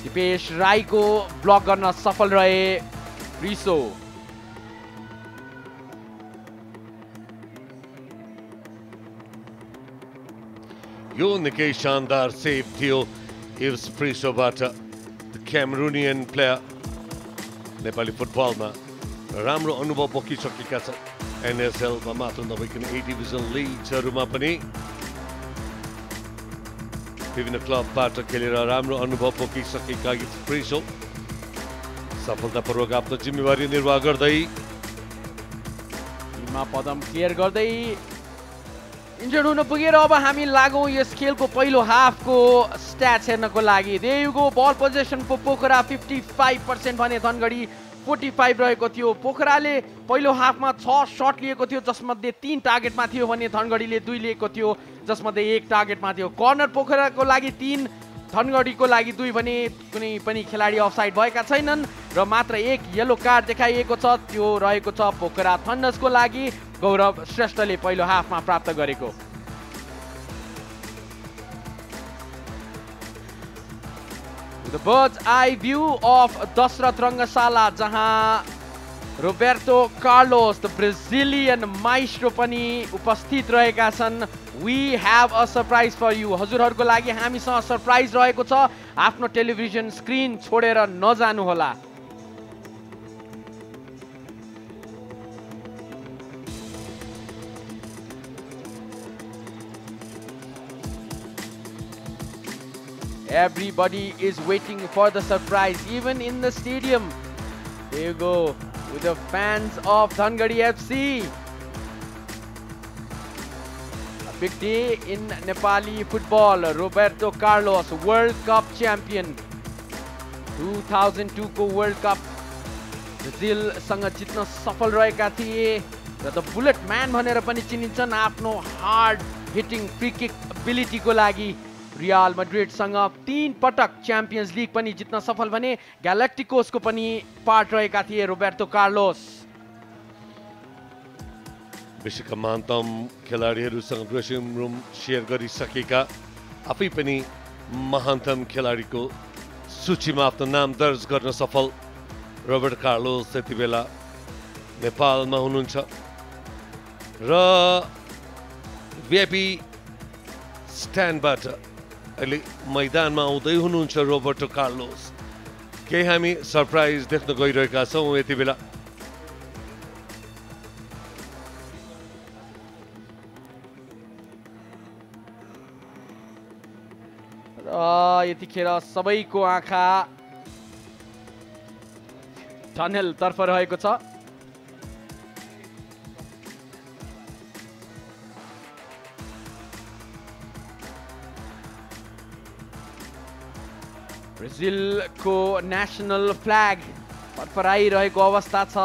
दिपेश राईको ब्लक गर्न सफल रहे रिसो यो निकै शानदार सेभ थियो इर्स प्रिसोबाट द क्यामरुनियन प्लेयर नेपाली फुटबलमा राम्रो अनुभव बोकिसकेका छन् एनएसएलमा मात्र नभइकन ए डिभिजन लिग्सहरूमा पनि विभिन्न क्लबबाट खेलेर राम्रो अनुभव बोकिसकेका इर्स प्रिसो सफलतापूर्वक आफ्नो जिम्मेवारी निर्वाह गर्दै टिममा पदम क्लियर गर्दै इन्जर्ड हुन पुगेर अब हामी लागौँ यस खेलको पहिलो हाफको स्ट्याट्स हेर्नको लागि देयर यु गो बल पोजेसनको पोखरा 55% भने धनगढी 45 रहेको थियो पोखराले पहिलो हाफमा 6 शट लिएको थियो जसमध्ये 3 टार्गेटमा थियो भने धनगढीले 2 लिएको थियो जसमध्ये 1 टार्गेटमा थियो कर्नर पोखराको लागि 3 धनगढीको लागि 2 भने कुनै पनि खेलाडी अफसाइड भएका छैनन् र मात्र 1 येलो कार्ड देखाइएको छ त्यो रहेको छ पोखरा थन्डर्सको लागि गौरव श्रेष्ठले पहिलो हाफमा प्राप्त गरेको The bird's eye view of Dasharath Rangashala जहाँ Roberto Carlos the Brazilian maestro पनि उपस्थित रहेका छन् we have a surprise for you हजुरहरूको लागि हामीसँग सरप्राइज रहेको छ आफ्नो टेलिभिजन स्क्रिन छोडेर नजानु होला Everybody is waiting for the surprise, even in the stadium. There you go, with the fans of Dhangadi FC. A big day in Nepali football. Roberto Carlos, World Cup champion. 2002 को World Cup Brazil सँग जित्न सफल रहेका थिए र द बुलेट म्यान भनेर पनि चिनिन्छन् आफ्नो hard heating free kick ability को लागि रियल मैड्रिड सँग 3 पटक च्याम्पियन्स लीग पनि जित्न सफल भने ग्यालेक्टिकोस को पनि पार्ट रहेका थिए रोबर्टो कार्लोस विश्वका महानतम खेलाडीहरूसँग ड्रेसिङ रुम शेयर गरिसकेका आफै पनि महानतम खेलाडीको सूचीमा आफ्नो नाम दर्ज गर्न सफल रोबर्ट कार्लोस त्यति बेला नेपालमा हुनुहुन्छ र भिआइपी स्ट्यान्डबाट अहिले मैदानमा आउँदै हुनुहुन्छ रोबर्टो कार्लोस केही हामी सरप्राइज देख्न गइरहेका छौँ यति बेला र यतिखेर सबैको आँखा टनेल तर्फ रहेको छ ब्राजिलको नेशनल फ्ल्याग फरफराइरहेको अवस्था छ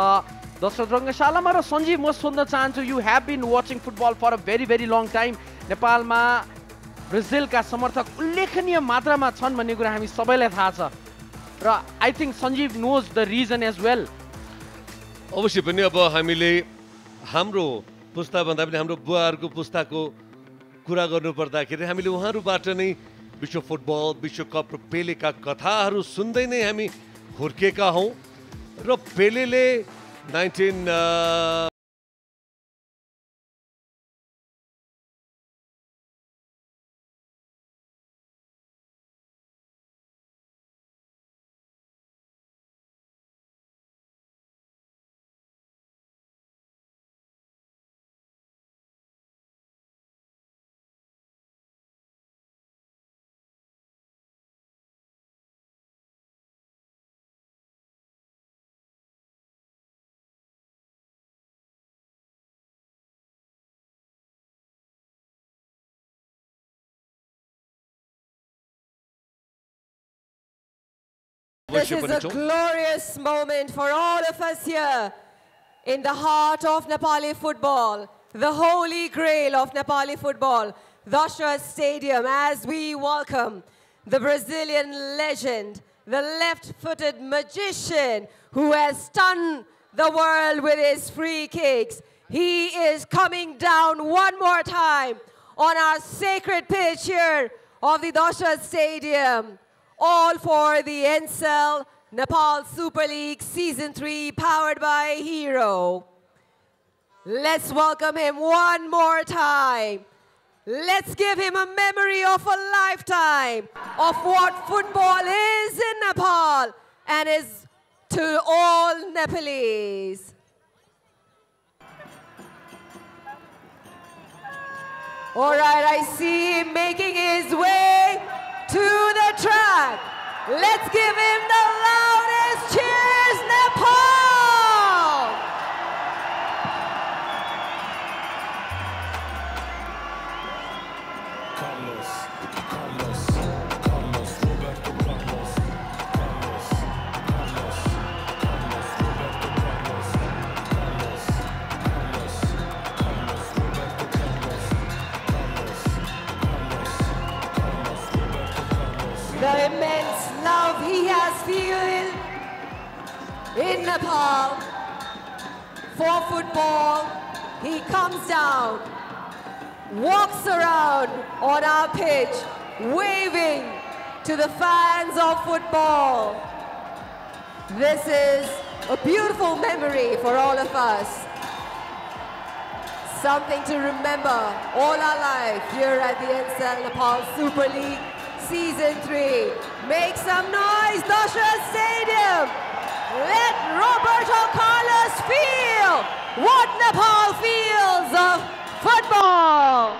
दशरथ रङ्गशालामा र सञ्जीव म सोध्न चाहन्छु you have been watching football for a very very long time नेपालमा ब्राजिलका समर्थक उल्लेखनीय मात्रामा छन् भन्ने कुरा हामी सबैलाई थाहा छ र I think Sanjeev knows the reason as well अवश्य पनि अब हामीले हाम्रो पुस्ताभन्दा पनि हाम्रो बुवाहरूको पुस्ताको कुरा गर्नुपर्दाखेरि हामीले उहाँहरूबाट नै विश्व फुटबल विश्वकप र पेलेका कथाहरू सुन्दै नै हामी हुर्केका हौँ र पेलेले 19 This is a glorious moment for all of us here in the heart of Nepali football, the holy grail of Nepali football. Dasha Stadium as we welcome the Brazilian legend, the left-footed magician who has stunned the world with his free kicks. He is coming down one more time on our sacred pitch here of the Dasha Stadium. All for the NCL Nepal Super League Season 3 powered by Hero. Let's welcome him one more time. Let's give him a memory of a lifetime of what football is in Nepal and is to all Nepalese. All right, I see him making his way to the track. Let's give him the loudest cheers, Nepal! The immense love he has felt in Nepal for football. He comes down, walks around on our pitch, waving to the fans of football. This is a beautiful memory for all of us. Something to remember all our life here at the NCL Nepal Super League Season 3. Make some noise, Dasha Stadium. Let Roberto Carlos feel what Nepal feels of football.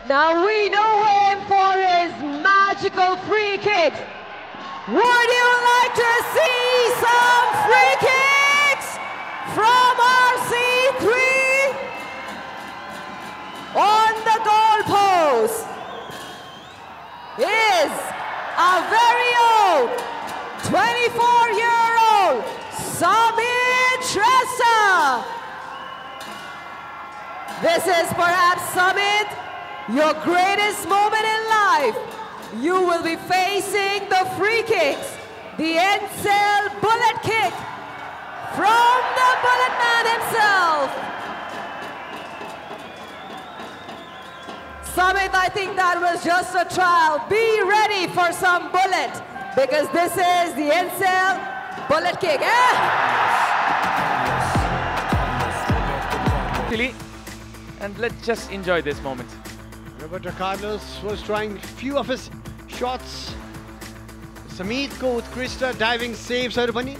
Now we know him for his magical free kicks. Would you like to see some free kicks from RC3? On the goalpost is our very own 24-year-old Samit Shrestha. This is perhaps Samit, your greatest moment in life. You will be facing the free kicks, the NCL bullet kick from the bullet man himself. Samit, I think that was just a trial. Be ready for some bullet because this is the NCL bullet kick. And let's just enjoy this moment. Roberto Carlos was trying few of his shots. Samit ko utkrishta diving saves haru pani.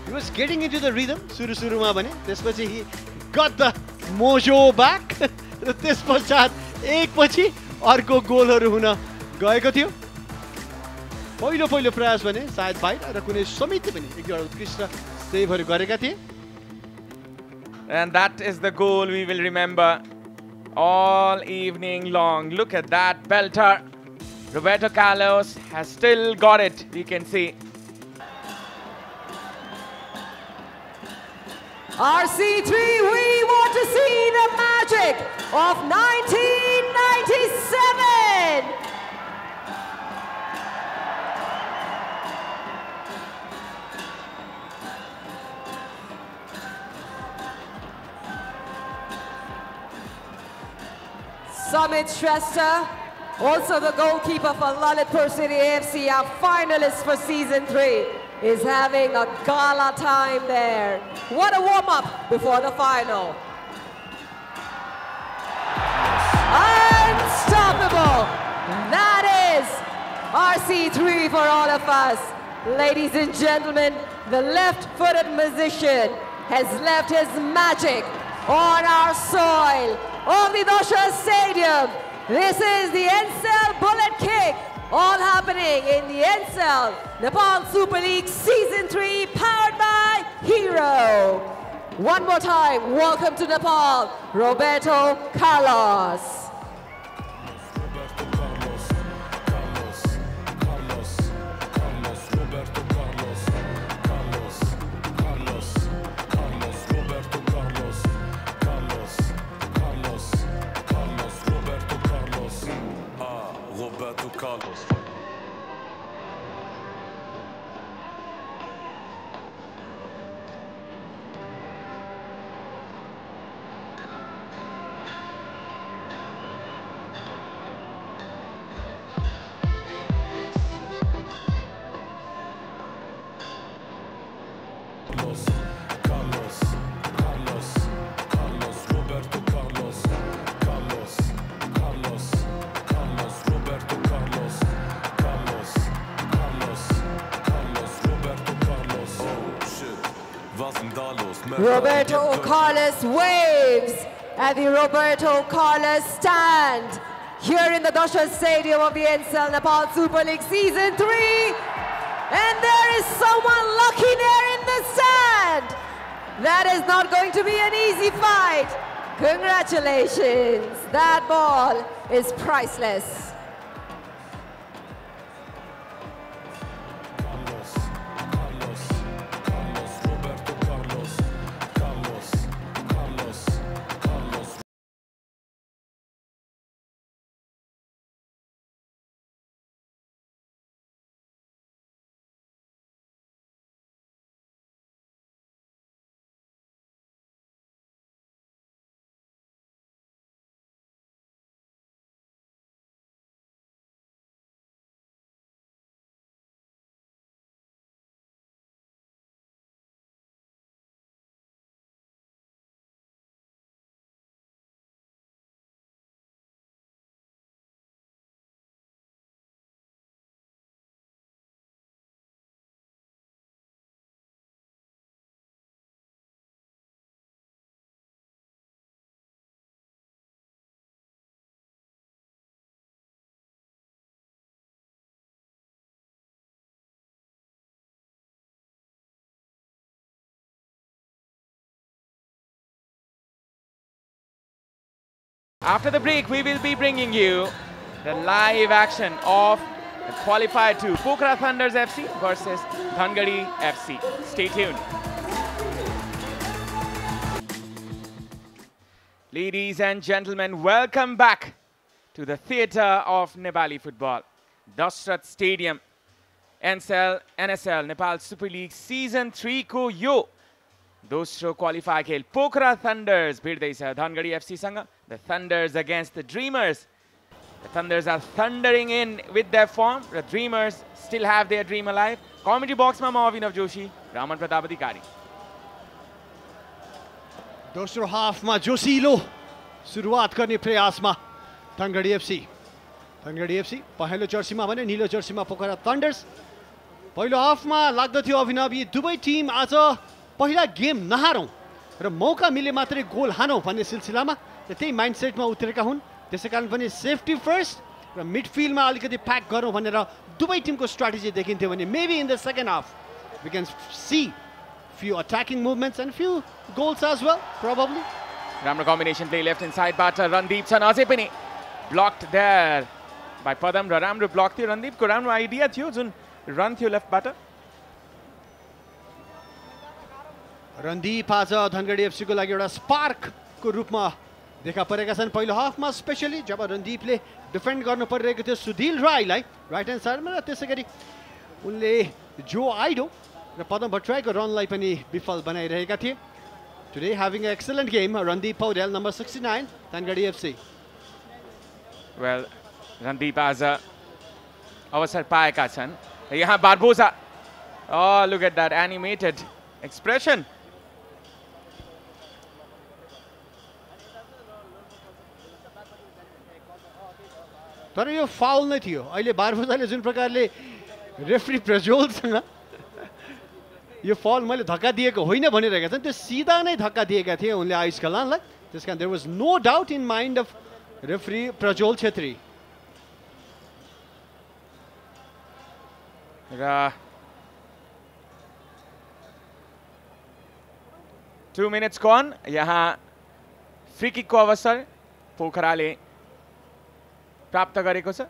He was getting into the rhythm. Suru ma bhane. त्यसपछि he got the mojo back. र त्यसपश्चात एकपछि अर्को गोलहरु हुन गएको थियो. पहिलो प्रयास भने सायद बाहिर र कुनै समिति पनि एक दुईवटा उत्कृष्ट सेभहरु गरेका थिए. And that is the goal we will remember all evening long. Look at that belter. Roberto Carlos has still got it, we can see. RC3, we want to see the magic of 1997. Samit Shrestha, also the goalkeeper for Lalitpur City FC, our finalist for Season 3, is having a gala time there. What a warm-up before the final. Unstoppable. That is RC3 for all of us. Ladies and gentlemen, the left-footed musician has left his magic on our soil of the Dosra Stadium. This is the NCL Bullet Kick, all happening in the NCL Nepal Super League Season 3, powered by Hero. One more time, welcome to Nepal, Roberto Carlos. Roberto Carlos waves at the Roberto Carlos stand here in the Dosra Stadium of the NCL Nepal Super League Season 3. And there is someone lucky there in the stand. That is not going to be an easy fight. Congratulations. That ball is priceless. After the break, we will be bringing you the live action of the Qualifier 2, Pokhara Thunders FC versus Dhangadi FC. Stay tuned. Ladies and gentlemen, welcome back to the theatre of Nepali football. Dosra Stadium, NSL Nepal Super League Season 3 को यो दोस्रो क्वालिफायर खेल पोखरा थंडर्स भिड्दैछ धनगढी FC सँग. The Thunders against the Dreamers. The Thunders are thundering in with their form. The Dreamers still have their dream alive. Comedy box ma ma Abhinav Joshi, Raman Pratap Adhikari. दोस्रो हाफमा जोसिलो सुरुवात गर्ने प्रयासमा धनगढी एफसी. धनगढी एफसी पहेँलो जर्सीमा भने नीलो जर्सीमा पोखरा थंडर्स. पहिलो हाफमा लाग्दथ्यो अभिनव यी दुवै टिम आज पहिला गेम नहारौं र मौका मिले मात्रै गोल हानौं भन्ने सिलसिलामा त्यही माइन्डसेटमा उत्रेका हुन्. त्यसैकारण पनि सेफ्टी फर्स्ट र मिडफिल्डमा अलिकति प्याक गरौँ भनेर दुवै टिमको स्ट्र्याटेजी देखिन्थ्यो भने maybe in the second half we can see few attacking movements and few goals as well, probably. राम्रो combination play left inside बाट रणदीप छन् अझै पनि blocked there by पदम र राम्रो block थियो. रणदीपको राम्रो आइडिया थियो जुन रन थियो लेफ्ट बाट. रणदीप आज धनगढी एफसी को लागि एउटा स्पार्क को रूपमा देखा परेका छन्. पहिलो हाफमा स्पेशली जब रणदीपले डिफेन्ड गर्नु परिरहेको थियो सुधिल राईलाई राइट ह्यान्ड साइडमा र त्यसैगरी उनले जो आइडो र पदम भट्टराईको रनलाई पनि विफल बनाइरहेका थिए. Today having an excellent game, Randeep Paudel, number 69, Dhangadi FC. Well, Randeep आज अवसर पाएका छन्. यहाँ Barbosa. Oh, look at that animated expression. तर यो फाउल नै थियो अहिले बारबोजाले जुन प्रकारले रेफ्री प्रज्वलसँग यो फाउल मैले धक्का दिएको होइन भनिरहेका छन् त्यो सिधा नै धक्का दिएका थिए उनले आयुष खलानलाई त्यसकारण there was no doubt in mind of referee Prajwal Chhetri र 2 minutes gone यहाँ फ्री किकको अवसर पोखराले प्राप्त गरेको छ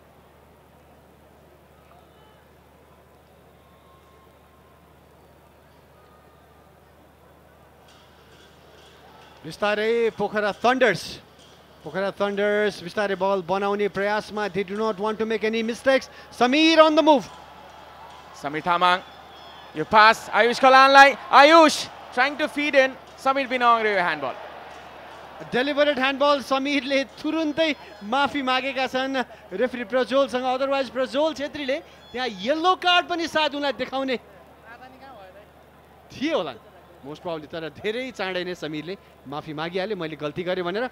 बिस्तारै पोखरा थन्डर्स बिस्तारै बल बनाउने प्रयासमा they do not want to make any mistakes Sameer on the move Sameer Tamang यो पास आयुष खलानलाई Ayush trying to feed in Sameer Binong र यो ह्यान्डबल डेलिभरेड ह्यान्डबल समीरले तुरुन्तै माफी मागेका छन् रेफ्री प्रज्वलसँग अदरवाइज प्रज्वल छेत्रीले त्यहाँ येल्लो कार्ड पनि सायद उनलाई देखाउने थियो होला मोस्ट प्रब्ली तर धेरै चाँडै नै समीरले माफी मागिहाले मैले गल्ती गरेँ भनेर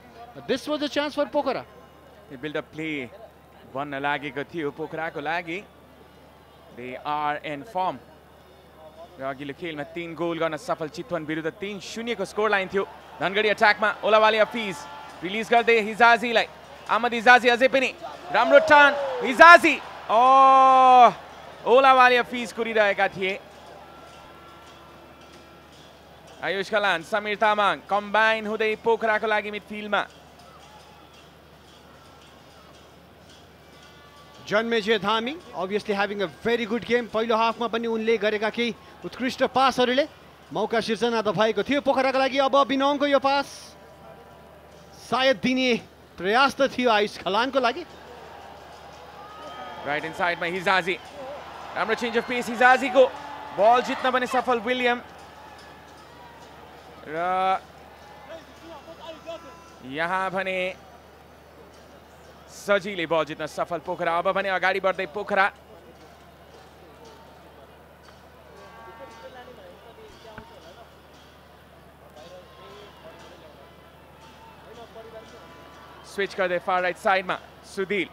this was a chance for Pokhara buildup play बन्न लागेको थियो पोखराको लागि दे आर इन फर्म र अघिल्लो खेलमा 3 गोल गर्न सफल चितवन विरुद्ध 3-0 को स्कोर लाइन थियो धनगढी अट्याकमा ओलावाली हफिज रिलिज गर्दै हिजाजीलाई अहमद हिजाजी अझै पनि राम्रो टर्न हिजाजी ओलावाली हफिज कुरिरहेका थिए आयुष खलान समीर तामाङ कम्बाइन हुँदै पोखराको लागि मिडफिल्डमा जन्मेजे धामी obviously having a very good game पहिलो हाफमा पनि उनले गरेका केही उत्कृष्ट पासहरूले मौका सिर्जना त भएको थियो पोखराको लागि अब बिनोङको यो पास सायद दिने प्रयास त थियो आयुष खलानको लागि राइट इन साइडमा हिजाजी राम्रो चेन्ज अफ पेस हिजाजीको बल जित्न पनि सफल विलियम र यहाँ भने सजिलै बल जित्न सफल पोखरा अब भने अगाडि बढ्दै पोखरा स्विच गर्दै फार राइट साइडमा Sudhil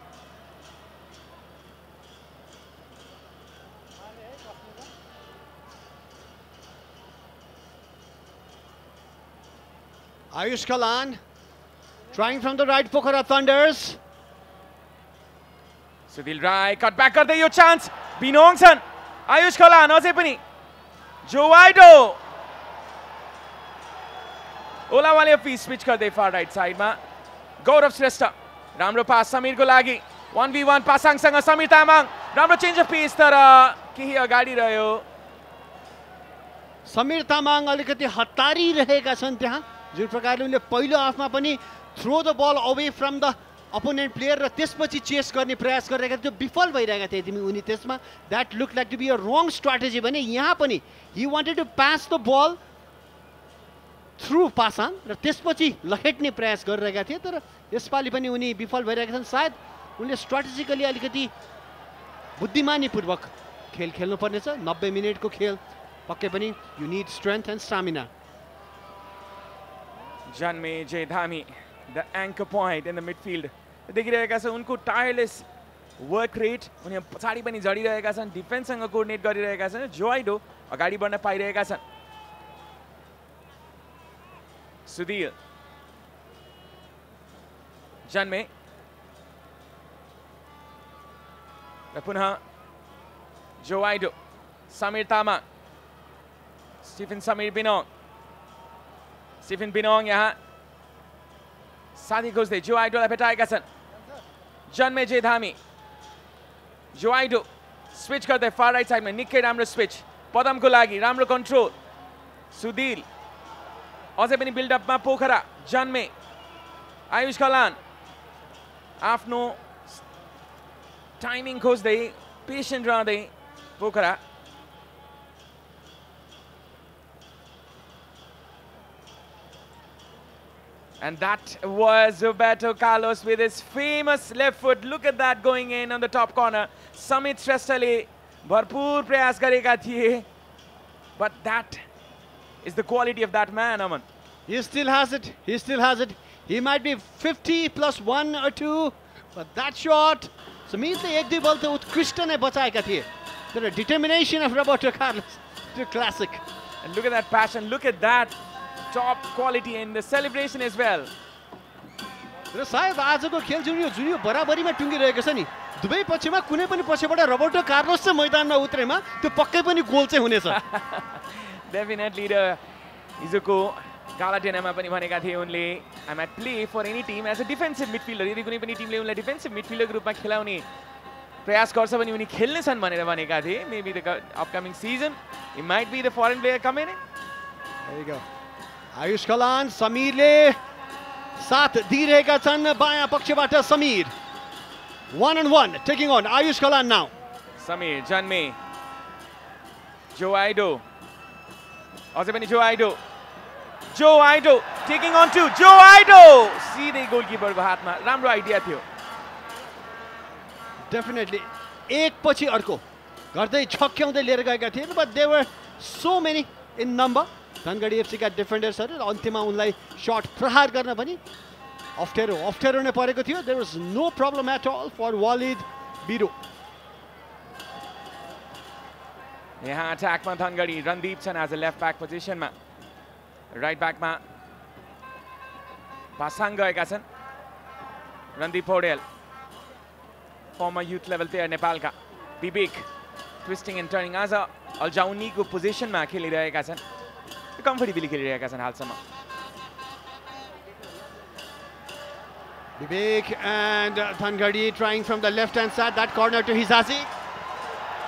Ayush Kalan trying from the right Pokhara Thunders Sudhil Rai cut back गर्दै यो चान्स बिनोङ छन् आयुष खलान अझै पनि जोवाइडो ओलावाले पिच स्विच गर्दै फार राइट साइडमा गौरव श्रेष्ठ राम्रो पास समीरको लागि 1v1 पासाङसँग समीर तामाङ राम्रो चेन्ज अफ पेस तर केही अगाडि रह्यो समीर तामाङ अलिकति हतारी रहेका छन् त्यहाँ जुन प्रकारले उनले पहिलो हाफमा पनि throw the ball away from the opponent player र त्यसपछि चेस गर्ने प्रयास गरिरहेका थियो विफल भइरहेका थिए तिमी उनी त्यसमा that look like to be a wrong strategy भने यहाँ पनि he wanted to pass the ball through Pasang र त्यसपछि लखेट्ने प्रयास गरिरहेका थिए तर यसपालि पनि उनी विफल भइरहेका छन् सायद उनले स्ट्राटेजिकली अलिकति बुद्धिमानीपूर्वक खेल खेल्नुपर्नेछ 90 मिनटको खेल पक्कै पनि you need strength and stamina Janmejay Dhami the anchor point in the midfield देखिरहेका छ उनको टायरलेस वर्क रेट उनी पछाडि पनि झडिरहेका छन् डिफेन्ससँग कोर्डिनेट गरिरहेका छन् जोइडो अगाडि बढ्न पाइरहेका छन् सुधीर जन्मे र पुनः जोइडो समीर तामाङ स्टिफन समीर बिनोङ यहाँ साथी खोज्दै जोइडोलाई भेटाएका छन् जन्मेजे धामी जोइडो स्विच गर्दै फार राइट साइडमा निकै राम्रो स्विच पदमको लागि राम्रो कन्ट्रोल सुधीर अझै पनि बिल्डअपमा पोखरा जन्मे आयुष खलान आफ्नो टाइमिङ खोज्दै पेसेन्ट रहँदै Pokhara And that was Roberto Carlos with his famous left foot. Look at that going in on the top corner. Samit Shrestale bharpur prayas gareka thiye. But that is the quality of that man, Aman. He still has it. He still has it. He might be 50 plus 1 or 2 But that shot, समीरले एक दुई बल त उत्कृष्ट नै बचाएका थिए तर determination of Roberto Carlos, the classic. And look at that passion, look at that top quality in the celebration as well. र सायद आजको खेल जुन यो बराबरीमा टुङ्गिरहेको छ नि दुवै पक्षमा कुनै पनि पक्षबाट रोबर्टो कार्लोस चाहिँ मैदानमा उत्रेमा त्यो पक्कै पनि गोल चाहिँ हुनेछ. Definitely the Izuku Galatenama पनि भनेका थिए उनले I might play for any team as a defensive midfielder. यदि कुनै पनि टिमले उनलाई डिफेन्सिभ मिडफिल्डर को रूपमा खेलाउने प्रयास गर्छ भने उनी खेल्नेछन् भनेर भनेका थिए. Maybe the upcoming season he might be the foreign player coming in. There you go. Ayush Kalan समीरले साथ दिइरहेका छन् बायाँ पक्षबाट Samir. 1-on-1 taking on Ayush Kalan now. Samir, Janme, Joe Aido. अझै पनि Joe Aido. Joe Aido taking on to Joe Aido. सिधै गोलकिपरको हातमा राम्रो आइडिया थियो. Definitely एक पछि अर्को गर्दै छक्क्याउँदै लिएर गएका थिए but there were so many in number. Dhangadi FC का डिफेन्डर्सहरु अन्त्यमा उनलाई शट प्रहार गर्न पनि अप्ठ्यारो नै परेको थियो. There was no problem at all for Walid Biro. यहाँ अट्याकमा धनगढी रणदीप छन् as a left back position मा. Right back मा पासाङ गएका छन्. Randeep Paudel former youth level player नेपालका. Bibik twisting and turning as a अल्जाउनीको पोजिसनमा खेलिरहेका छन्. Comfortably खेलिरहेका छन् हालसम्म. Vivek and Dhangadi trying from the left hand side, that corner to Hizazi.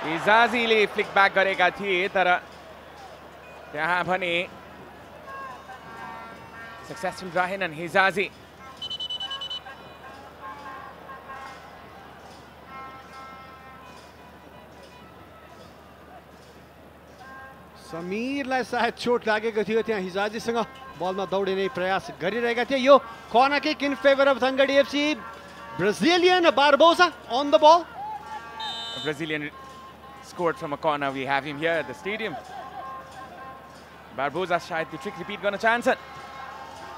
हिजाजीले फ्लिक ब्याक गरेका थिए तर त्यहाँ भने सक्सेसफुल रहेनन् हिजाजी. समीरलाई सायद चोट लागेको थियो त्यहाँ हिजाजीसँग बलमा दौडिने प्रयास गरिरहेका थिए. यो corner kick in favour of Dhangadhi FC. Brazilian Barbosa on the ball. A Brazilian scored from a corner. We have him here at the stadium. Barbosa शायद त्यो ट्रिक रिपिट गर्न चाहन्छन्.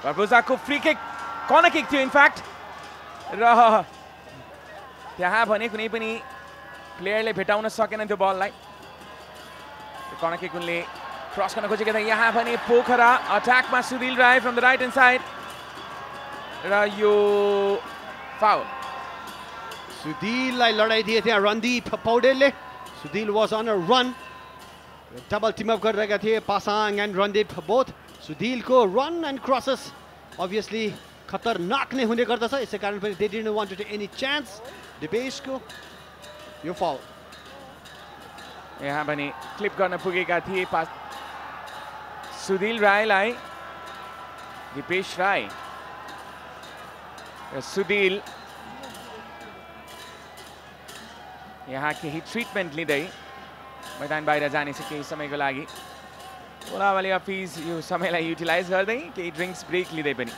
Barbosa को फ्री किक कर्नर किक थियो in fact. र त्यहाँ भने कुनै पनि प्लेयरले भेटाउन सकेन त्यो बललाई. कर्नर किक उनले क्रस गर्न खोजेका थिए. यहाँ भने पोखरा अट्याकमा सुधिल राय from the right hand side. र यो फाउल. सुधिललाई लडाइदिए त्यहाँ रणदीप पौडेलले. सुधिल was on a run. Double team up गरिरहेका थिए Pasang and Randeep both. सुधिलको run and crosses obviously खतरनाक नै हुने गर्दछ. यसै कारण पनि they didn't want to take any chance. दिपेशको यो फाउल. यहाँ भने क्लिप गर्न पुगेका थिए सुधिल रायलाई. दिपेश राय र सुधिल यहाँ केही ट्रिटमेन्ट लिँदै मैदान बाहिर जानेछ केही समयको लागि. ओलावाले अफिस यो समयलाई युटिलाइज गर्दै केही ड्रिङ्क्स ब्रेक लिँदै पनि.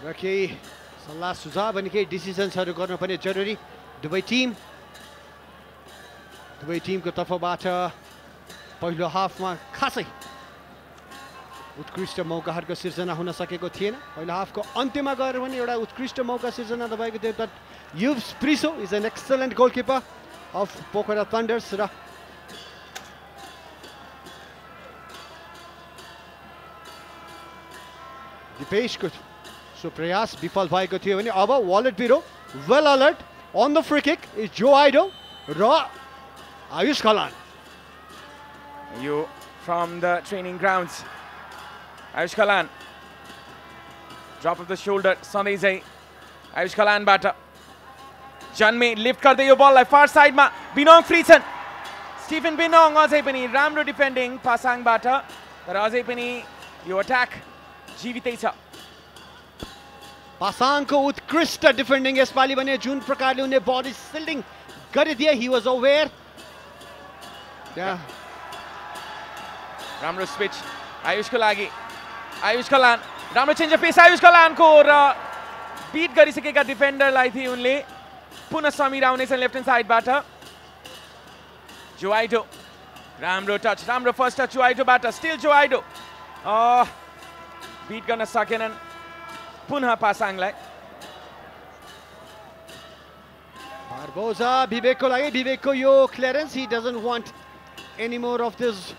र केही सल्लाह सुझाव अनि केही डिसिजन्सहरू गर्नुपर्ने जरुरी. दुवै टिमको तर्फबाट पहिलो हाफमा खासै उत्कृष्ट मौकाहरूको सिर्जना हुन सकेको थिएन. पहिलो हाफको अन्त्यमा गएर पनि एउटा उत्कृष्ट मौका सिर्जना भएको थियो. But Yubs Priso is an excellent goalkeeper of Pokhara Thunders. र दिपेशको सो प्रयास विफल भएको थियो भने अब वालेट बिरो well alert on the free kick is Joe Aido र आयुष कलान. यो from the training grounds. Ayush Kalan. Drop of the shoulder. सधैँ चाहिँ आयुष कलानबाट जन्मे लिफ्ट गर्दै यो बललाई फार साइडमा बिनोङ फ्री छन्. स्टिफन बिनोङ अझै पनि राम्रो डिफेन्डिङ पासाङबाट तर अझै पनि यो अट्याक जीवितै छ. पासाङको उत्कृष्ट डिफेन्डिङ यसपालि भने जुन प्रकारले उनले बडी सिल्डिङ गरिदिए. He was aware. राम्रो स्विच आयुषको लागि. आयुष कलान राम्रो चेन्ज अफ पेस आयुष कलानको र बिट गरिसकेका डिफेन्डरलाई थिए उनले. पुनः समीर आउनेछन् लेफ्ट ह्यान्ड साइडबाट. जो आइडो राम्रो टच राम्रो फर्स्ट टच जो आइडोबाट. स्टिल जो आइडो बिट गर्न सकेनन् पुनः पासाङलाई Barbosa, Vivekko लागि Vivekko यो clearance, he doesn't want any more of this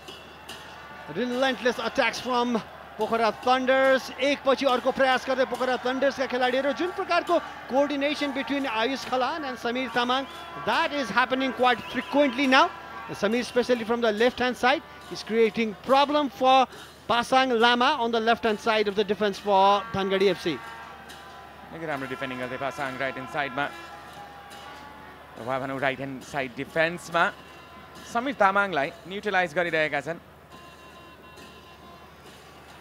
relentless attacks from Pokhara Thunders. एकपछि अर्को प्रयास गर्दै Pokhara Thunders का खेलाडीहरू जुन प्रकारको coordination between Ayush Khalan and Samir Tamang, that is happening quite frequently now. Samir, especially from the left hand side, is creating problem for Pasang Lama on the left hand side of the defense for Dhangadi FC. निकै राम्रो डिफेन्डिङ गर्दै पासाङ राइट ह्यान्ड साइडमा वा भनौँ राइट ह्यान्ड साइड डिफेन्समा समीर तामाङलाई न्युट्रलाइज गरिरहेका छन्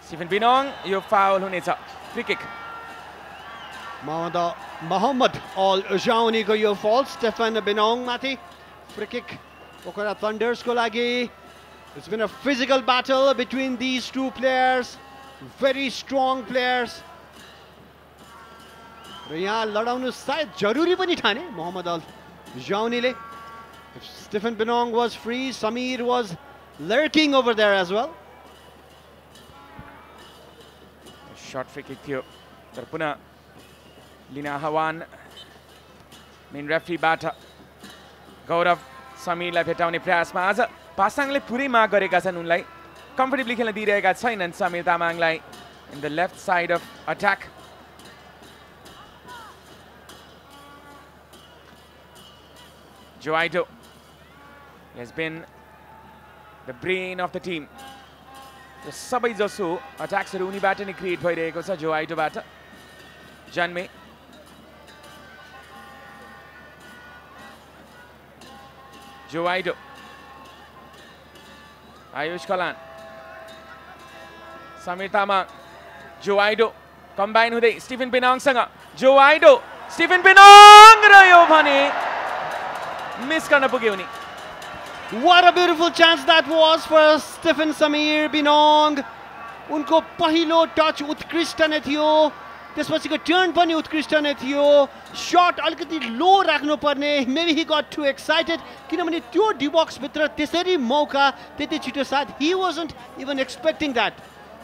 स्टिफेन बिनोङ यो फाउल हुनेछ free kick Mohammad Al Jauni ko yo fault Stefan Binong mati free kick Pokhara Thunders ko lagi. It's been a physical battle between these two players, very strong players. र यहाँ लडाउनु सायद जरुरी पनि ठाने मोहम्मद अल जाउनीले. If Stephen Binong was free, Samir was lurking over there as well. Short free kick थियो तर पुनः लिन आह्वान मेन रेफ्रीबाट गौरव समीरलाई भेटाउने प्रयासमा आज पासाङले पुरै माग गरेका छन् उनलाई कम्फर्टेबली खेल्न दिइरहेका छैनन् समीर तामाङलाई in the left side of attack. Joaido has been the brain of the team. र सबै जसो अट्याक्सहरू उनीबाट नै क्रिएट भइरहेको छ जोआइडोबाट. जन्मे जोआइडो आयुष कलान समीर तामाङ जोआइडो कम्बाइन हुँदै स्टिफेन बिनोङसँग जोआइडो स्टिफेन बिनोङ र यो भने मिस गर्न पुग्यो उनी. What a beautiful chance that was for Stephen Samir Binong. उनको पहिलो टच उत्कृष्ट नै थियो, त्यसपछिको टर्न पनि उत्कृष्ट नै थियो. शट अलिकति लो राख्नु पर्ने, maybe he got too excited किनभने त्यो डी बक्स भित्र त्यसरी मौका त्यति छिटो साथ he wasn't even expecting that.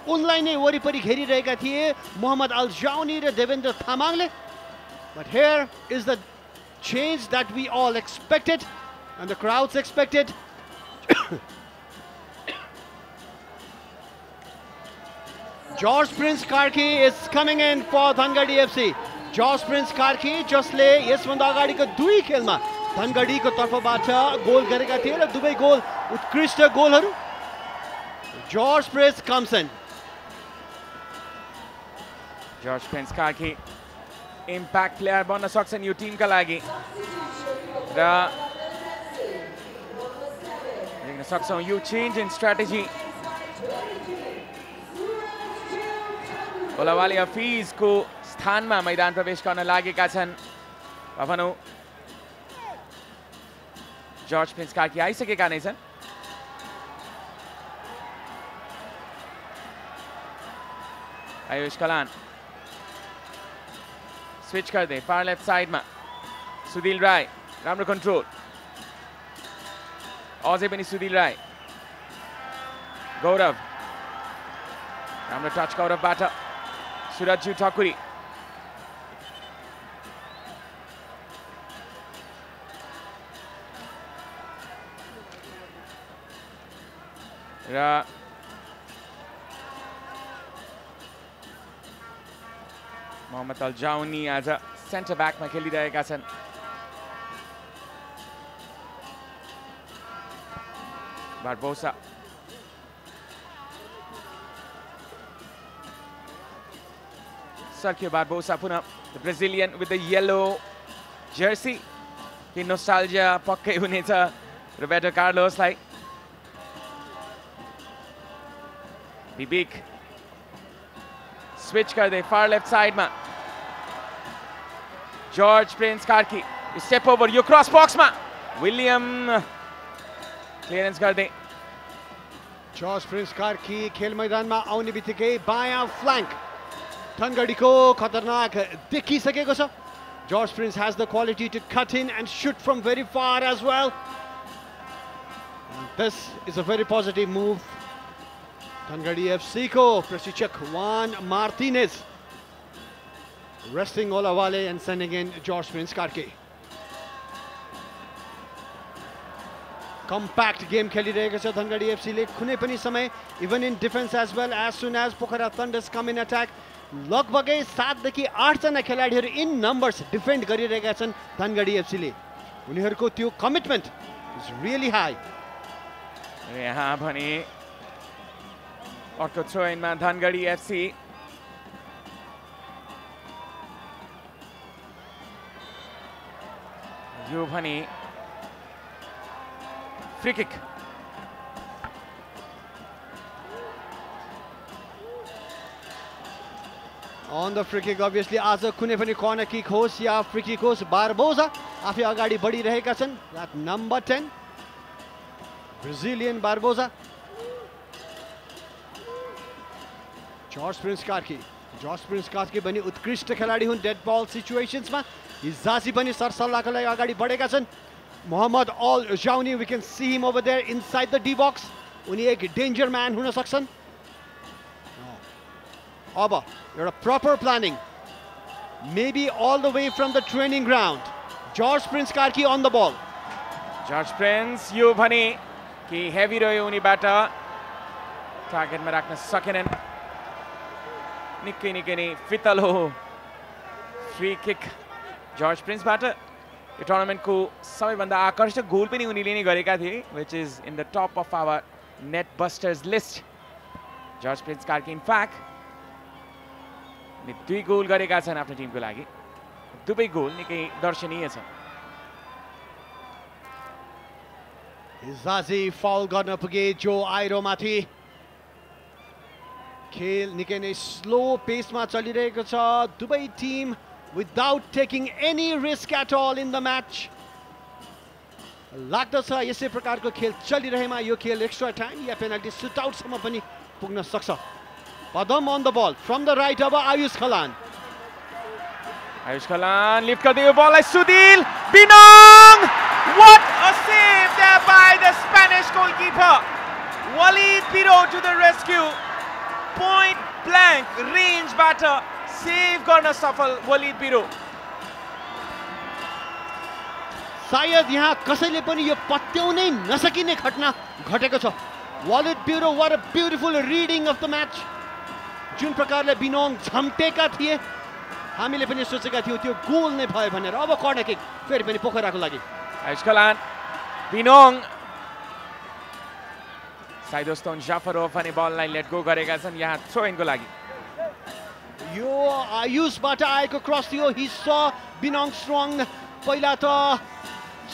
उनलाई नै वरिपरि घेरिरहेका थिए मोहम्मद अल जाउनी र देवेन्द्र तामाङले. But here is the change that we all expected and the crowds expected. George Prince Karki is coming in for Dhangadi FC. George Prince Karki जसले यसभन्दा अगाडिको दुई खेलमा धनगढीको तर्फबाट गोल गरेका थिए र दुवै गोल उत्कृष्ट गोलहरू. George Prince comes in. George Prince Karki impact player बन्न सक्छन् यो टिमका लागि र देख्न सक्छौं यो change in strategy. ओलावाली हफीजको स्थानमा मैदान प्रवेश गर्न लागेका छन्. भनौं जर्ज प्रिन्स कार्की आइसकेका नै छन्. आयुष कलान स्विच गर्दै फार लेफ्ट साइडमा सुदिल राय. राम्रो कन्ट्रोल अझै पनि सुदिल राय. गौरव राम्रो टच गौरवबाट. सुरजु ठकुरी र मोहम्मद अल जाउनी आज सेन्टर ब्याकमा खेलिरहेका छन्. बारबोसा Sergio Barbosa पुनः the Brazilian with the yellow jersey. कि nostalgia पक्कै हुनेछ Roberto Carlosलाई. Bibik switch गर्दै far left sideमा George Prince Karki. You step over यो cross boxमा William clearance गर्दै. George Prince Karki खेल मैदानमा आउने बित्तिकै बायाँ फ्ल्याङ्क Dhangadi खतरनाक देखिसकेको छ. George Prince has the quality to cut in and shoot from very far as well. And this is a very positive move Dhangadi FC ko प्रशिक्षक Juan Martinez resting Olawale and sending in George Prince Karke. Compact game खेलिरहेको छ Dhangadi FC ले कुनै पनि समय even in defense as well. As soon as Pokhara Thunders come in attack, लगभगै 7 देखि 8 जना खेलाडीहरू in numbers defend गरिरहेका छन् Dhangadi FC ले. उनीहरूको त्यो commitment is really high. यहाँ भने अर्को थ्रो इनमा Dhangadi FC. यो भने free kick. On the free kick, obviously, आज कुनै पनि corner kick होस् या free kick होस्, Barbosa आफै अगाडि बढिरहेका छन्. That number 10, Brazilian Barbosa. George Prince Karki. George Prince Karki पनि उत्कृष्ट खेलाडी हुन् dead ball situations मा. हिजाजी पनि सरसल्लाहको लागि अगाडि बढेका छन्. Mohammad Al Jauni, we can see him over there inside the D box. उनी एक danger man हुन सक्छन्. अब एउटा proper planning, maybe all the way from the training ground. George Prince Karki on the ball. George Prince यो भने कि heavy रह्यो उनीबाट टार्गेटमा राख्न सकेनन्. निकै नै फितल हो. फ्री किक George Prince बाट. यो टुर्नामेन्टको सबैभन्दा आकर्षक गोल पनि उनीले नै गरेका थिए, which is in the top of our net busters list. George Prince Karki in fact दुई गोल गरेका छन् आफ्नो टिमको लागि. दुवै गोल निकै दर्शनीय छ. हिजाजी फाउल गर्न पुगे जो आइरो माथि. खेल निकै नै स्लो पेसमा चलिरहेको छ. दुवै team without taking any risk at all in the match. लाग्दछ यसै प्रकारको खेल चलिरहेमा यो खेल एक्स्ट्रा टाइम या पेनल्टी सुटआउट सम्म पनि पुग्न सक्छ. Padam on the ball from the right over Ayush Khalan. Ayush Khalan lift करते हुए बॉल है सुदील बिनोंग. What a save there by the Spanish goalkeeper. Walid Piro to the rescue. Point blank range batter. Save गर्न सफल Walid Piro. सायद यहाँ कसैले पनि यो पत्याउनै नसकिने घटना घटेको छ. Walid Piro, what a beautiful reading of the match. जुन प्रकारले बिनोङ झम्टेका थिए हामीले पनि सोचेका थियौं त्यो गोल नै भयो भनेर. अब कर्नर किक फेरि पनि पोखराको लागि. Ayush Khalan बिनोङ साइदोस्तोन जाफरोभ अनि बललाई लेट गो गरेका छन् यहाँ थ्रो इनको लागि. यो आयुषबाट आएको क्रस थियो. He saw Binong strong. पहिला त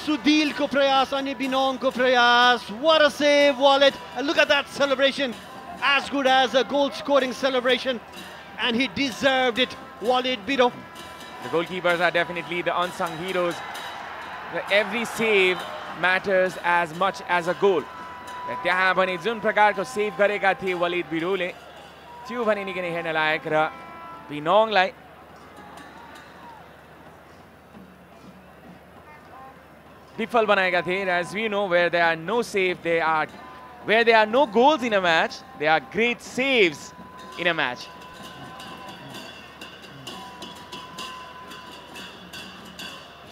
सुदीलको प्रयास अनि बिनोङको प्रयास. What a save, Walid. And look at that celebration. As good as a goal scoring celebration, and he deserved it. Walid Piro. The goalkeepers are definitely the unsung heroes. Every save matters as much as a goal. त्यहाँ भने जुन प्रकारको सेभ गरेका थिए Walid Piroले त्यो भने निकै नै हेर्न लायक र बिनोङलाई विफल बनाएका थिए. As we know, where there are no save, where there are no goals in a match, there are great saves in a match.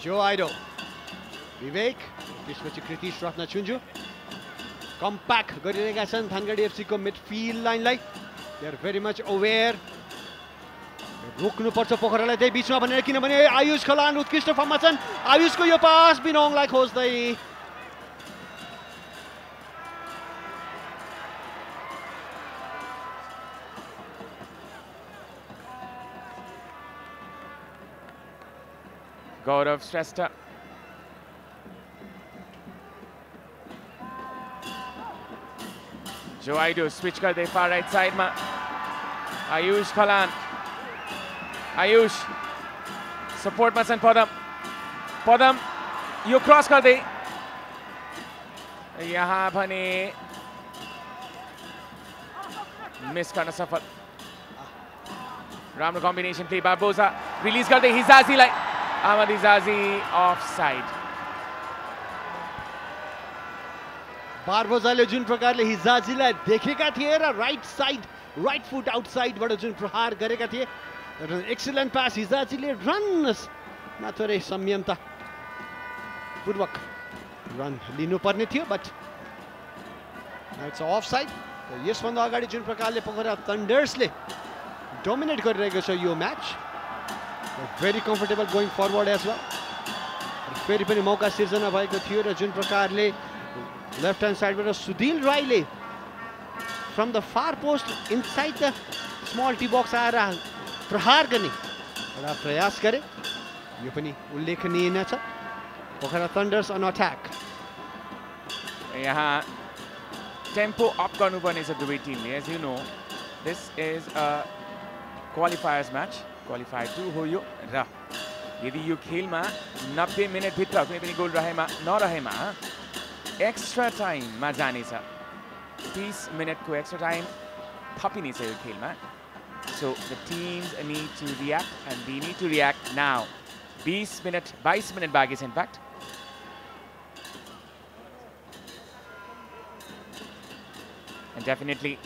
Joe Ido, Vivek, त्यसपछि कृतिश रत्न चुन्जु. Compact गरिरहेका छन् Dhangadi FC को midfield लाइनलाई. They are very much aware. रोक्नु पर्छ पोखरालाई त्यही बीचमा भनेर, किनभने आयुष खलान उत्कृष्ट फर्ममा छन्. आयुषको यो पास बिनोङलाई खोज्दै. Gaurav Shrestha. Joe Ido switch करते far right side में. Ayush Khalan. Ayush support में छन् पदम. पदम यो क्रस करते. यहाँ भने मिस गर्न सफल. राम्रो कम्बिनेसन प्ले Barbosa रिलीज करते हिजाजीलाई. Ahmad Hijazi offside. बारबोजाले जुन प्रकारले हिजाजीलाई देखेका थिए र राइट साइड राइट फुट आउटसाइडबाट जुन प्रहार गरेका थिए एक्सिलेन्ट पास हिजाजीले रनमा थोरै संयमता पूर्वक रन लिनुपर्ने थियो बट इट्स अफ साइड यसभन्दा अगाडि जुन प्रकारले पोखरा थन्डर्सले डोमिनेट गरिरहेको छ यो match very comfortable going forward as well फेरि पनि मौका सिर्जना भएको थियो र जुन प्रकारले लेफ्ट ह्यान्ड साइडबाट सुधिल राईले from the far post inside the small T box आएर प्रहार गर्ने एउटा प्रयास गरे यो पनि उल्लेखनीय नै छ पोखरा थन्डर्स अन अट्याक यहाँ टेम्पो अप गर्नुपर्ने छ दुवै टिमले as you know this is a qualifiers match qualifier 2 हो यो र यदि यो खेलमा 90 मिनटभित्र कुनै पनि गोल नरहेमा एक्स्ट्रा टाइममा जानेछ 30 मिनटको एक्स्ट्रा टाइम थपिनेछ यो खेलमा so the teams need to react and they need to react now 22 minute बाँकी छ in fact and definitely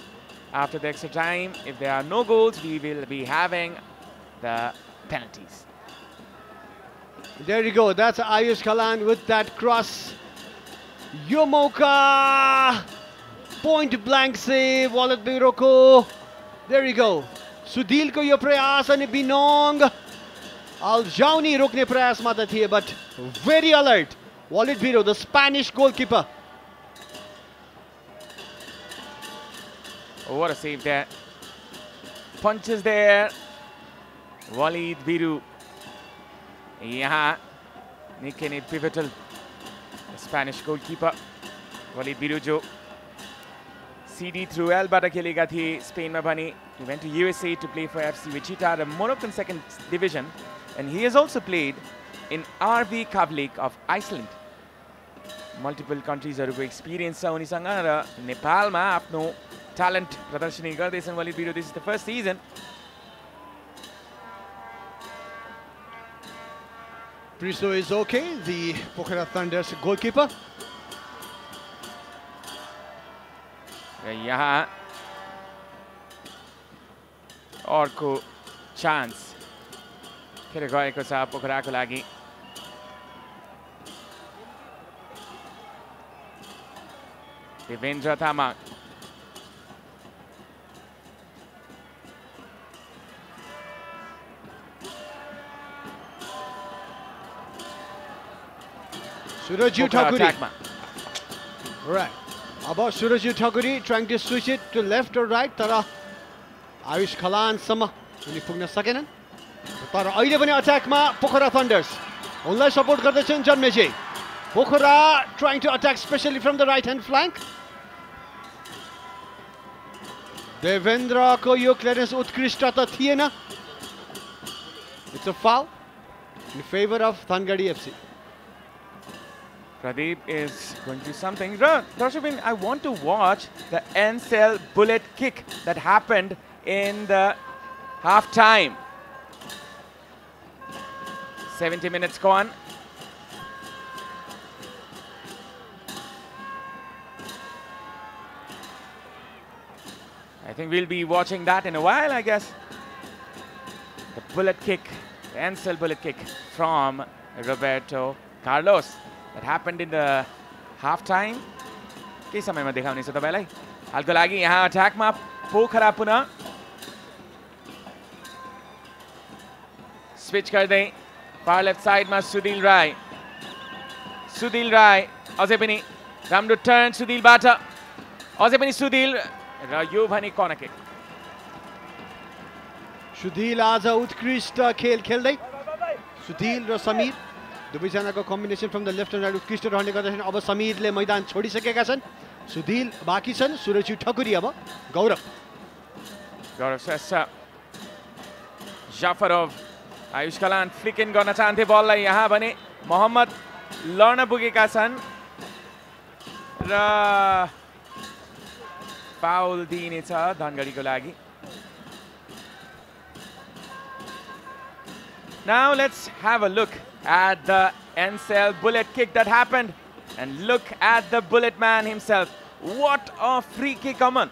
after the extra time if there are no goals we will be having the penalties. There you go, that's Ayush Khalan with that cross. Yo mauka point blank save Wallet Biroko. There you go. Sudhil ko yo prayas ani Binong Aljauni rokne prayas ma ta thiye but very alert Wallet Biro, the Spanish goalkeeper. Oh, what a save there. Punches there. Walid Biru. Yeah. Nikkei pivotal. The Spanish goalkeeper. Walid Biru jo CD through L bata khelega thiye Spain ma bhane. He went to USA to play for FC Wichita, the Moroccan second division, and he has also played in RV Kavlik of Iceland. Multiple countries haruko experience cha unisanga ra Nepal ma afno talent प्रदर्शनी गर्दैछन् Walid Biru. This is the first season. Priso is okay, the Pokhara Thunder's goalkeeper. यहाँ अर्को चान्स फेरि गएको छ पोखराको लागि. Devendra Tamang Surajit Thakuri. Right. About Surajit Thakuri trying to switch it to left or right. Tara Ayush Khalan sama उनी पुग्न सकेनन्. तर अहिले पनि अट्याकमा पोखरा थन्डर्स उनलाई सपोर्ट गर्दैछन् जन्मेजे. Pokhara trying to attack especially from the right hand flank. देवेन्द्रको यो क्लियरेन्स उत्कृष्ट त थिएन. It's a foul in favor of Dhangadi FC. Pradeep is going to something. Darshapin, I want to watch the N-cell bullet kick that happened in the half-time. 70 minutes gone. I think we'll be watching that in a while, I guess. The bullet kick, the N-cell bullet kick from Roberto Carlos. That happened in the half-time. के समयमा देखाउने छ तपाईलाई? हालको लागि यहाँ अट्याकमा पोखरा पुनः स्विच गर्दै फार लेफ्ट साइडमा सुधिल राई. सुधिल राई अझै पनि राम्रो टर्न सुधिलबाट. अझै पनि सुधिल र यो भने कर्नर किक. सुधिल आज उत्कृष्ट खेल खेल्दै. सुधिल र समीर दुवैजनाको combination from the left and right उत्कृष्ट रहने गर्दछन्. अब समीरले मैदान छोडिसकेका छन्. सुधिल बाँकी छन्. सुरजीत ठकुरी अब गौरव श्रेष्ठ जाफरov आयुष कलान फ्लिक इन गर्न चाहन्थे बललाई. यहाँ भने मोहम्मद लड्न पुगेका छन् र फाउल दिइनेछ धनगढीको लागि. Now let's have a look at the N-cell bullet kick that happened And look at the bullet man himself. What a free kick, Aman.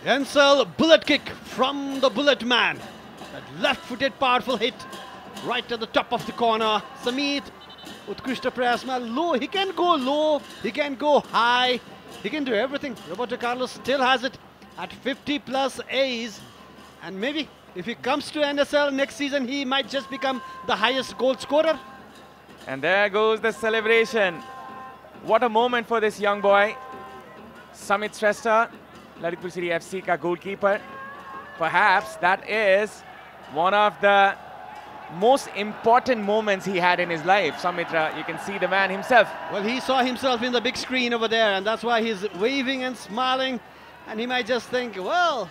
Ansel, bullet kick from the bullet man. That left-footed powerful hit right at the top of the corner. Samit, Utkrishta Prayasma, low. He can go low, he can go high, he can do everything. Roberto Carlos still has it at 50 plus A's. And maybe if he comes to NSL next season, he might just become the highest goal scorer. And there goes the celebration. What a moment for this young boy. Samit Shrestha, Lalitpur City FC ka goalkeeper. Perhaps that is one of the most important moments he had in his life. Samitra, you can see the man himself. Well, he saw himself in the big screen over there, and that's why he's waving and smiling. And he might just think, well,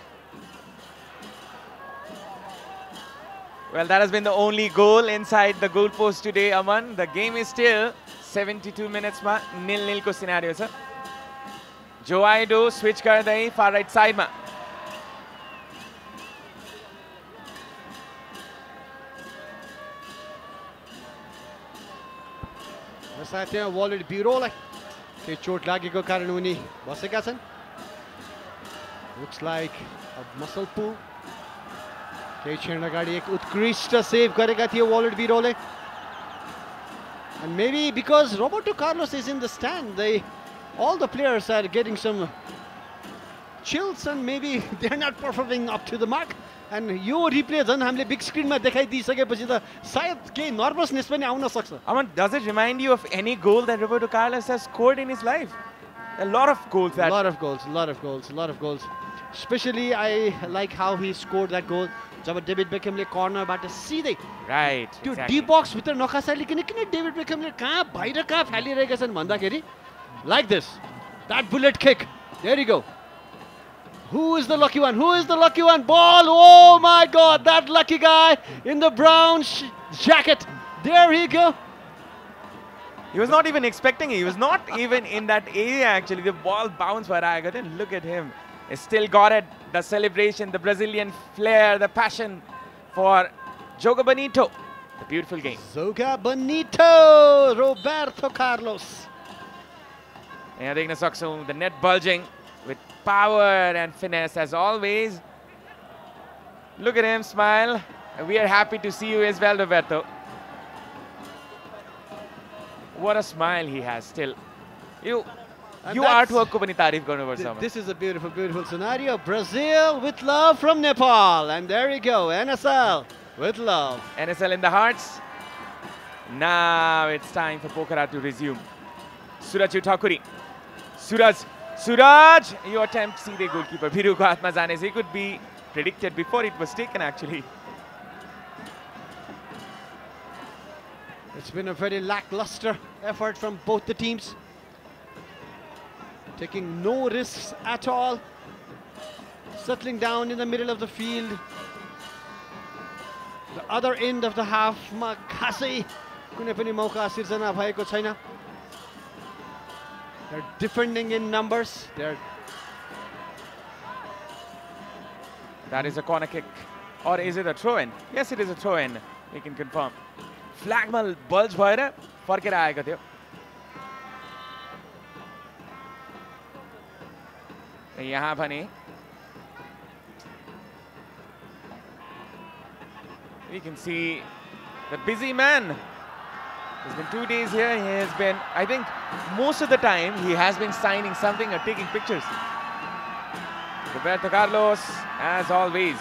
that has been the only goal inside the goal post today, Aman. The game is still 72 minutes ma 0-0 ko scenario cha. Joaido switch gardai far right side ma. साथ त्यहाँ वॉलेट ब्युरोलाई केही चोट लागेको कारण उनी बसेका छन्. Looks like a muscle pull. केही क्षण अगाडि एक उत्कृष्ट सेभ गरेका थियो wallet ब्युरोले. And maybe because Roberto Carlos is in the stand, all the players are getting some chills and maybe they're not performing up to the mark. And यो रिप्ले झन् हामीले बिग स्क्रिनमा देखाइदिइसकेपछि त सायद केही नर्भसनेस पनि आउन सक्छ. Aman, does it remind you of any goal that Roberto Carlos has scored in his life? A lot of goals. A lot of goals. Especially I like how he scored that goal. जब डेभिड बेकहमले कर्नरबाट सिधै त्यो डी बक्स भित्र नखसालिकन किन डेभिड बेकहमले कहाँ बाहिर कहाँ फालिरहेका छन् भन्दाखेरि like this, that bullet kick. There you go. Who is the lucky one? Who is the lucky one? Ball. Oh my God, that lucky guy in the brown jacket. There you go. He was not even expecting it. He was not even in that area actually. The ball bounced for Agat and look at him. He still got it. The celebration, the Brazilian flair, the passion for Joga Bonito. The beautiful game. Joga Bonito, Roberto Carlos. And the net bulging with power and finesse as always. Look at him smile. We are happy to see you as well, Roberto. What a smile he has still. You artwork ko pani taarif garnu parcha. This is a beautiful, beautiful scenario. Brazil with love from Nepal. And there you go, NSL with love. NSL in the hearts. Now it's time for Pokhara to resume. Suraj Thakuri. Suraj, your attempt, see the goalkeeper. Bhiru ko hatma jane se could be predicted before it was taken actually. It's been a very lackluster effort from both the teams. Taking no risks at all. Settling down in the middle of the field. The other end of the half, ma khasai kunai pani mauka sirsana bhayeko chaina. They're defending in numbers. That is a corner kick. Or is it a throw-in? Yes, it is a throw-in. We can confirm. Flag mal bulge bhayera farkera aeko थियो. यहाँ भने we can see the busy man. He's been 2 days here. He has been, I think, most of the time he has been signing something or taking pictures. Roberto Carlos, as always.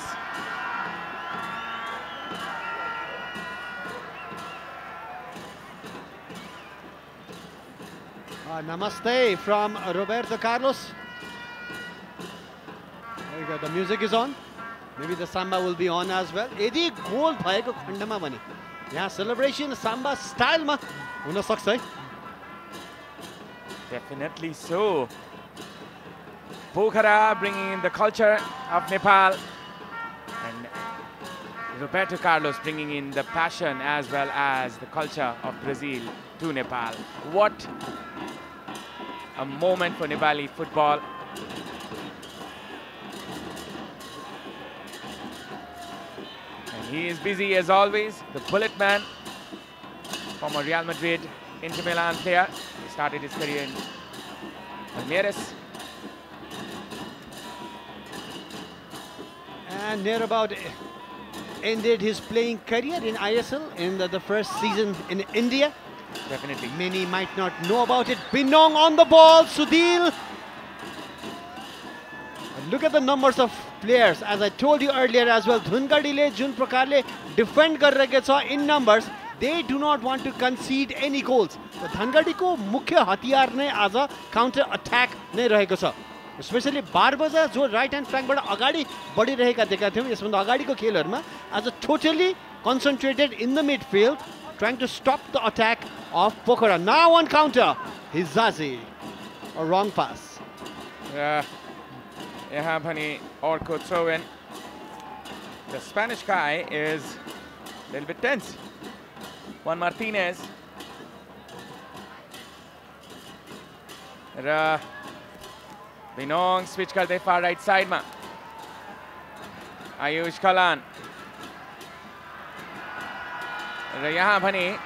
Namaste from Roberto Carlos. There you go. The music is on. Maybe the samba will be on as well. Edi goal bhayeko khandama bhane यहाँ celebration samba style ma huna सक्छ है. Definitely so. Pokhara bringing in the culture of Nepal and Roberto Carlos bringing in the passion as well as the culture of Brazil to Nepal. What a moment for Nepali football. And he is busy as always. The bullet man from Real Madrid Inter Milan player. He started his career in Palmeiras. And near about ended his playing career in ISL in the first season in India. Definitely. Many might not know about it. Binong on the ball, Sudhil. Look at the numbers of players. As I told you earlier as well, Dhangadi le jun prakarle defend garereko cha in numbers. They do not want to concede any goals. So Dhangadi ko mukhya hatiyar नै आज counter attack नै रहेको छ. Especially Barbosa जो right hand flank बाट अगाडि बढिरहेका देखेका थियौं. यसभन्दा अगाडिको खेलहरुमा आज totally concentrated in the midfield, trying to stop the attack of Pokhara. Now on counter, Hizazi. A wrong pass. यहाँ पनि अर्को throw in. The Spanish guy is a little bit tense. Juan Martinez. र Binong switch गर्दै far right side मा. आयुष खलान. र यहाँ पनि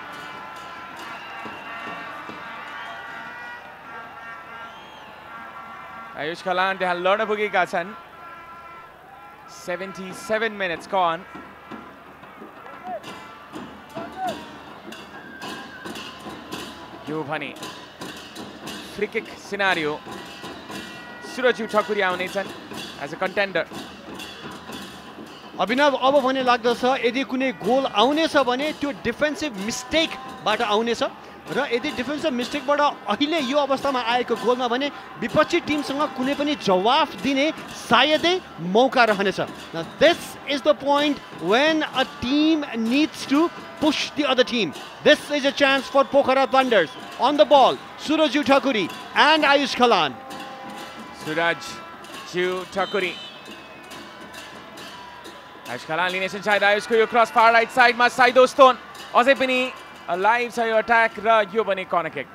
आयुष खलान त्यहाँ लड्न पुगेका छन्. 77 minutes gone. यो भने free kick scenario. Suraju Thakuri आउनेछन् as a contender. अभिनव अब भने लाग्दछ यदि कुनै गोल आउनेछ भने त्यो डिफेन्सिभ मिस्टेकबाट आउनेछ र यदि डिफेन्सिभ मिस्टेकबाट अहिले यो अवस्थामा आएको गोलमा भने विपक्षी टिमसँग कुनै पनि जवाफ दिने सायदै मौका रहनेछ. Now this is the point when a team needs to push the other team. This is a chance for Pokhara Thunders. On the ball, Suraju Thakuri and Ayush Khalan. Suraju Thakuri. Ayush Khalan lineation side. Ayush ko yo cross far right side ma Saido Stone. Azai pani alive छ यो attack र यो पनि corner kick.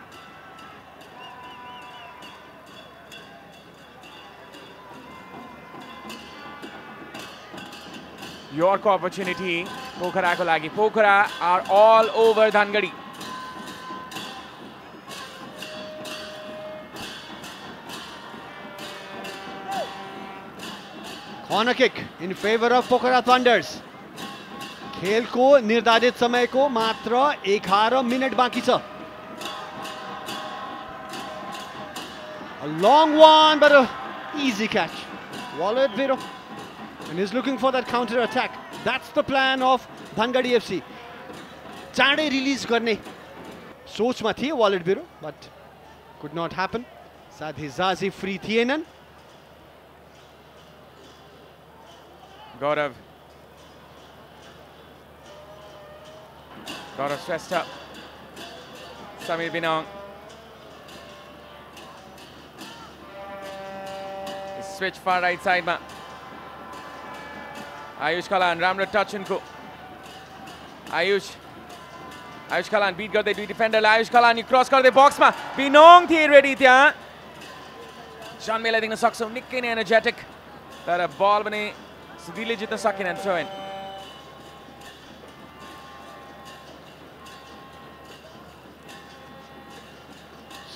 Your opportunity Pokhara को लागि. Pokhara are all over Dhangadi. Corner kick in favor of Pokhara Thunders. खेलको निर्धारित समयको मात्र 11 मिनेट बाँकी छ. A long one but a easy catch. Wallet Viro. And he's looking for that counter attack. That's the plan of Dhangadi FC. चाँडै रिलिज गर्ने सोचमा थिए Wallet Viro, but could not happen. साथ हिजाजी फ्री थिएनन्. Gaurav stressed up. Samir Binong. Switch far right side ma. Ayush Khalan राम्रो touch उनको. Ayush Khalan beat गर्दै दुई डिफेन्डरलाई. Ayush Khalan नि क्रस गर्दै बक्समा. Binong थिए रेडी त्यहाँ. जन्मेलाई देख्न सक्छौं निकै नै एनर्जेटिक. तर बल पनि Sudhilले जित्न सकेनन्. Throw in.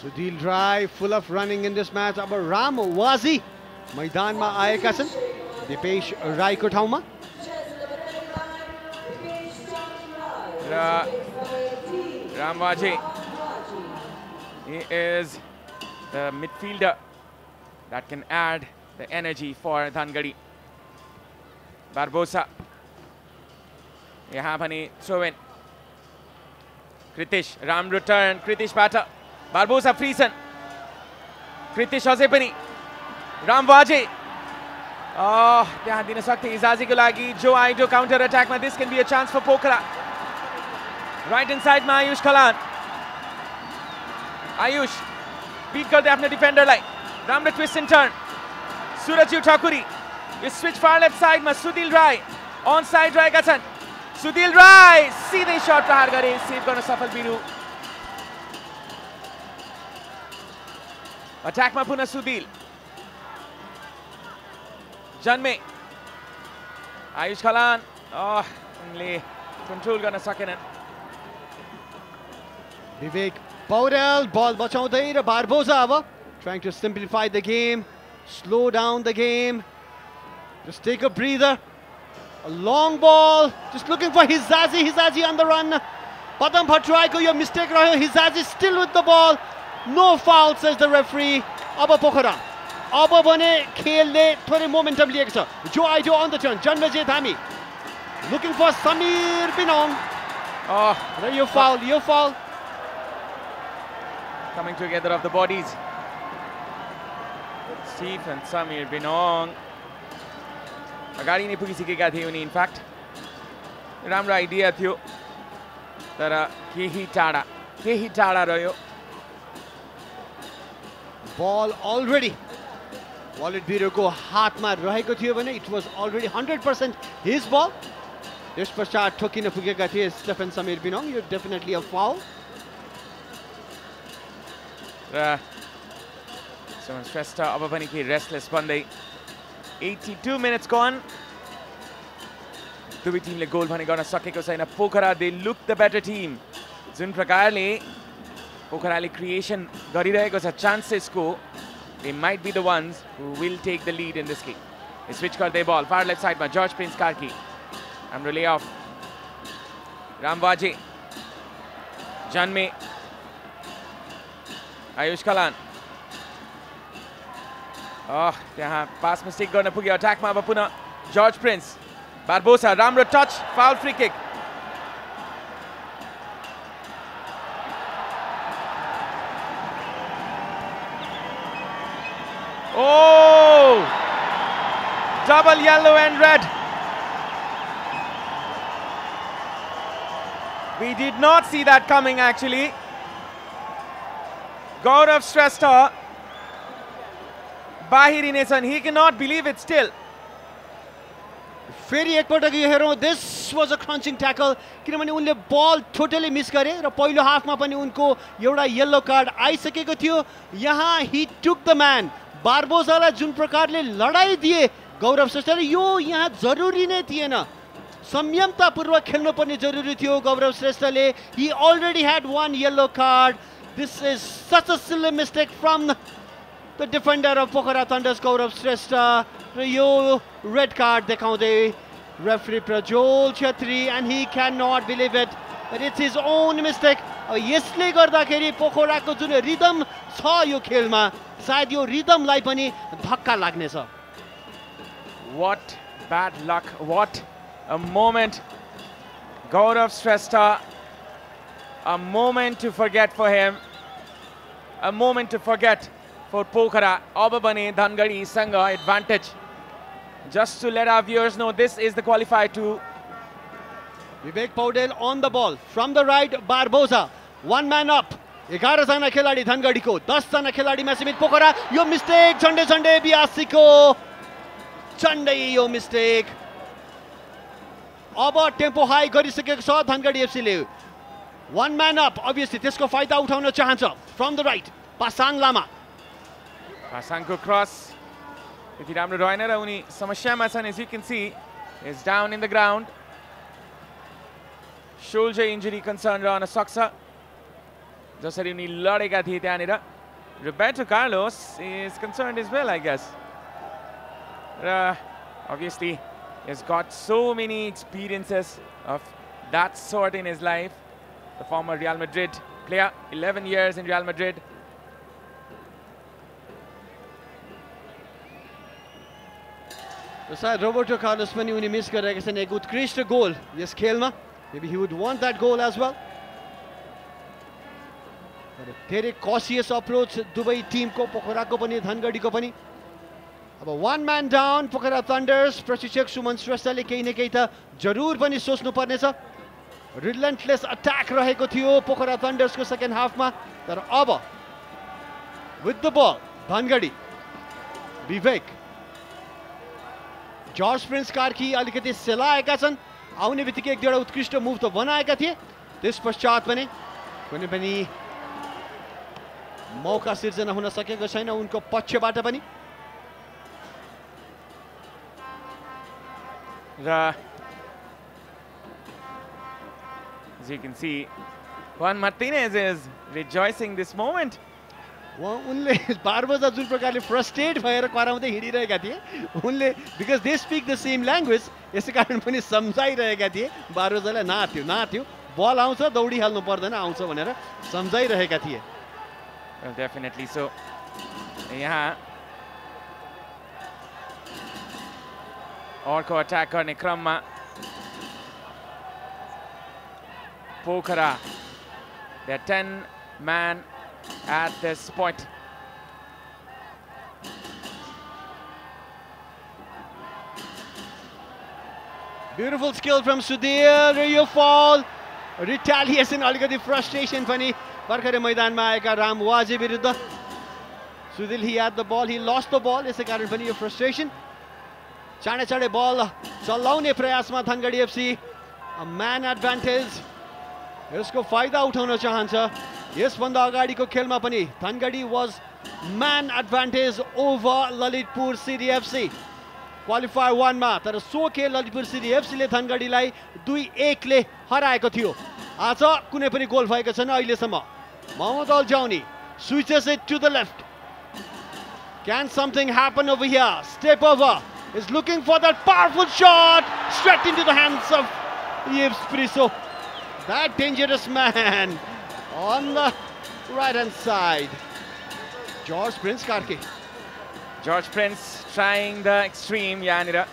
Sudhil Rai full of running in this match. अब राम वाजी मैदानमा आएका छन् दिपेश राईको ठाउँमा. Ram Waji, he is the midfielder that can add the energy for Dhangadi. Barbosa, यहाँ पनि throw in. Kritish, Ram return, Kritish batter. Barbosa freezing. Kritish अझै पनि. Ram Waji. Oh, त्यहाँ दिन सक्थे इजाजीको लागि. जो आइडो counter attack मा. This can be a chance for Pokhara. Right inside मा Ayush Khalan. Ayush beat गर्दै आफ्नो डिफेन्डरलाई. राम्रो twist and turn. Suraju Thakuri. You switch far left side मा Sudhil Rai. On side रहेका छन्. Sudhil Rai सिधै shot प्रहार गरे. सेभ गर्न सफल बिरु. Attack मा पुनः Sudhil. Janme. Ayush Khalan. Oh, उनले control गर्न सकेनन्. Vivek Paudel, ball bachaउँदै र Barbosa अब trying to simplify the game, slow down the game, just take a breather. A long ball, just looking for Hizazi on the run. Padam Bhattaraiko यो mistake रह्यो. Hizazi still with the ball. No foul says the referee. अब पोखरा अब भने खेलले थोरै momentum लिएको छ. Joe Aido on the turn. Janmejay Dhami looking for Samir Binong. Oh, यो foul. Coming together of the bodies. Steve and Samir Binong. अगाडि नै पुगिसकेका थिए उनी इनफ्याक्ट. राम्रो आइडिया थियो तर केही टाढा रह्यो. Ball already Walid Biruko हातमा रहेको थियो भने it was already 100% his ball. त्यस पश्चात ठोकिन पुगेका थिए Stephen Samir Binong. You're definitely a foul. Suman Shrestha अब पनि के restless बन्दै. 82 minutes gone. दुवै टिमले गोल भने गर्न सकेको छैन. Pokhara they look the better team. जुन प्रकारले पोखराले क्रिएसन गरिरहेको छ chances को, they might be the ones who will take the lead in this game. They switch गर्दै ball far left side मा George Prince Karki. हाम्रो lay off. Ramvaje, Janme, Ayush Kalan. त्यहाँ पास मिस्टेक गर्न पुग्यो. अट्याकमा अब पुनः George Prince. Barbosa, राम्रो touch, foul free kick. Oh! Double yellow and red. We did not see that coming actually. Gaurav Shrestha Bahirinesan, he cannot believe it still. फेरि एकपटक यो हेरौँ. This was a crunching tackle किनभने उनले बल टोटली मिस गरे र पहिलो हाफमा पनि उनको एउटा येलो कार्ड आइसकेको थियो. यहाँ he took the man. बारबोसालाई जुन प्रकारले लडाई दिए गौरव श्रेष्ठले यो यहाँ जरुरी नै थिएन. संयमतापूर्वक खेल्नुपर्ने जरुरी थियो गौरव श्रेष्ठले. He already had one yellow card. This is such a silly mistake from the defender of Pokhara Thunder's Gaurav Shrestha. Yo red card dekhaude referee Prajol Chhatri, and he cannot believe it, but it's his own mistake. यसले गर्दाखेरि पोखराको जुन रिदम छ यो खेलमा सायद यो रिदमलाई पनि धक्का लाग्नेछ. What bad luck, what a moment. Gaurav Shrestha, a moment to forget for him, a moment to forget for Pokhara. अब भने Dhangadi सँग advantage. Just to let our viewers know, this is the qualifier 2. Vivek Paudel on the ball from the right. Barbosa, one man up. 11 जना खेलाडी धनगढीको, 10 जना खेलाडीमा सीमित पोखरा. यो मिस्टेक झन्डै बियासीको, झन्डै यो मिस्टेक. अब टेम्पो हाई गरिसकेको छ Dhangadhi एफसीले. One man up, obviously त्यसको फाइदा उठाउन चाहन्छ. From the right, Pasang Lama. Pasangको cross त्यति राम्रो रहेन र उनी समस्यामा छन्. As you can see, is down in the ground. Shoulder injury concern रहन सक्छ जसरी उनी लडेका थिए त्यहाँनिर. Roberto Carlos is concerned as well, I guess. Obviously, he has got so many experiences of that sort in his life. The former Real Madrid player, 11 years in Real Madrid. सायद रोबर्टो कार्लोस पनि उनी मिस गरेका छन् एक उत्कृष्ट गोल यस खेलमा. Maybe he would want that goal as well. धेरै कसियस अप्रोच दुवै टिमको, पोखराको पनि धनगढीको पनि. अब one man down पोखरा थन्डर्स. प्रशिक्षक सुमन श्रेष्ठले केही न केही त जरुर पनि सोच्नु पर्नेछ. रिलेन्टलेस अट्याक रहेको थियो पोखरा थन्डर्सको सेकेन्ड हाफमा, तर अब with the ball Dhangadhi. Vivek, George Prince Karki अलिकति सेलाएका छन्. आउने बित्तिकै एक दुईवटा उत्कृष्ट मुभ त बनाएका थिए. त्यस पश्चात पनि कुनै पनि मौका सिर्जना हुन सकेको छैन उनको पक्षबाट पनि. As you can see, Juan Martinez is rejoicing this moment. उनले बारबोजा जुन प्रकारले फ्रस्ट्रेट भएर कराउँदै हिँडिरहेका थिए उनले because they speak the same language यसै कारण पनि सम्झाइरहेका थिए बारबोजालाई नाथ्यो बल आउँछ दौडिहाल्नु पर्दैन आउँछ भनेर सम्झाइरहेका थिए Well, definitely so. यहाँ अर्को अट्याक गर्ने क्रममा Pokhara, they're 10 man at this point. Beautiful skill from Sudhir, you fall. Retaliation, अलिकति frustration पनि भर्खरै मैदानमा आएका राम वाजे विरुद्ध. Sudhir, he had the ball, he lost the ball, यसै कारण पनि यो frustration. चाँडै बल चलाउने प्रयासमा Dhangadhi FC, a man advantage. यसको फाइदा उठाउन चाहन्छ. यसभन्दा अगाडिको खेलमा पनि Dhangadhi was man advantage over Lalitpur City FC. Qualifier 1 मा तर सो खेल ललितपुर सिटी एफसी ले धनगढीलाई 2-1 ले हराएको थियो. आज कुनै पनि गोल भएको छैन अहिलेसम्म. Mohammad Al Jauni switches it to the left. Can something happen over here? Step over. Is looking for that powerful shot straight into the hands of Yves Priso. That dangerous man on the right hand side. George Prince Karki. George Prince trying the extreme, Yanira.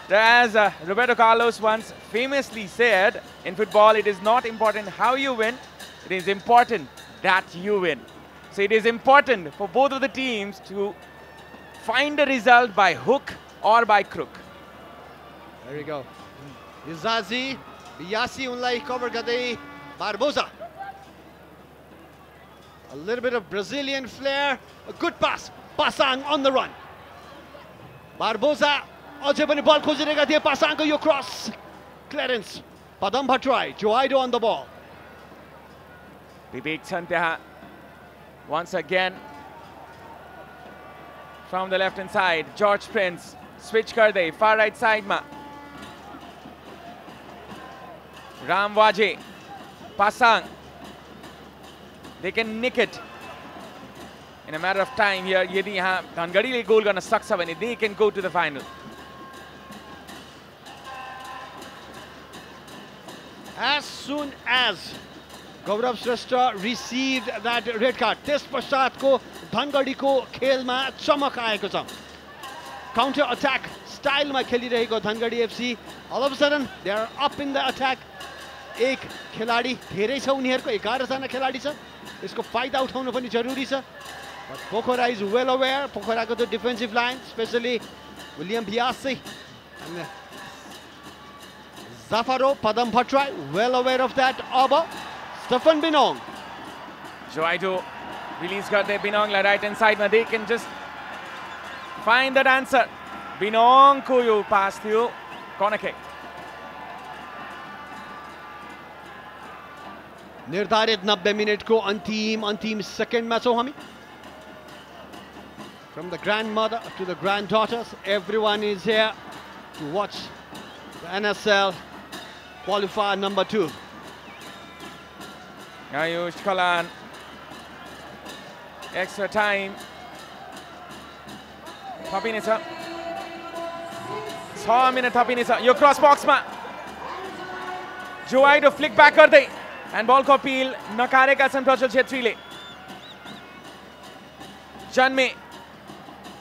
As Roberto Carlos once famously said, in football it is not important how you win, it is important that you win. So it is important for both of the teams to find a result by hook or by crook. There we go. Izazi, Biasi unlai cover gadai Barbosa. A little bit of Brazilian flair, a good pass. Pasang on the run. Barbosa अझै पनि बल खोजिरहेका थिए. पासाङको यो क्रस क्लियरेन्स. पदम भट्टराई, जोआइडो on the ball. Vivek छन् त्यहाँ. Once again from the left hand side, George Prince switch गर्दै far right side मा Ram Waje, Pasang. They can nick it in a matter of time here. यदि यहाँ धनगढीले गोल गर्न सक्छ भने they can go to the final. As soon as Gaurav Shrestha received that red card, त्यस पश्चातको धनगढीको खेलमा चमक आएको छ. Counter attack स्टाइलमा खेलिरहेको Dhangadhi FC, all of a sudden they are up in the attack. एक खेलाडी धेरै छ उनीहरुको, 11 जना खेलाडी छ. यसको फाइदा उठाउन पनि जरुरी छ. But Pokhara is well aware. Pokhara got the defensive line, especially William Biasi and Zafaro, Padam Bhattrai, well aware of that. Aba, Stefan Binong. Joaido release garde Binong la right hand side ma, they can just find that answer. Binong ko yo pass थियो, corner kick. निर्धारित 90 मिनेटको अन्तिम सेकेन्डमा छौं हामी. From the grandmother to the granddaughters, everyone is here to watch the NSL qualifier number 2. Ayush Kalan, extra time. Thapinesa. 6 minute thapinesa. Yo cross box ma. Joaido flick back गर्दै and ball को appeal नकारेका छन् प्रज्वल छेत्रीले. Janme.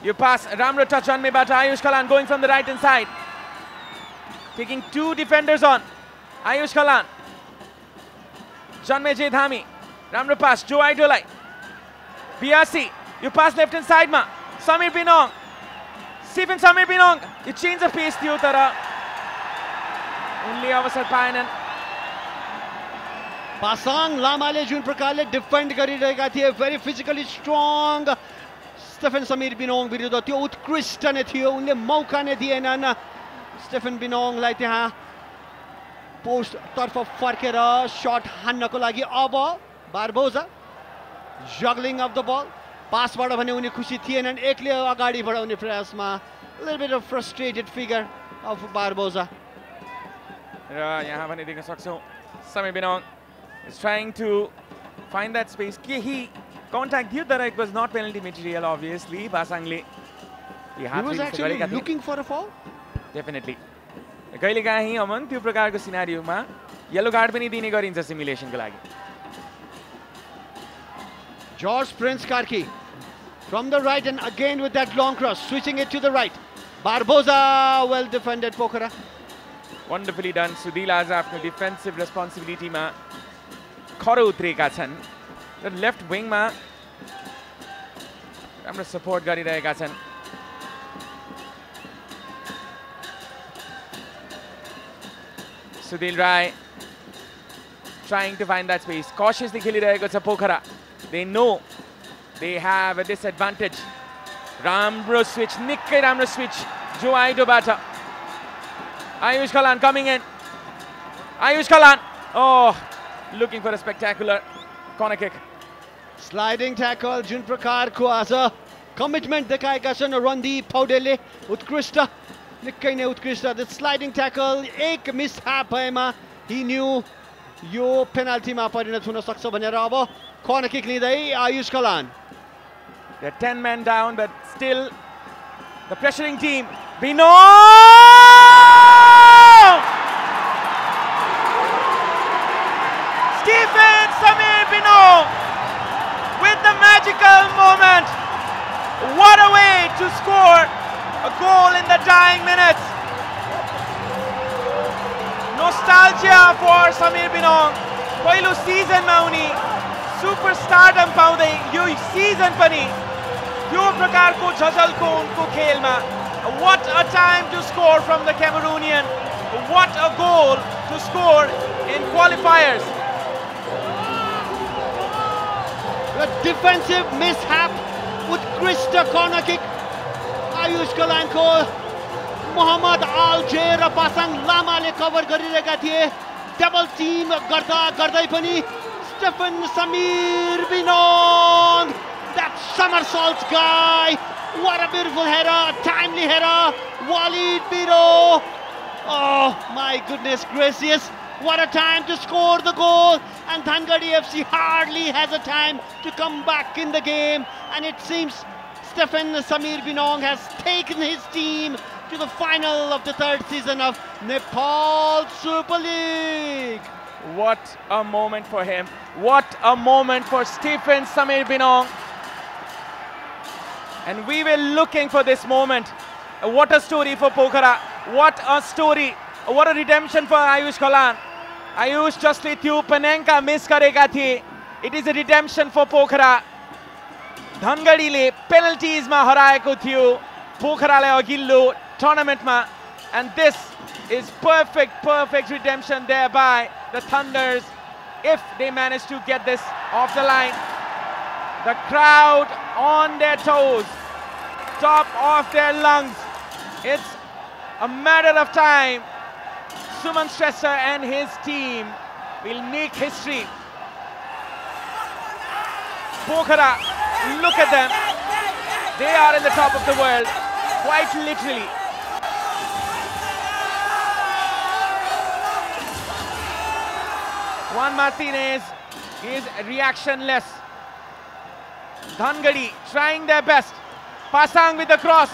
You pass राम्रो touch Janmeबाट Ayush Kalan going from the right hand side. Taking 2 defenders on. Ayush Kalan. Janme Dhami. राम्रो pass Joaidoलाई. Biasi. You pass left hand side ma. Samir Binong. Stephen Samir Binong. You change the pace थियो तर उनले अवसर पाएनन्. Pasang Lamale जुन प्रकारले डिफेन्ड गरिरहेका थिए, very physically strong. Stephen Samir Binong विरुद्ध त्यो उत्कृष्ट नै थियो, उनले मौका नै दिएनन्. Stephen Binong लाई त्यहाँ पोस्ट तर्फ फर्केर शट हान्नको लागि. अब Barbosa juggling of the ball. पासबाट भने उनी खुसी थिएनन्, एकले अगाडि बढाउने प्रयासमा. A little bit of frustrated figure of Barbosa. र यहाँ पनि देख्न सक्छौं Samir Binong is trying to find that space. He contact diyo tara it was not penalty material obviously. Pasangले he was actually looking for a foul. Definitely. कहिलेकाहीँ अमन त्यो प्रकारको सिनारियोमा येलो कार्ड पनि दिने गरिन्छ सिमुलेसनको लागि. George Prince Karki from the right and again with that long cross, switching it to the right. Barboza, well defended Pokhara. Wonderfully done. Sudhil आज आफ्नो डिफेन्सिभ रेस्पोन्सिबिलिटीमा खरो उत्रेका छन्. र लेफ्ट विङमा राम्रो सपोर्ट गरिरहेका छन्. Sudhil Rai trying to find that space. Cautiously खेलिरहेको छ Pokhara. They know they have a disadvantage. राम्रो switch, निकै राम्रो switch. जो आइडोबाट. Ayush Khalan coming in. Ayush Khalan. Oh, looking for a spectacular corner kick. Sliding tackle, Jun Prakar ko aza commitment देखाएका छन् रणदीप पौडेलले. उत्कृष्ट, निकै नै उत्कृष्ट. The sliding tackle, एक mishap भएमा he knew यो पेनल्टीमा परिणत हुन सक्छ भनेर अब corner kick लिँदै Ayush Khalan. They're 10 men down, but still the pressuring team. Bino! Stephen Samir Bino with the magical moment. What a way to score a goal in the dying minutes. Nostalgia for Samir Bino. पहिलो सिजनमा उनी सुपरस्टारडम पाउँदै यो सिजन पनि यो प्रकारको झझल्को उनको खेलमा. What a time to score from the Cameroonian. What a goal to score in qualifiers. A defensive mishap with Krista corner kick. Ayush Khalan ko Mohammad Aljer र Pasang Lamaले cover गरिरहेका थिए. Double team गर्दै पनि Stephen Samir Binong, that somersault guy. What a beautiful header, timely header. Walid Biro. Oh my goodness gracious. What a time to score the goal. And Dhangadi FC hardly has a time to come back in the game. And it seems Stephen Samir Binong has taken his team to the final of the third season of Nepal Super League. What a moment for him. What a moment for Stephen Samir Binong. And we were looking for this moment. What a story for Pokhara. What a story. What a redemption for Ayush Khalan. Ayush जसले त्यो Panenka miss गरेका थिए. It is a redemption for Pokhara. धनगढीले penalties मा हराएको थियो पोखरालाई अघिल्लो tournamentमा. And this is perfect redemption there by the Thunders if they manage to get this off the line. The crowd on their toes, top of their lungs. It's a matter of time. Suman Shrestha and his team will make history. Pokhara, look at them. They are in the top of the world, quite literally. Juan Martinez is reactionless. Dhangadi trying their best. Pasang with the cross.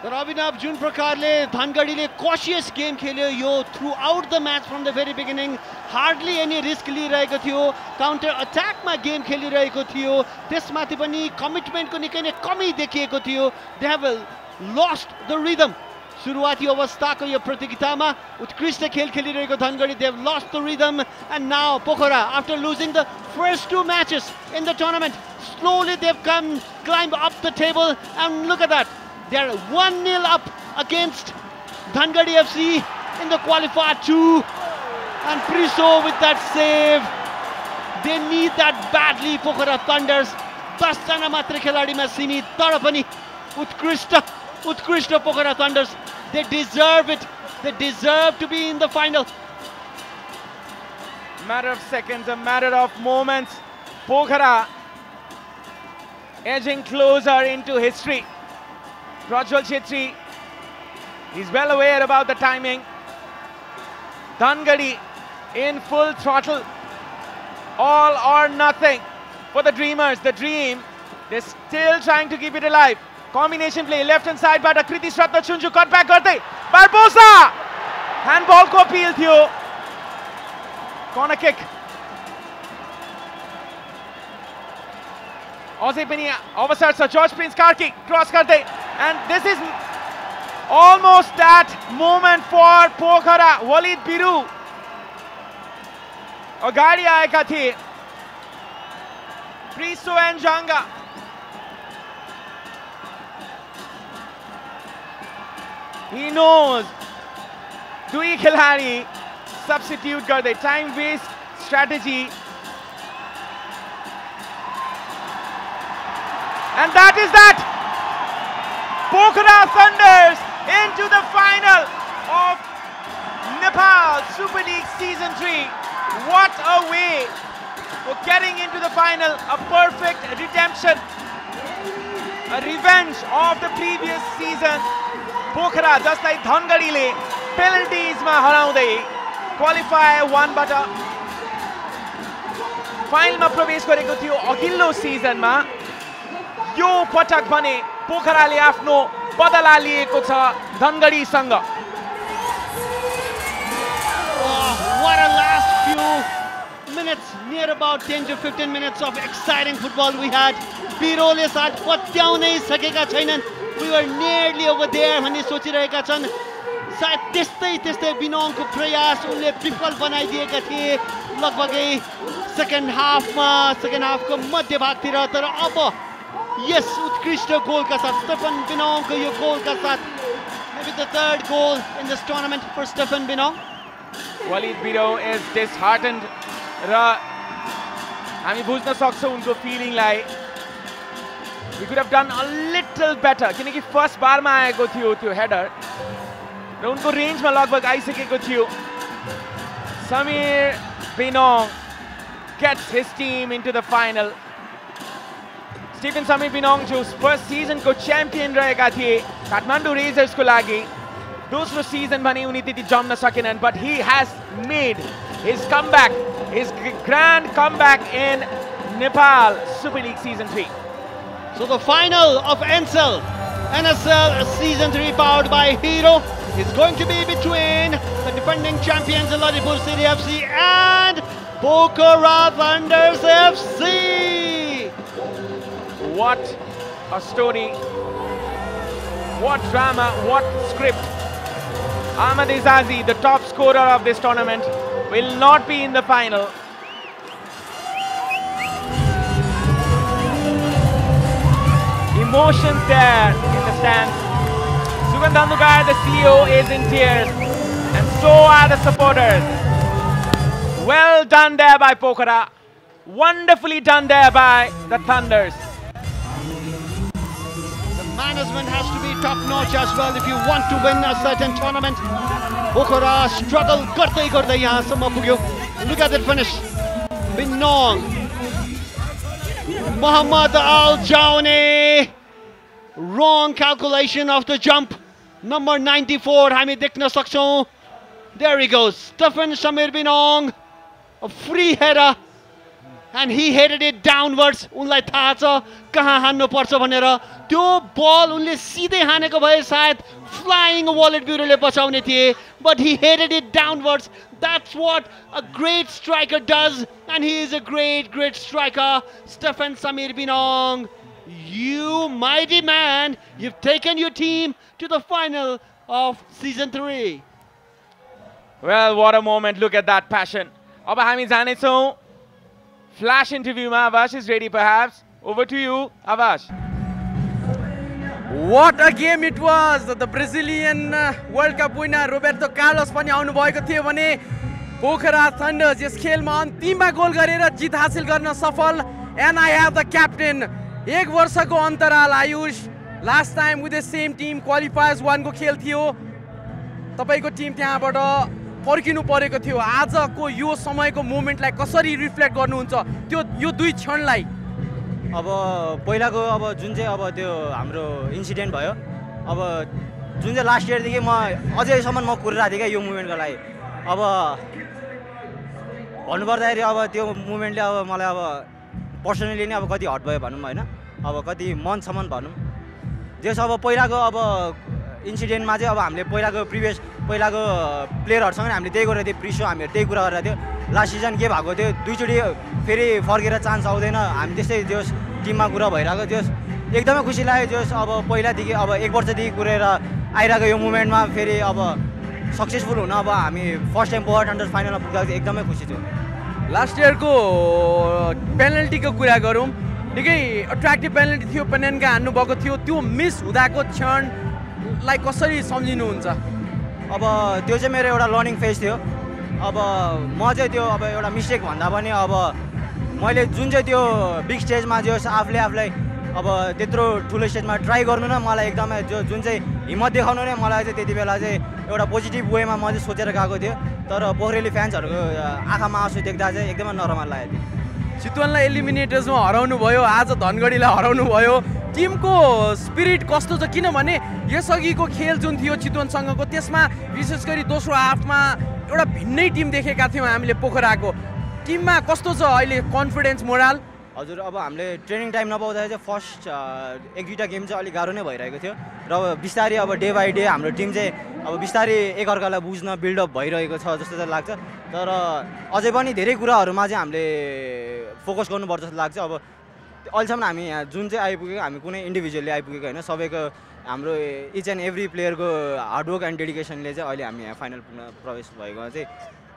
तर अभिनव जुन प्रकारले धनगढीले cautious game खेल्यो यो throughout the match from the very beginning. Hardly any risk लिइरहेको थियो. Counter attack मा game खेलिरहेको थियो. त्यसमाथि पनि commitment को निकै नै कमी देखिएको थियो. They have lost the rhythm. सुरुवाती अवस्थाको यो प्रतियोगितामा उत्कृष्ट खेल खेलिरहेको Dhangadhi, they have lost the rhythm. And now Pokhara, after losing the first two matches in the tournament, slowly they've climbed up the table. And look at that. They're 1-0 up against Dhangadi FC in the Qualifier 2. And Priso with that save. They need that badly, Pokhara Thunders. 10 जना मात्र खेलाडीमा सीमित तर पनि उत्कृष्ट Pokhara Thunders. They deserve it. They deserve to be in the final. Matter of seconds, a matter of moments. Pokhara edging closer into history. Prajwal Chetri, he's well aware about the timing. Dhangadi in full throttle. All or nothing for the Dreamers. The Dream, they're still trying to keep it alive. Combination play, left hand side बाट कृति श्रद्धा चुन्जु कट ब्याक गर्दै बारबोसा ह्यान्डबल को अपील थियो. Corner kick. अझै पनि अवसर छ. जर्ज प्रिन्स कार्की क्रस गर्दै, and this is almost that moment for Pokhara. Walid बिरु अगाडि आएका थिए. प्रिसो एन्ड जाङ्गा. He knows. दुई खेलाडी substitute गर्दै, time waste strategy. And that is that. Pokhara Thunders into the final of Nepal Super League Season 3. What a way for getting into the final. A perfect redemption. A revenge of the previous season. Pokhara, just like Dhangadi le penalties ma haraउँदै Qualifier 1 बाट फाइनल मा प्रवेश गरेको थियो अघिल्लो सिजन मा. यो पटक भने पोखराले आफ्नो बदला लिएको छ धनगढी सँग. What a last few minutes, near about 10 to 15 minutes of exciting football we had. बिरोले साथ पत्याउनै सकेका छैनन्. We were nearly over there भन्ने सोचिरहेका छन्. सायद त्यस्तै बिनोङको प्रयास उनले विफल बनाइदिएका थिए लगभगै सेकेन्ड हाफको मध्य भागतिर. तर अब यस उत्कृष्ट गोलका साथ स्टेफन बिनोङको यो गोलका साथ maybe the third goal in this tournament for Stefan Binong. Walid Biro is disheartened र हामी बुझ्न सक्छौं उनको फिलिङलाई. We could have done a little better किनकि फर्स्ट बारमा आएको थियो त्यो हेडर र उनको रेन्जमा लगभग आइसकेको थियो. Samir Binong gets his team into the final. Stephen Samir Binong जो फर्स्ट सिजनको च्याम्पियन रहेका थिए काठमाडौँ रेजर्सको लागि. दोस्रो सिजन भने उनी त्यति जम्न सकेनन्, but he has made his comeback, his grand comeback in Nepal Super League Season 3. So the final of NSL Season 3 powered by Hero is going to be between the defending champions Lalitpur City FC and Pokhara Thunders FC. What a story, what drama, what script. Ahmad Izazi, the top scorer of this tournament, will not be in the final. Emotions there in the stands. Sugandhandugar, the CEO, is in tears, and so are the supporters. Well done there by Pokhara. Wonderfully done there by the Thunders. The management has to be top-notch as well if you want to win a certain tournament. Pokhara struggle गर्दै यहाँसम्म पुग्यो. Look at that finish. Binong, Muhammad Al-Jawni. Wrong calculation of the jump. Number 94 हामी देख्न सक्छौं. There he goes. Stefan Samir Binong. A free header. And he headed it downwards. उनलाई थाहा छ कहाँ हान्नु पर्छ भनेर. त्यो बल उनले सिधै हानेको भए सायद flying Walid Biroले बचाउने थिए. But he headed it downwards. That's what a great striker does. And he is a great striker. Stefan Samir Binong. You mighty man, you've taken your team to the final of Season 3. Well, what a moment. Look at that passion. अब हामी जानेछौं flash interview ma. Avash is ready perhaps. Over to you, Avash. What a game it was. The Brazilian World Cup winner Roberto Carlos पनि आउनु भएको थियो भने पोखरा थन्डर्स यस खेलमा अन्तिममा गोल गरेर जित हासिल गर्न सफल. And I have the captain. एक वर्षको अन्तराल Ayush. Last time with the same team Qualifiers 1 को खेल थियो. तपाईको टिम त्यहाँबाट फर्किनु परेको थियो. आजको यो समयको मोमेन्टलाई कसरी रिफ्लेक्ट गर्नुहुन्छ त्यो यो दुई क्षणलाई? अब पहिलाको अब जुन चाहिँ अब त्यो हाम्रो इन्सिडेन्ट भयो, अब जुन चाहिँ लास्ट इयर देखि म अझैसम्म म कुरिरहेको थिएँ क्या यो मुभमेन्टको लागि. अब भन्नुपर्दाखेरि अब त्यो मुभमेन्टले अब मलाई अब पर्सनली नै अब कति हट भयो भनौँ होइन अब कति मनसम्म भनौँ जस अब पहिलाको अब इन्सिडेन्टमा चाहिँ अब हामीले पहिलाको प्लेयरहरूसँग हामीले त्यही गरेको थियो प्रिसो हामीहरू त्यही कुरा गरेको थियो लास्ट सिजन के भएको थियो दुईचोटि फेरि फर्केर चान्स आउँदैन हामी त्यस्तै त्यो टिममा कुरा भइरहेको त्यो एकदमै खुसी लाग्यो जस अब पहिलादेखि अब 1 वर्षदेखि कुरेर आइरहेको यो मुभमेन्टमा फेरि अब सक्सेसफुल हुन अब हामी फर्स्ट टाइम पोखरा थन्डर फाइनलमा पुग्दा एकदमै खुसी छु लास्ट इयरको पेनल्टीको कुरा गरौँ निकै अट्र्याक्टिभ पेनल्टी थियो पेनेन्का हान्नुभएको थियो त्यो मिस हुँदाको क्षणलाई कसरी सम्झिनुहुन्छ अब त्यो चाहिँ मेरो एउटा लर्निङ फेज थियो अब म चाहिँ त्यो अब एउटा मिस्टेक भन्दा पनि अब मैले जुन चाहिँ त्यो बिग स्टेजमा जो आफूलाई अब त्यत्रो ठुलो स्टेजमा ट्राई गर्नु न मलाई एकदमै जुन चाहिँ हिम्मत देखाउनु नै मलाई चाहिँ त्यति बेला चाहिँ एउटा पोजिटिभ वेमा म चाहिँ सोचेर गएको थिएँ तर पोखरेली फ्यान्सहरूको आँखामा आँसु देख्दा चाहिँ एकदमै नरमाइलो लाग्यो थियो चितवनलाई एलिमिनेटर्समा हराउनु भयो आज धनगढीलाई हराउनु भयो टिमको स्पिरिट कस्तो छ किनभने यसअघिको खेल जुन थियो चितवनसँगको त्यसमा विशेष गरी दोस्रो हाफमा एउटा भिन्नै टिम देखेका थियौँ हामीले पोखराको टिममा कस्तो छ अहिले कन्फिडेन्स मोरल हजुर अब हामीले ट्रेनिङ टाइम नपाउँदाखेरि चाहिँ फर्स्ट 1-2टा गेम चाहिँ अलिक गाह्रो नै भइरहेको थियो र अब बिस्तारै अब डे बाई डे हाम्रो टिम चाहिँ अब बिस्तारै एकअर्कालाई बुझ्न बिल्डअप भइरहेको छ जस्तो चाहिँ लाग्छ तर अझै पनि धेरै कुराहरूमा चाहिँ हामीले फोकस गर्नुपर्छ जस्तो लाग्छ अब अहिलेसम्म हामी यहाँ जुन चाहिँ आइपुगेको हामी कुनै इन्डिभिजुअली आइपुगेको होइन सबैको हाम्रो इच एन्ड एभ्री प्लेयरको हार्डवर्क एन्ड डेडिकेसनले चाहिँ अहिले हामी यहाँ फाइनल पुग्न प्रवेश भएको चाहिँ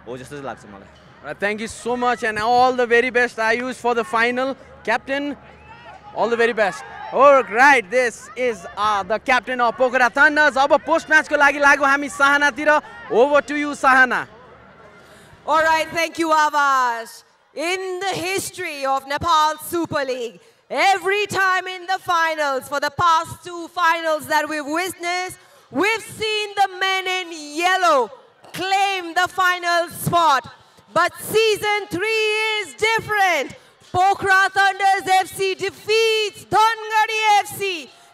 हो जस्तो चाहिँ लाग्छ मलाई Thank you so much and all the very best Ayush for the final. Captain, all the very best. All right, this is the captain of Pokhara Thunders. Aba post match ko lagi lagu hami Sahana tira. Over to you Sahana. All right, thank you Avash. In the history of Nepal Super League, every time in the finals, for the past 2 finals that we've witnessed, we've seen the men in yellow claim the final spot. But season 3 is different. Pokhara Thunders FC defeats Dhangadi FC,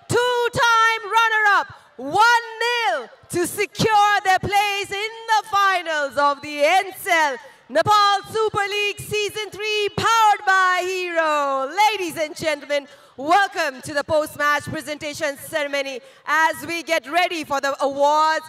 2-time runner-up, 1-0 to secure their place in the finals of the NCL Nepal Super League Season 3, powered by Hero. Ladies and gentlemen, welcome to the post-match presentation ceremony as we get ready for the awards.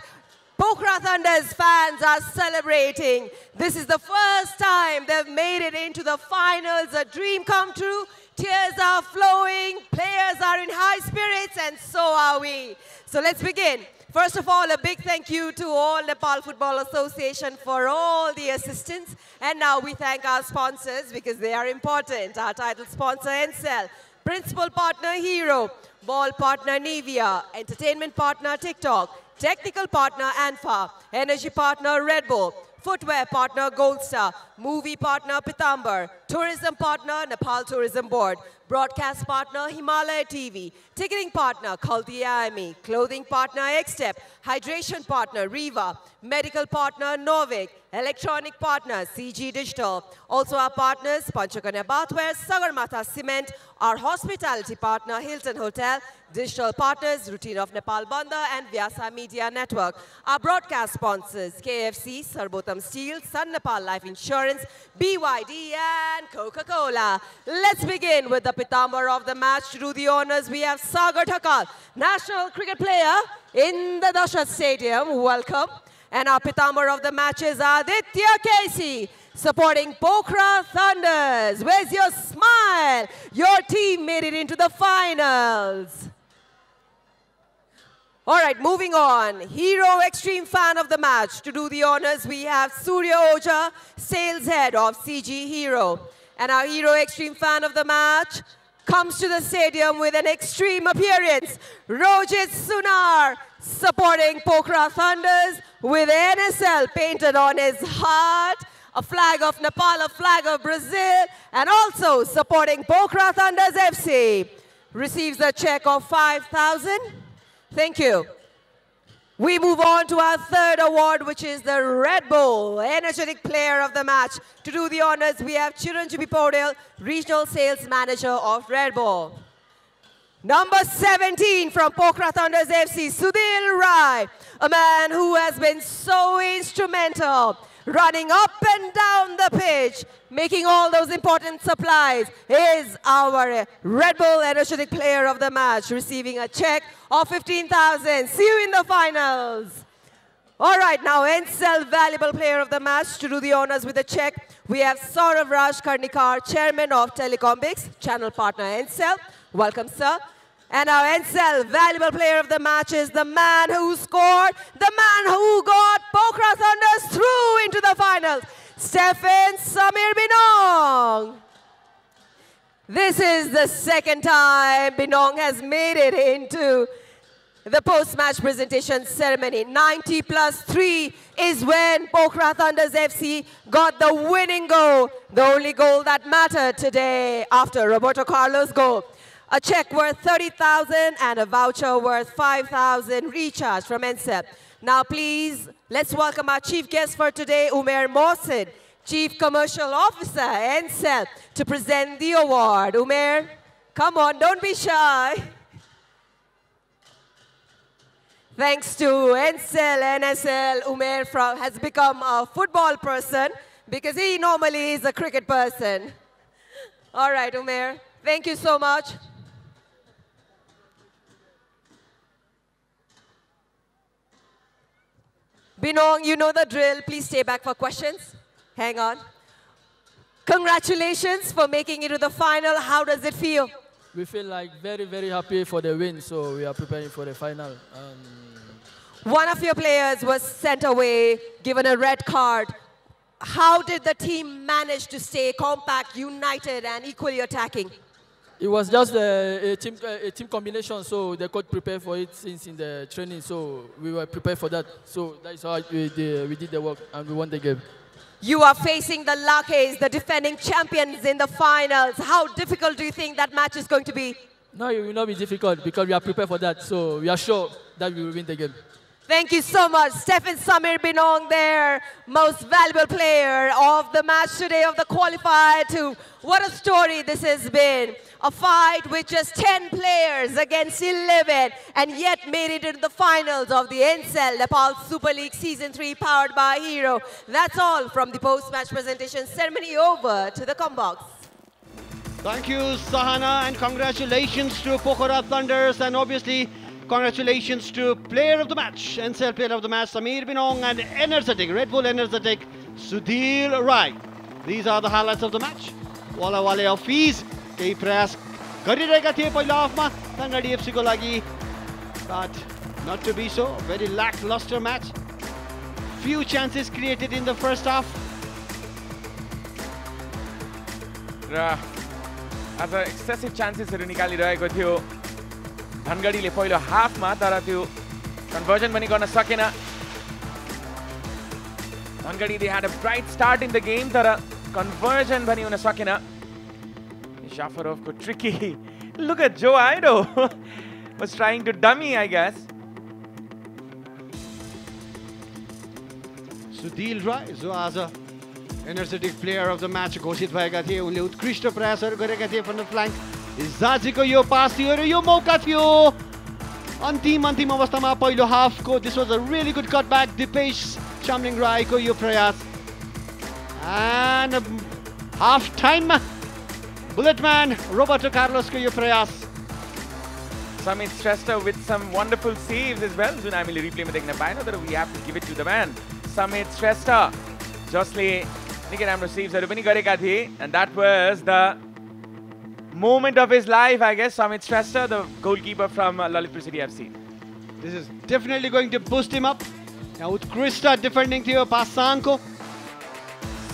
Pokhara Thunder's fans are celebrating. This is the first time they've made it into the finals. A dream come true. Tears are flowing. Players are in high spirits, and so are we. So let's begin. First of all, a big thank you to all Nepal Football Association for all the assistance. And now we thank our sponsors because they are important. Our title sponsor, NCL. Principal partner, Hero. Ball partner, Nivea. Entertainment partner, TikTok. Technical partner, Anfa. Energy partner, Red Bull. Footwear partner, Gold Star. Movie partner, Pitambar. Tourism partner, Nepal Tourism Board. Broadcast partner, Himalaya TV. Ticketing partner, Khalti IME. Clothing partner, Xstep. Hydration partner, Riva. Medical partner, Novik. Electronic partner, CG Digital. Also our partners, Panchakanya Bathware, Sagarmatha Cement. Our hospitality partner, Hilton Hotel. Digital partners, Routine of Nepal Bandha and Vyasa Media Network. Our broadcast sponsors, KFC, Sarbotam Steel, Sun Nepal Life Insurance, BYD and Coca-Cola. Let's begin with the Pitambar of the match. To do the honors, we have Sagar Thakal, national cricket player in the Dashrath Stadium. Welcome. And our Pitambar of the match is Aditya Casey, supporting Pokhara Thunders. Where's your smile? Your team made it into the finals. All right, moving on. Hero Extreme fan of the match. To do the honors, we have Surya Oja, sales head of CG Hero. And our Hero Extreme fan of the match comes to the stadium with an extreme appearance. Rojit Sunar, supporting Pokhara Thunders with NSL painted on his heart, a flag of Nepal, a flag of Brazil, and also supporting Pokhara Thunders FC. Receives a check of 5,000. Thank you. We move on to our third award, which is the Red Bull Energetic Player of the Match. To do the honors, we have Chiranjeevi Paudel, Regional Sales Manager of Red Bull. Number 17 from Pokhara Thunders FC, Sudhir Rai, a man who has been so instrumental, running up and down the pitch, making all those important supplies, is our Red Bull Energetic Player of the Match, receiving a check of 15,000. See you in the finals. All right, now NCL Valuable Player of the Match to do the honors with a check. We have Saurav Raj Karnikar, Chairman of Telecombics, channel partner NCL. Welcome, sir. And our NCL Valuable Player of the Match is the man who scored, the man who got Pokhara Thunder through into the finals, Stefan Samir Binong. This is the second time Binong has made it into the post-match presentation ceremony. 90+3 is when Pokhara Thunders FC got the winning goal, the only goal that mattered today after Roberto Carlos' goal. A check worth 30,000 and a voucher worth 5,000 recharged from NCL. Now please, let's welcome our chief guest for today, Umair Mohsin, Chief Commercial Officer, NCL, to present the award. Umair, come on, don't be shy. Thanks to NCL, NSL, Umair has become a football person because he normally is a cricket person. All right, Umair, thank you so much. Binong, you know the drill. Please stay back for questions. Hang on. Congratulations for making it to the final. How does it feel? We feel like very, very happy for the win, so we are preparing for the final. One of your players was sent away, given a red card. How did the team manage to stay compact, united, and equally attacking? It was just a team combination, so the coach prepared for it since in the training, so we were prepared for that. So that's how we did the work, and we won the game. You are facing the Lakes, the defending champions in the finals. How difficult do you think that match is going to be? No, it will not be difficult because we are prepared for that, so we are sure that we will win the game. Thank you so much. Stefan Samir Binong there, most valuable player of the match today of the qualifier too. What a story this has been. A fight with just 10 players against 11 and yet made it into the finals of the NCL Nepal Super League Season 3 powered by Hero. That's all from the post-match presentation ceremony. Over to the combox. Thank you, Sahana, and congratulations to Pokhara Thunders, and obviously congratulations to Player of the Match, NCL Player of the Match, Samir Binong, and Energetic, Red Bull Energetic, Sudhir Rai. These are the highlights of the match. Wala wale Hafiz, kehi prayas garireka thiye पहिलो हाफमा Dhangadi FC को लागि, but not to be so. Very lackluster match. Few chances created in the first half. As excessive chances निकालिरहेको थियो धनगढीले पहिलो हाफमा, तर त्यो कन्भर्जन पनि गर्न सकेन. Dhangadhi, they had a bright start in the game, तर conversion पनि हुन सकेन. Shafarovko tricky. Look at Joe Ido. Was trying to dummy, I guess. Sudhir Rai, जो आज Energetic Player of the Match घोषित भएका थिए, उनले उत्कृष्ट प्रयासहरू गरेका थिए फ्रन्ट फ्ल्याङ्क. इजाजीको यो पास थियो र यो मौका थियो. अन्तिम अवस्थामा पहिलो हाफको. This was a really good cutback. Dipesh Chamling Rai को यो प्रयास. And half time Bulletman Roberto Carlos को यो प्रयास. Samit Shrestha with some wonderful saves as well. जुन हामीले रिप्लेमा देख्न पाएनौँ, तर we have to give it to the man, Samit Shrestha, जसले निकै राम्रो सेभ्सहरू पनि गरेका थिए. And that was the moment of his life, I guess. Samit Shrestha, the goalkeeper from Lalitpur City FC. This is definitely going to boost him up. Now उत्कृष्ट defending थियो पासाङको.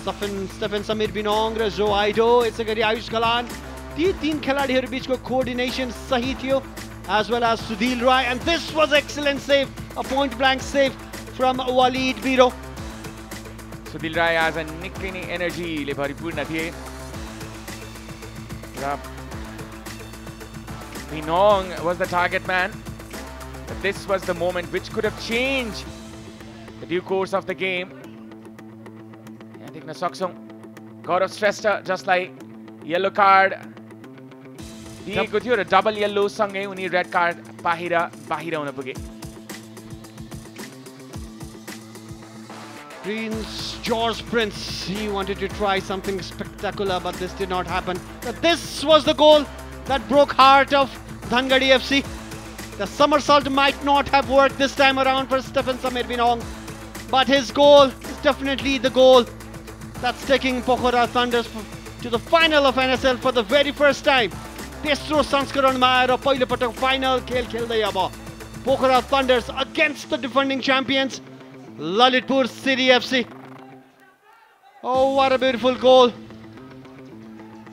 Stefan Samir Binong र जो आइडो, यसै गरी आयुष कलान, ती तीन खेलाडीहरू बीचको coordination सही थियो, as well as Sudhir Rai, and this was excellent save, a point blank save from Walid Biro. Sudhir Rai आज निकै नै एनर्जीले भरिपूर्ण थिए. Binong was the target man, but this was the moment which could have changed the due course of the game. देख्न सक्छौं गौरव श्रेष्ठ जसलाई येलो कार्ड दिएको थियो र डबल येलो सँगै उनी रेड कार्ड बाहिर हुन पुगे. Prince George Prince, he wanted to try something spectacular, but this did not happen. But this was the goal that broke heart of Dhangadi FC. The somersault might not have worked this time around for Stephen Samir Binong, but his goal is definitely the goal that's taking Pokhara Thunder to the final of NSL for the very first time. तेस्रो संस्करणमा आएर पहिलो पटक फाइनल खेल खेल्दै अब Pokhara Thunders against the defending champions Lalitpur City FC. Oh, what a beautiful goal.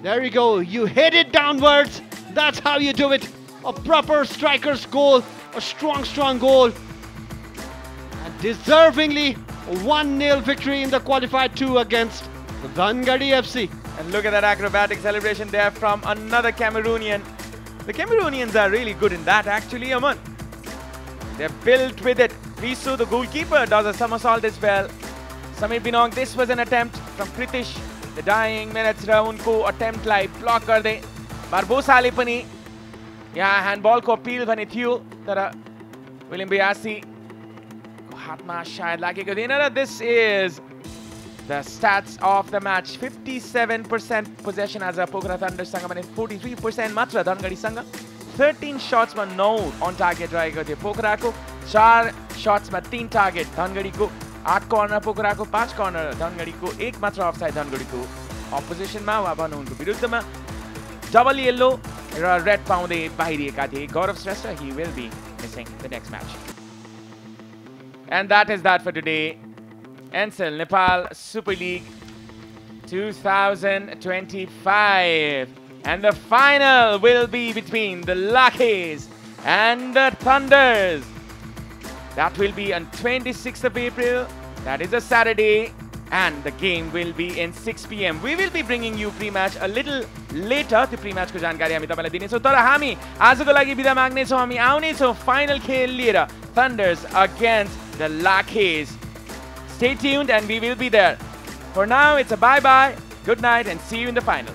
There you go. You hit it downwards. That's how you do it. A proper striker's goal. A strong goal. And deservingly 1-0 victory in the Qualifier 2 against Dhangadi FC. And look at that acrobatic celebration there from another Cameroonian. The Cameroonians are really good in that actually, Aman. They're built with it. Risu, the goalkeeper, does a somersault as well. Samir Binong, this was an attempt from Kritish. The dying minutes ra unko attempt lai block garde. Barbosale pani यहाँ handball को appeal भने थियो तर William Biasi को हातमा शायद लागेको थिएन र this is the stats of the match. 57% possession as a Pokhara Thunder सँग भने 43% मात्र धनगढी सँग. 13 shots मा 9 on target रहेको थियो पोखराको. 4 shots मा 3 target धनगढीको. 8 corner पोखराको, 5 corner धनगढीको, 1 मात्र offside धनगढीको. Opposition मा वा भनौँ उनको विरुद्धमा double yellow र red पाउँदै बाहिरिएका थिए. Gaurav Shrestha, he will be missing the next match. And that is that for today. NSL Nepal Super League 2025. And the final will be between the Lakes and the Thunders. That will be on 26th of April. That is a Saturday. And the game will be in 6 PM. We will be bringing you pre-match a little later. The pre-match को जानकारी हामी तपाईलाई दिनेछौं. तर हामी आजको लागि बिदा माग्ने छौं. हामी आउने छौं final खेल लिएर Thunders against the Lakes. Stay tuned and we will be there. For now, it's a bye-bye, good night and see you in the final.